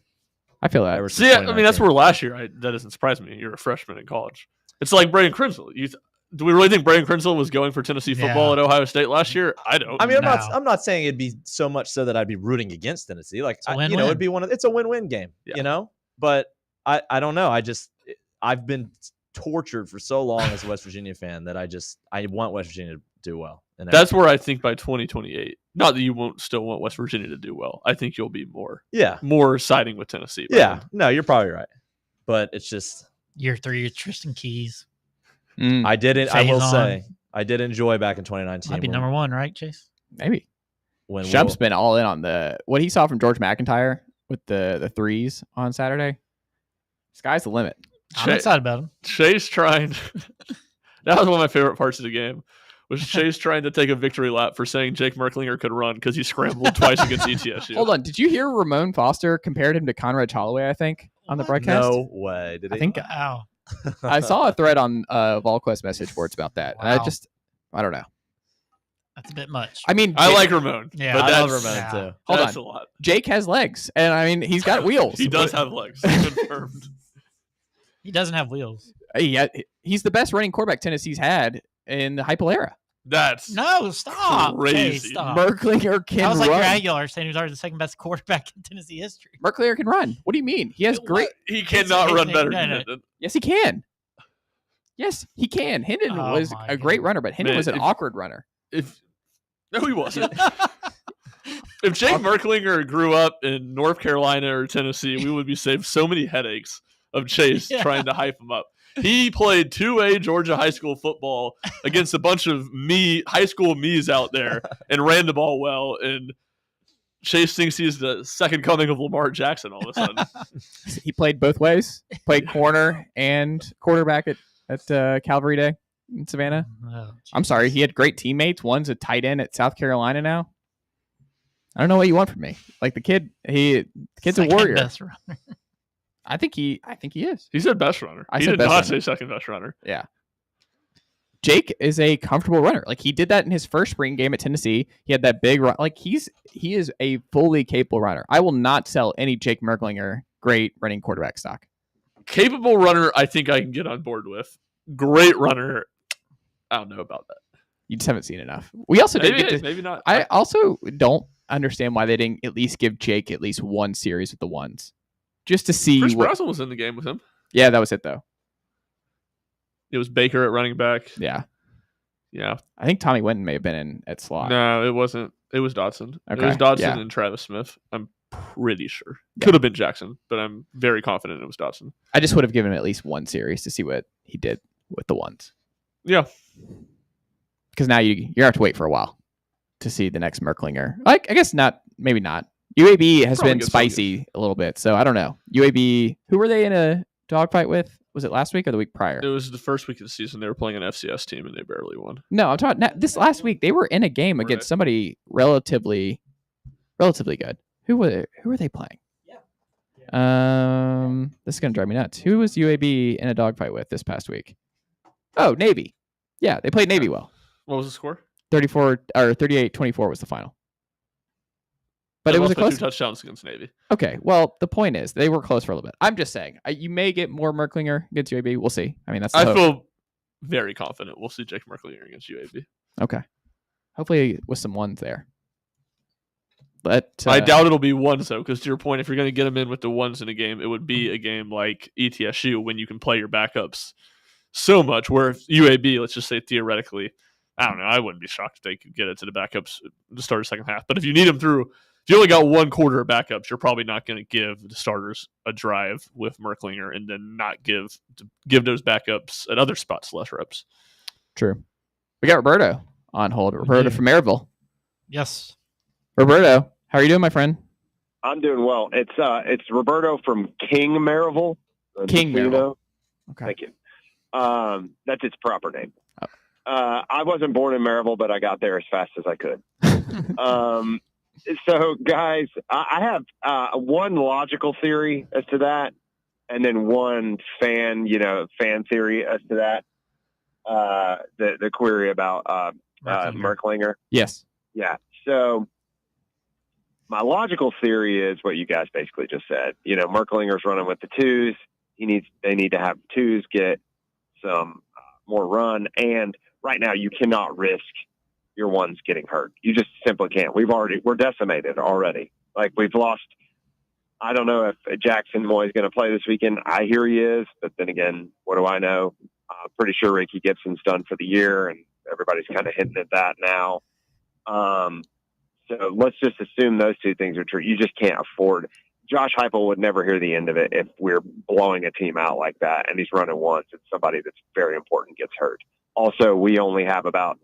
Speaker 2: I feel that.
Speaker 3: See, I mean, that's where last year, that doesn't surprise me. You're a freshman in college. It's like Braden Crimsel. Do we really think Braden Crimsel was going for Tennessee football at Ohio State last year? I don't.
Speaker 5: I mean, I'm not saying it'd be so much so that I'd be rooting against Tennessee. Like, it's a win-win game, you know? But I don't know. I've been tortured for so long as a West Virginia fan that I want West Virginia to do well. And
Speaker 3: that's where I think by 2028, not that you won't still want West Virginia to do well. I think you'll be more siding with Tennessee.
Speaker 5: Yeah, no, you're probably right. But it's just
Speaker 4: year 3, Tristan Keys.
Speaker 5: I will say I did enjoy back in 2019.
Speaker 4: Might be number 1, right, Chase?
Speaker 2: Maybe. When Shump's been all in on what he saw from George McIntyre with the threes on Saturday. Sky's the limit.
Speaker 4: I'm excited about him.
Speaker 3: Chase trying. That was one of my favorite parts of the game. Was Chase trying to take a victory lap for saying Jake Merklinger could run because he scrambled twice against ETSU.
Speaker 2: Hold on. Did you hear Ramon Foster compared him to Conrad Holloway, I think, on the broadcast?
Speaker 5: No way. Did he?
Speaker 2: I think. Wow. I saw a thread on VolQuest message boards about that. Wow. And I don't know.
Speaker 4: That's a bit much.
Speaker 2: I mean,
Speaker 3: I like Ramon.
Speaker 4: Yeah,
Speaker 3: but
Speaker 5: I love Ramon too.
Speaker 2: Hold
Speaker 3: that's
Speaker 2: on.
Speaker 3: a lot.
Speaker 2: Jake has legs, and I mean, he's got wheels.
Speaker 3: He does have legs. Confirmed.
Speaker 4: He doesn't have wheels.
Speaker 2: He's the best running quarterback Tennessee's had in the Heupel era.
Speaker 3: That's
Speaker 4: stop.
Speaker 3: crazy.
Speaker 4: Hey, stop.
Speaker 2: Merklinger can run.
Speaker 4: That was like your Aguilar saying he was already the second best quarterback in Tennessee history.
Speaker 2: Merklinger can run. What do you mean? He has great.
Speaker 3: He cannot run better than Hendon.
Speaker 2: Yes, he can. Yes, he can. Hendon was a great runner, but Hendon was an awkward runner.
Speaker 3: No, he wasn't. If Jake Merklinger grew up in North Carolina or Tennessee, we would be saved so many headaches of Chase trying to hype him up. He played 2A Georgia high school football against a bunch of high school me's out there and ran the ball well. And Chase thinks he's the second coming of Lamar Jackson all of a sudden.
Speaker 2: He played both ways. Played corner and quarterback at Calvary Day in Savannah.
Speaker 4: Oh,
Speaker 2: I'm sorry. He had great teammates. One's a tight end at South Carolina now. I don't know what you want from me. Like the kid's
Speaker 4: second
Speaker 2: a warrior.
Speaker 4: Best runner.
Speaker 2: I think he is.
Speaker 3: He said best runner. He did not say second best runner.
Speaker 2: Yeah. Jake is a comfortable runner. Like he did that in his first spring game at Tennessee. He had that big run. Like he is a fully capable runner. I will not sell any Jake Merklinger great running quarterback stock.
Speaker 3: Capable runner, I think I can get on board with. Great runner, I don't know about that.
Speaker 2: You just haven't seen enough. We also
Speaker 3: maybe not.
Speaker 2: I also don't understand why they didn't at least give Jake at least one series with the ones, just to see.
Speaker 3: Chris Brazel was in the game with him.
Speaker 2: Yeah, that was it though.
Speaker 3: It was Baker at running back.
Speaker 2: Yeah.
Speaker 3: I
Speaker 2: think Tommy Winton may have been in at slot.
Speaker 3: No, it wasn't. It was Dodson.
Speaker 2: Okay.
Speaker 3: It was Dodson and Travis Smith. I'm pretty sure. Could have been Jackson, but I'm very confident it was Dodson.
Speaker 2: I just would have given him at least one series to see what he did with the ones.
Speaker 3: Yeah.
Speaker 2: Because now you have to wait for a while to see the next Merklinger. Like, I guess not. Maybe not. UAB has been spicy a little bit, so I don't know. UAB, who were they in a dogfight with? Was it last week or the week prior?
Speaker 3: It was the first week of the season. They were playing an FCS team and they barely won.
Speaker 2: No, I'm talking this last week. They were in a game against somebody relatively good. Who were they playing? This is gonna drive me nuts. Who was UAB in a dogfight with this past week? Oh, Navy. Yeah, they played Navy well.
Speaker 3: What was the score?
Speaker 2: 38-24 was the final. But it was a close
Speaker 3: 2 touchdowns against Navy.
Speaker 2: Okay, well, the point is they were close for a little bit. I'm just saying you may get more Merklinger against UAB. We'll see. I mean, that's.
Speaker 3: I feel very confident we'll see Jake Merklinger against UAB.
Speaker 2: Okay, hopefully with some ones there. But
Speaker 3: I doubt it'll be ones though, because to your point, if you're going to get them in with the ones in a game, it would be a game like ETSU when you can play your backups so much. Where if UAB, let's just say theoretically, I don't know, I wouldn't be shocked if they could get it to the backups to start the second half. But if you need them through. If you only got one quarter of backups, you're probably not going to give the starters a drive with Merklinger and then not give those backups at other spots less reps.
Speaker 2: True. We got Roberto on hold. Roberto from Maryville.
Speaker 4: Yes.
Speaker 2: Roberto, how are you doing, my friend?
Speaker 14: I'm doing well. It's Roberto from King Maryville.
Speaker 2: King Maryville. Okay.
Speaker 14: Thank you. That's its proper name. Oh. I wasn't born in Maryville, but I got there as fast as I could. So, guys, I have one logical theory as to that, and then one fan theory as to that. The query about Merklinger.
Speaker 2: Yes.
Speaker 14: Yeah. So, my logical theory is what you guys basically just said. Merklinger's running with the twos. They need to have twos get some more run, and right now you cannot risk your ones getting hurt. You just simply can't. We're decimated already. Like we've lost I don't know if Jackson Moy is going to play this weekend. I hear he is, but then again, what do I know? I'm pretty sure Ricky Gibson's done for the year, and everybody's kind of hinting at that now. So let's just assume those two things are true. You just can't afford. Josh Heupel would never hear the end of it if we're blowing a team out like that, and he's running once and somebody that's very important gets hurt. Also, we only have about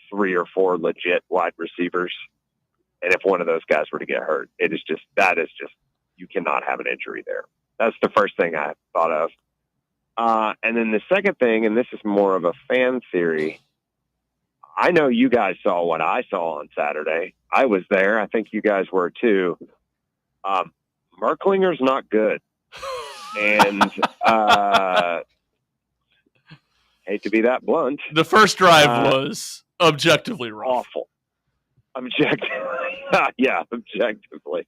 Speaker 14: 3 or 4 legit wide receivers, and if one of those guys were to get hurt, that is just you cannot have an injury there. That's the first thing I thought of. And then the second thing, and this is more of a fan theory, I know you guys saw what I saw on Saturday. I was there. I think you guys were too. Merklinger's not good. And hate to be that blunt.
Speaker 3: The first drive was objectively rough.
Speaker 14: Awful. Objectively. Yeah, objectively.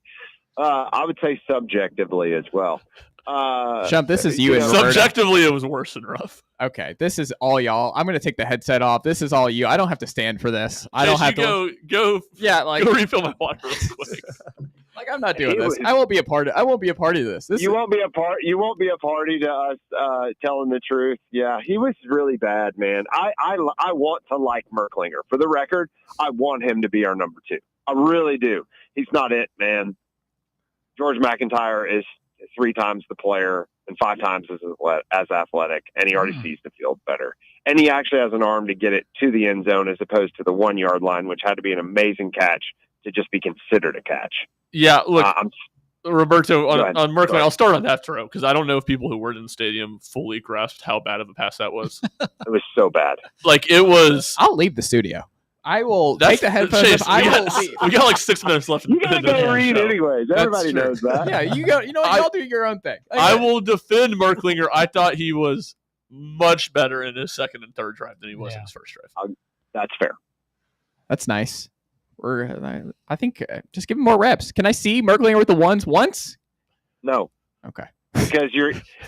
Speaker 14: I would say subjectively as well.
Speaker 2: Shump, this is you and Roberta.
Speaker 3: Subjectively, it was worse than rough.
Speaker 2: Okay, this is all y'all. I'm gonna take the headset off. This is all you. I don't have to stand for this. I don't have to
Speaker 3: go.
Speaker 2: Yeah, like
Speaker 3: go refill my water real quick.
Speaker 2: Like I'm not doing this. I won't be a part of this.
Speaker 14: You won't be a party to us telling the truth. Yeah, he was really bad, man. I want to like Merklinger. For the record, I want him to be our number 2. I really do. He's not it, man. George McIntyre is 3 times the player and 5 times as athletic, and he already sees the field better. And he actually has an arm to get it to the end zone as opposed to the 1-yard line, which had to be an amazing catch to just be considered a catch.
Speaker 3: Yeah, look, Roberto, on Merklinger, I'll start on that throw because I don't know if people who were in the stadium fully grasped how bad of a pass that was.
Speaker 14: It was so bad.
Speaker 3: Like, it was...
Speaker 2: I'll leave the studio. I will take the headphones off.
Speaker 3: We got like 6 minutes left.
Speaker 14: You gotta go read anyways. Everybody knows that.
Speaker 2: Yeah, you go. You know what? Y'all do your own thing.
Speaker 3: I will defend Merklinger. I thought he was much better in his second and third drive than he was in his first drive.
Speaker 14: That's fair.
Speaker 2: That's nice. I think just give him more reps. Can I see Merklinger with the ones once?
Speaker 14: No.
Speaker 2: Okay.
Speaker 14: Because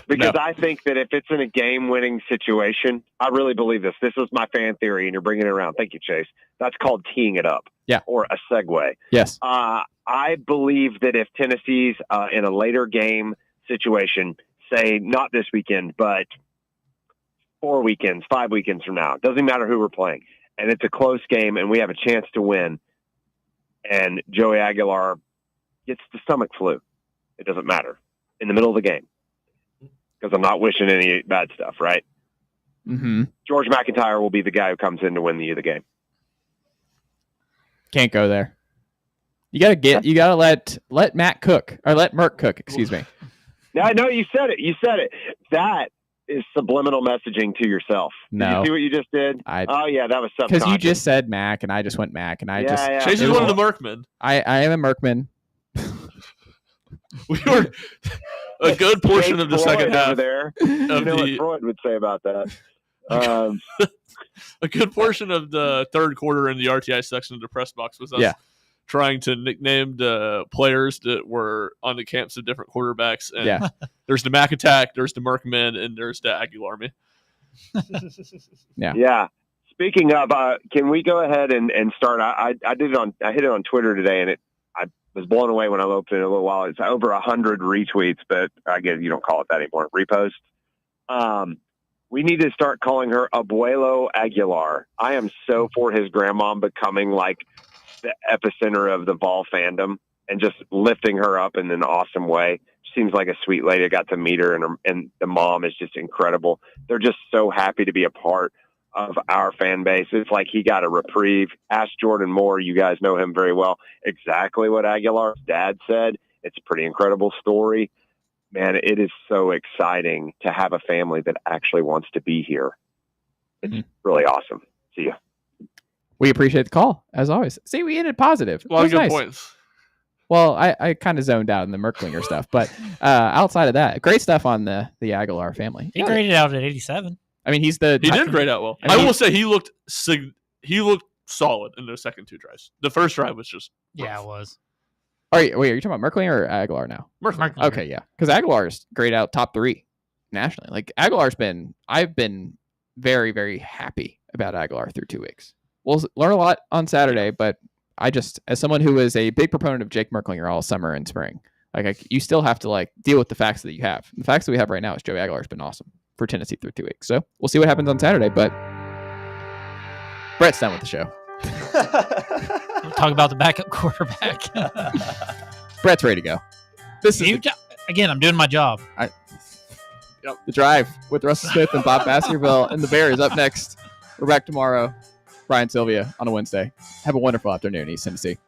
Speaker 2: No.
Speaker 14: I think that if it's in a game-winning situation, I really believe this. This is my fan theory, and you're bringing it around. Thank you, Chase. That's called teeing it up.
Speaker 2: Yeah.
Speaker 14: Or a segue.
Speaker 2: Yes.
Speaker 14: I believe that if Tennessee's in a later game situation, say not this weekend, but 4 weekends, 5 weekends from now, it doesn't matter who we're playing, and it's a close game, and we have a chance to win, and Joey Aguilar gets the stomach flu, it doesn't matter. In the middle of the game, because I'm not wishing any bad stuff, right?
Speaker 2: Mm-hmm.
Speaker 14: George McIntyre will be the guy who comes in to win the game.
Speaker 2: Can't go there. You gotta let Matt cook, or let Merk cook. Excuse me.
Speaker 14: Now I know you said it. That is subliminal messaging to yourself.
Speaker 2: No.
Speaker 14: Did you see what you just did? That was subconscious.
Speaker 2: Because you just said Mac, and I just went Mac, and
Speaker 3: Chase is one of the Merkmen.
Speaker 2: I am a Merkman.
Speaker 3: We were a good portion of the second half.
Speaker 14: There, you know what Freud would say about that.
Speaker 3: A good portion of the third quarter in the RTI section of the press box was us trying to nickname the players that were on the camps of different quarterbacks. And there's the Mac Attack, there's the Merkman, and there's the Aguilar Army.
Speaker 14: Yeah. Speaking of, can we go ahead and start? I hit it on Twitter today, and I was blown away when I opened it a little while. It's over 100 retweets, but I guess you don't call it that anymore. Reposts. We need to start calling her Abuelo Aguilar. I am so for his grandmom becoming like the epicenter of the Vol fandom and just lifting her up in an awesome way. She seems like a sweet lady. I got to meet her, and the mom is just incredible. They're just so happy to be a part of our fan base. It's like he got a reprieve. Ask Jordan Moore. You guys know him very well. Exactly what Aguilar's dad said. It's a pretty incredible story. Man, it is so exciting to have a family that actually wants to be here. It's really awesome. See ya.
Speaker 2: We appreciate the call, as always. See, we ended positive.
Speaker 3: A lot of good points.
Speaker 2: Well, I kind of zoned out in the Merklinger stuff, but outside of that, great stuff on the Aguilar family.
Speaker 4: He graded out at 87.
Speaker 2: I mean, he
Speaker 3: did grade out well. I will say he looked solid in those second 2 drives. The first drive was just
Speaker 4: it was.
Speaker 2: Wait, are you talking about Merklinger or Aguilar now?
Speaker 3: Merklinger.
Speaker 2: Okay, yeah, because Aguilar's grayed out top 3 nationally. Like I've been very, very happy about Aguilar through 2 weeks. We'll learn a lot on Saturday, but I just, as someone who is a big proponent of Jake Merklinger all summer and spring, Like you still have to like deal with the facts that you have. The facts that we have right now is Joey Aguilar's been awesome for Tennessee through 2 weeks. So we'll see what happens on Saturday. But Brett's done with the show.
Speaker 4: We'll talk about the backup quarterback.
Speaker 2: Brett's ready to go.
Speaker 4: Again, I'm doing my job.
Speaker 2: The Drive with Russell Smith and Bob Baskerville and the Bears up next. We're back tomorrow. Brian Sylvia on a Wednesday. Have a wonderful afternoon, East Tennessee.